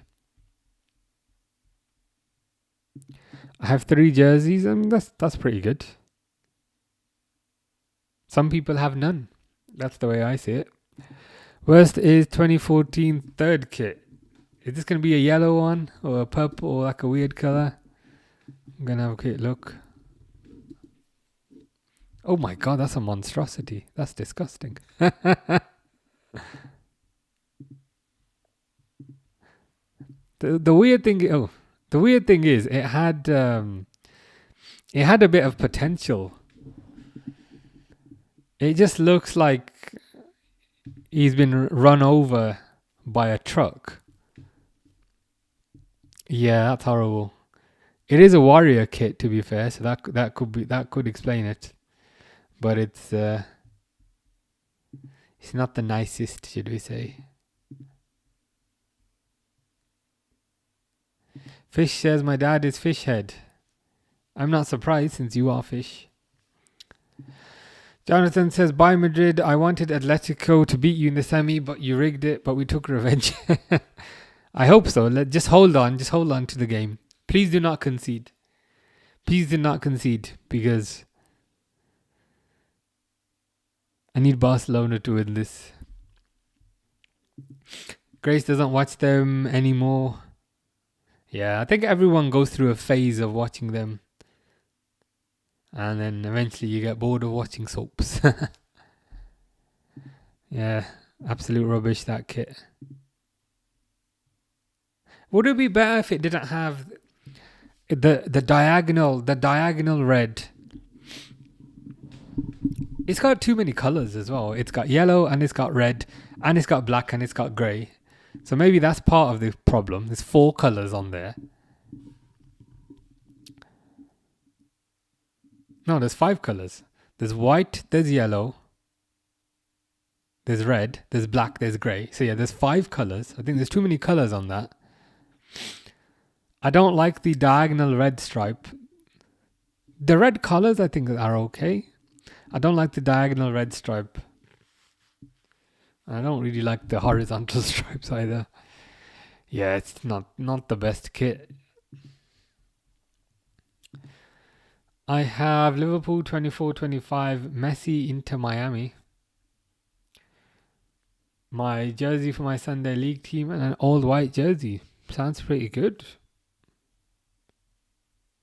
I have 3 jerseys, and that's pretty good. Some people have none. That's the way I see it. Worst is 2014 third kit. Is this going to be a yellow one or a purple or like a weird colour? I'm going to have a quick look. Oh my god, that's a monstrosity. That's disgusting. The weird thing is it had a bit of potential. It just looks like he's been run over by a truck. Yeah, that's horrible. It is a warrior kit, to be fair, so that could explain it. But it's not the nicest, should we say. Fish says my dad is fish head. I'm not surprised since you are fish. Jonathan says, bye Madrid. I wanted Atlético to beat you in the semi, but you rigged it, but we took revenge. I hope so. Just hold on to the game. Please do not concede. Please do not concede, because I need Barcelona to win this. Grace doesn't watch them anymore. Yeah, I think everyone goes through a phase of watching them. And then eventually you get bored of watching soaps. Yeah, absolute rubbish, that kit. Would it be better if it didn't have the diagonal red? It's got too many colours as well. It's got yellow and it's got red and it's got black and it's got grey. So maybe that's part of the problem. There's 4 colours on there. No, there's 5 colors. There's white, there's yellow, there's red, there's black, there's grey. So yeah, there's 5 colors. I think there's too many colors on that. I don't like the diagonal red stripe. The red colors I think are okay. I don't like the diagonal red stripe. I don't really like the horizontal stripes either. Yeah, it's not the best kit. I have Liverpool 24-25, Messi into Miami. My jersey for my Sunday league team and an old white jersey. Sounds pretty good.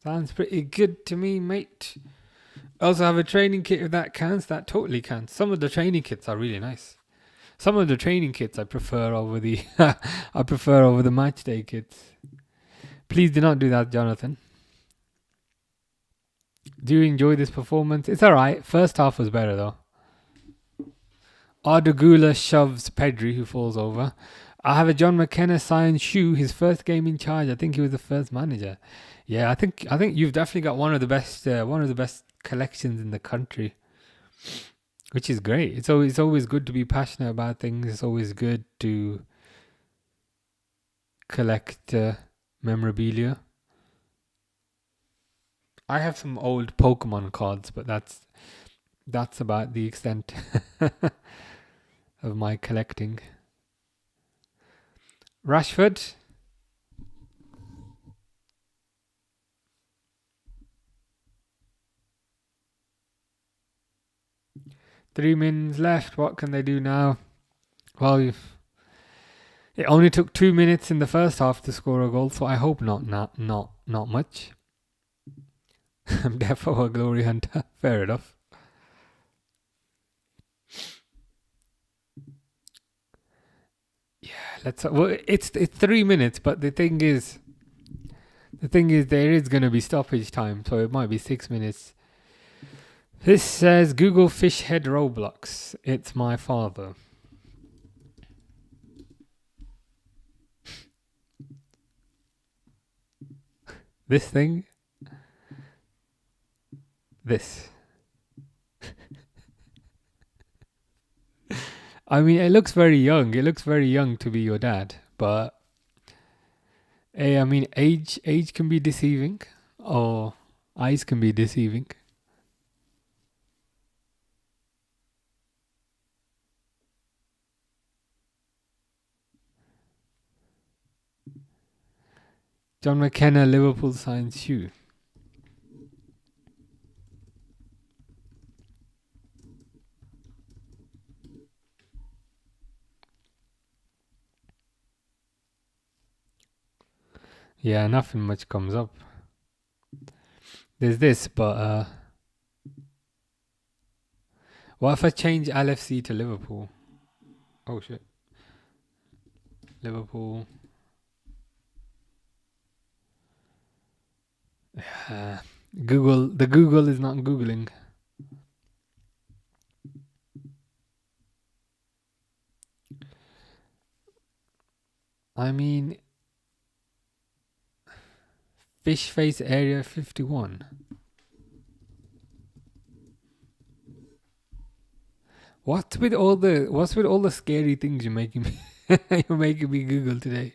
Sounds pretty good to me, mate. I also have a training kit if that counts. That totally counts. Some of the training kits are really nice. Some of the training kits I prefer over the the match day kits. Please do not do that, Jonathan. Do you enjoy this performance? It's alright. First half was better though. Ardagula shoves Pedri, who falls over. I have a John McKenna signed shoe, his first game in charge. I think he was the first manager. Yeah, I think you've definitely got one of the best collections in the country, which is great. It's always good to be passionate about things. It's always good to collect memorabilia. I have some old Pokemon cards, but that's about the extent of my collecting. Rashford. Three minutes left. What can they do now? Well, it only took 2 minutes in the first half to score a goal, so I hope not much. I'm defo a glory hunter. Fair enough. Yeah, it's 3 minutes, but the thing is there is going to be stoppage time, so it might be 6 minutes. This says Google Fishhead Roblox. It's my father. This thing. This. I mean, it looks very young. It looks very young to be your dad, but I mean, age can be deceiving, or eyes can be deceiving. John McKenna, Liverpool signed shoe. Yeah, nothing much comes up. There's this, but what if I change LFC to Liverpool? Oh shit. Liverpool. Google is not Googling. I mean, Fish Face Area 51. What's with all the scary things you're making me Google today?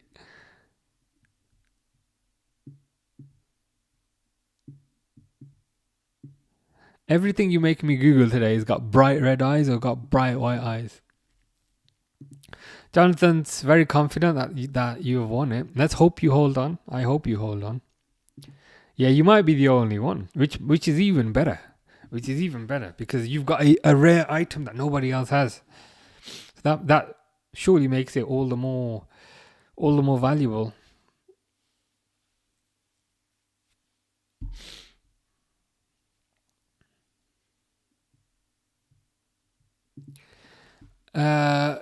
Everything you make me Google today has got bright red eyes or got bright white eyes. Jonathan's very confident that you have won it. Let's hope you hold on. I hope you hold on. Yeah, you might be the only one, which is even better. Which is even better because you've got a rare item that nobody else has. So that surely makes it all the more valuable. Uh,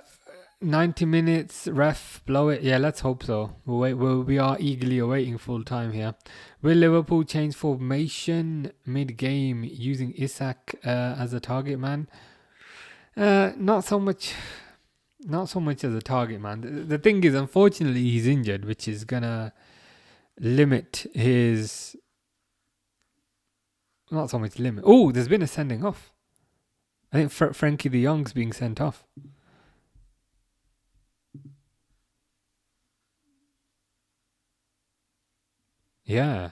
90 minutes, ref, blow it. Yeah, let's hope so. We are eagerly awaiting full time here. Will Liverpool change formation mid-game using Isak as a target man? Not so much as a target man. The thing is, unfortunately, he's injured, which is gonna limit his Not so much limit. Oh, there's been a sending off. I think Frankie de Jong's being sent off. Yeah.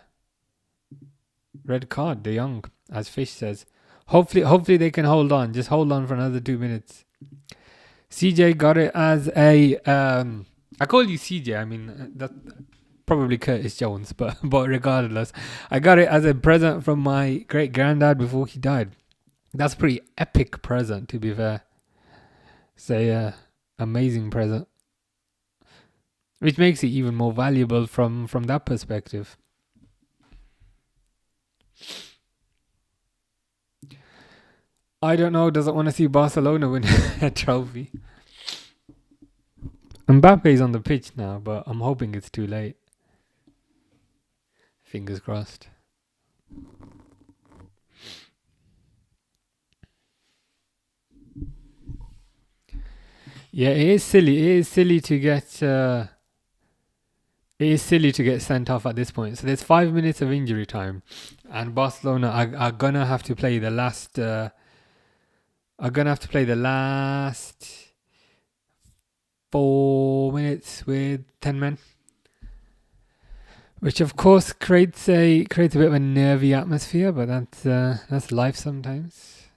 Red card, de Jong, as Fish says. Hopefully they can hold on. Just hold on for another 2 minutes. CJ got it as a I call you CJ. I mean that probably Curtis Jones, but regardless, I got it as a present from my great granddad before he died. That's a pretty epic present, to be fair. It's a amazing present, which makes it even more valuable from that perspective. I don't know. Doesn't want to see Barcelona win a trophy. Mbappe's on the pitch now, but I'm hoping it's too late. Fingers crossed. Yeah, it is silly. It is silly to get. It is silly to get sent off at this point. So there's 5 minutes of injury time, and Barcelona are gonna have to play the last. Are gonna have to play the last 4 minutes with 10 men, which of course creates a bit of a nervy atmosphere. But that's life sometimes.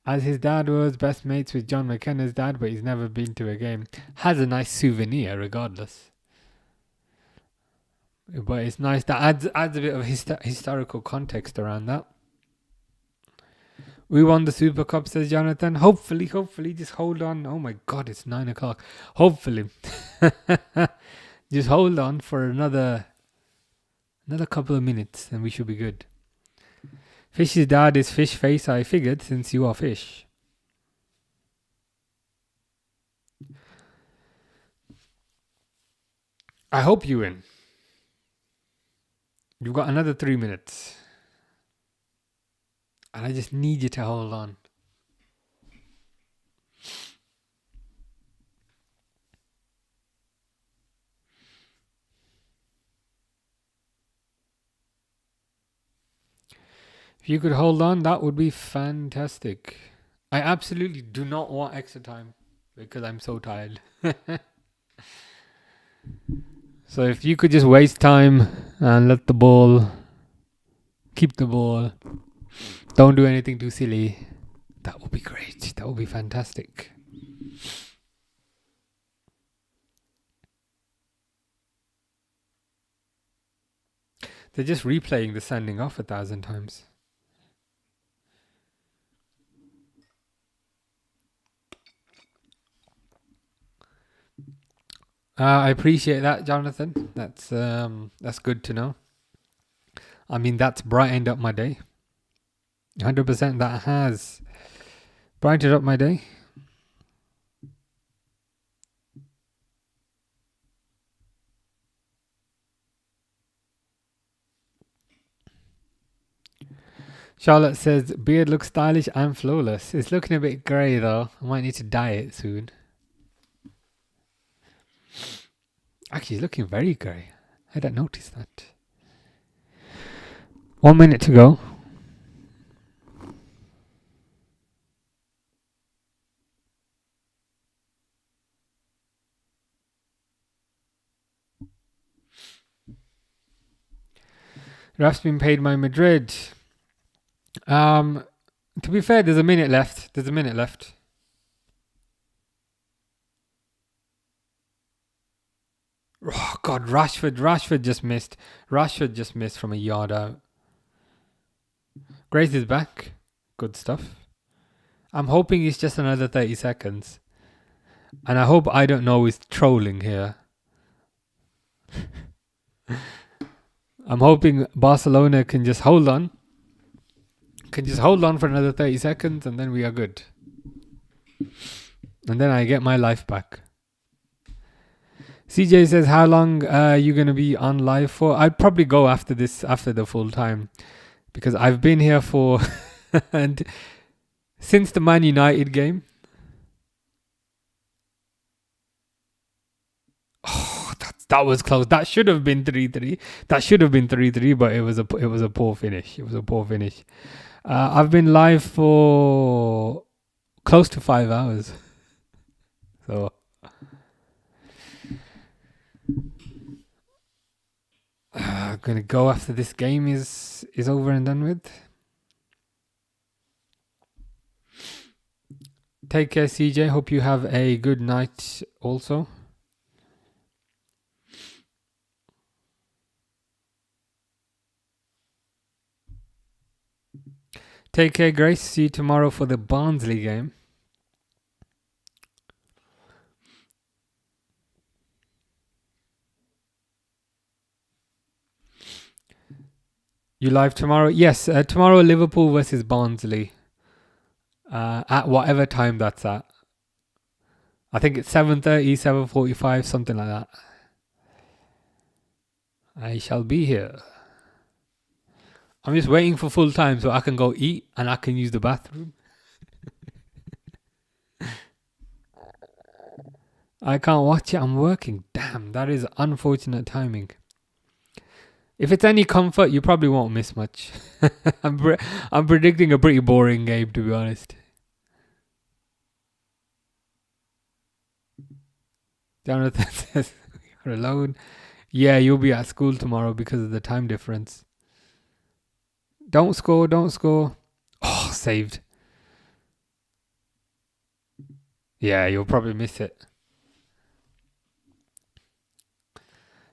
As his dad was best mates with John McKenna's dad, but he's never been to a game. Has a nice souvenir, regardless. But it's nice. That adds a bit of historical context around that. We won the Super Cup, says Jonathan. Hopefully, just hold on. Oh my God, it's 9 o'clock. Hopefully. Just hold on for another couple of minutes and we should be good. Fish's dad is Fish Face, I figured, since you are Fish. I hope you win. You've got another 3 minutes. And I just need you to hold on. If you could hold on, that would be fantastic. I absolutely do not want extra time because I'm so tired. So if you could just waste time and let the ball, keep the ball, don't do anything too silly, that would be great. That would be fantastic. They're just replaying the sending off 1,000 times. I appreciate that, Jonathan. That's good to know. I mean, that's brightened up my day. 100% that has brightened up my day. Charlotte says, beard looks stylish and flawless. It's looking a bit grey though. I might need to dye it soon. Actually, it's looking very grey. I didn't notice that. 1 minute to go. Ref's been paid by Madrid. To be fair, there's a minute left. Oh God, Rashford just missed. Rashford just missed from a yard out. Grace is back. Good stuff. I'm hoping it's just another 30 seconds. And I hope I don't know is trolling here. I'm hoping Barcelona can just hold on. For another 30 seconds and then we are good. And then I get my life back. CJ says, how long are you going to be on live for? I'd probably go after the full time. Because I've been here for... and since the Man United game... Oh, That was close. That should have been 3-3. That should have been 3-3, but it was a poor finish. It was a poor finish. I've been live for close to 5 hours. So I'm gonna go after this game is over and done with. Take care, CJ. Hope you have a good night also. Take care, Grace. See you tomorrow for the Barnsley game. You live tomorrow? Yes, tomorrow Liverpool versus Barnsley. At whatever time that's at. I think it's 7:30, 7:45, something like that. I shall be here. I'm just waiting for full time so I can go eat and I can use the bathroom. I can't watch it. I'm working. Damn, that is unfortunate timing. If it's any comfort, you probably won't miss much. I'm predicting a pretty boring game, to be honest. Jonathan says, you're alone. Yeah, you'll be at school tomorrow because of the time difference. Don't score. Oh, saved. Yeah, you'll probably miss it.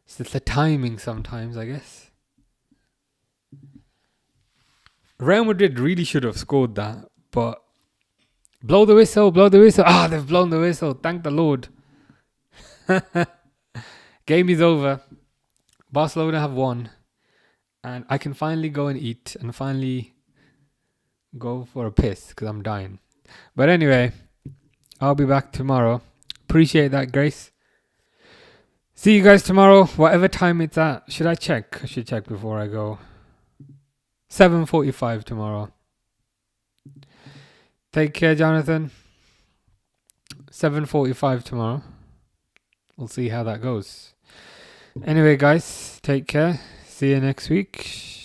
It's just the timing sometimes, I guess. Real Madrid really should have scored that, but blow the whistle. Ah, they've blown the whistle. Thank the Lord. Game is over. Barcelona have won. And I can finally go and eat and finally go for a piss because I'm dying. But anyway, I'll be back tomorrow. Appreciate that, Grace. See you guys tomorrow, whatever time it's at. Should I check? I should check before I go. 7:45 tomorrow. Take care, Jonathan. 7:45 tomorrow. We'll see how that goes. Anyway, guys, take care. See you next week.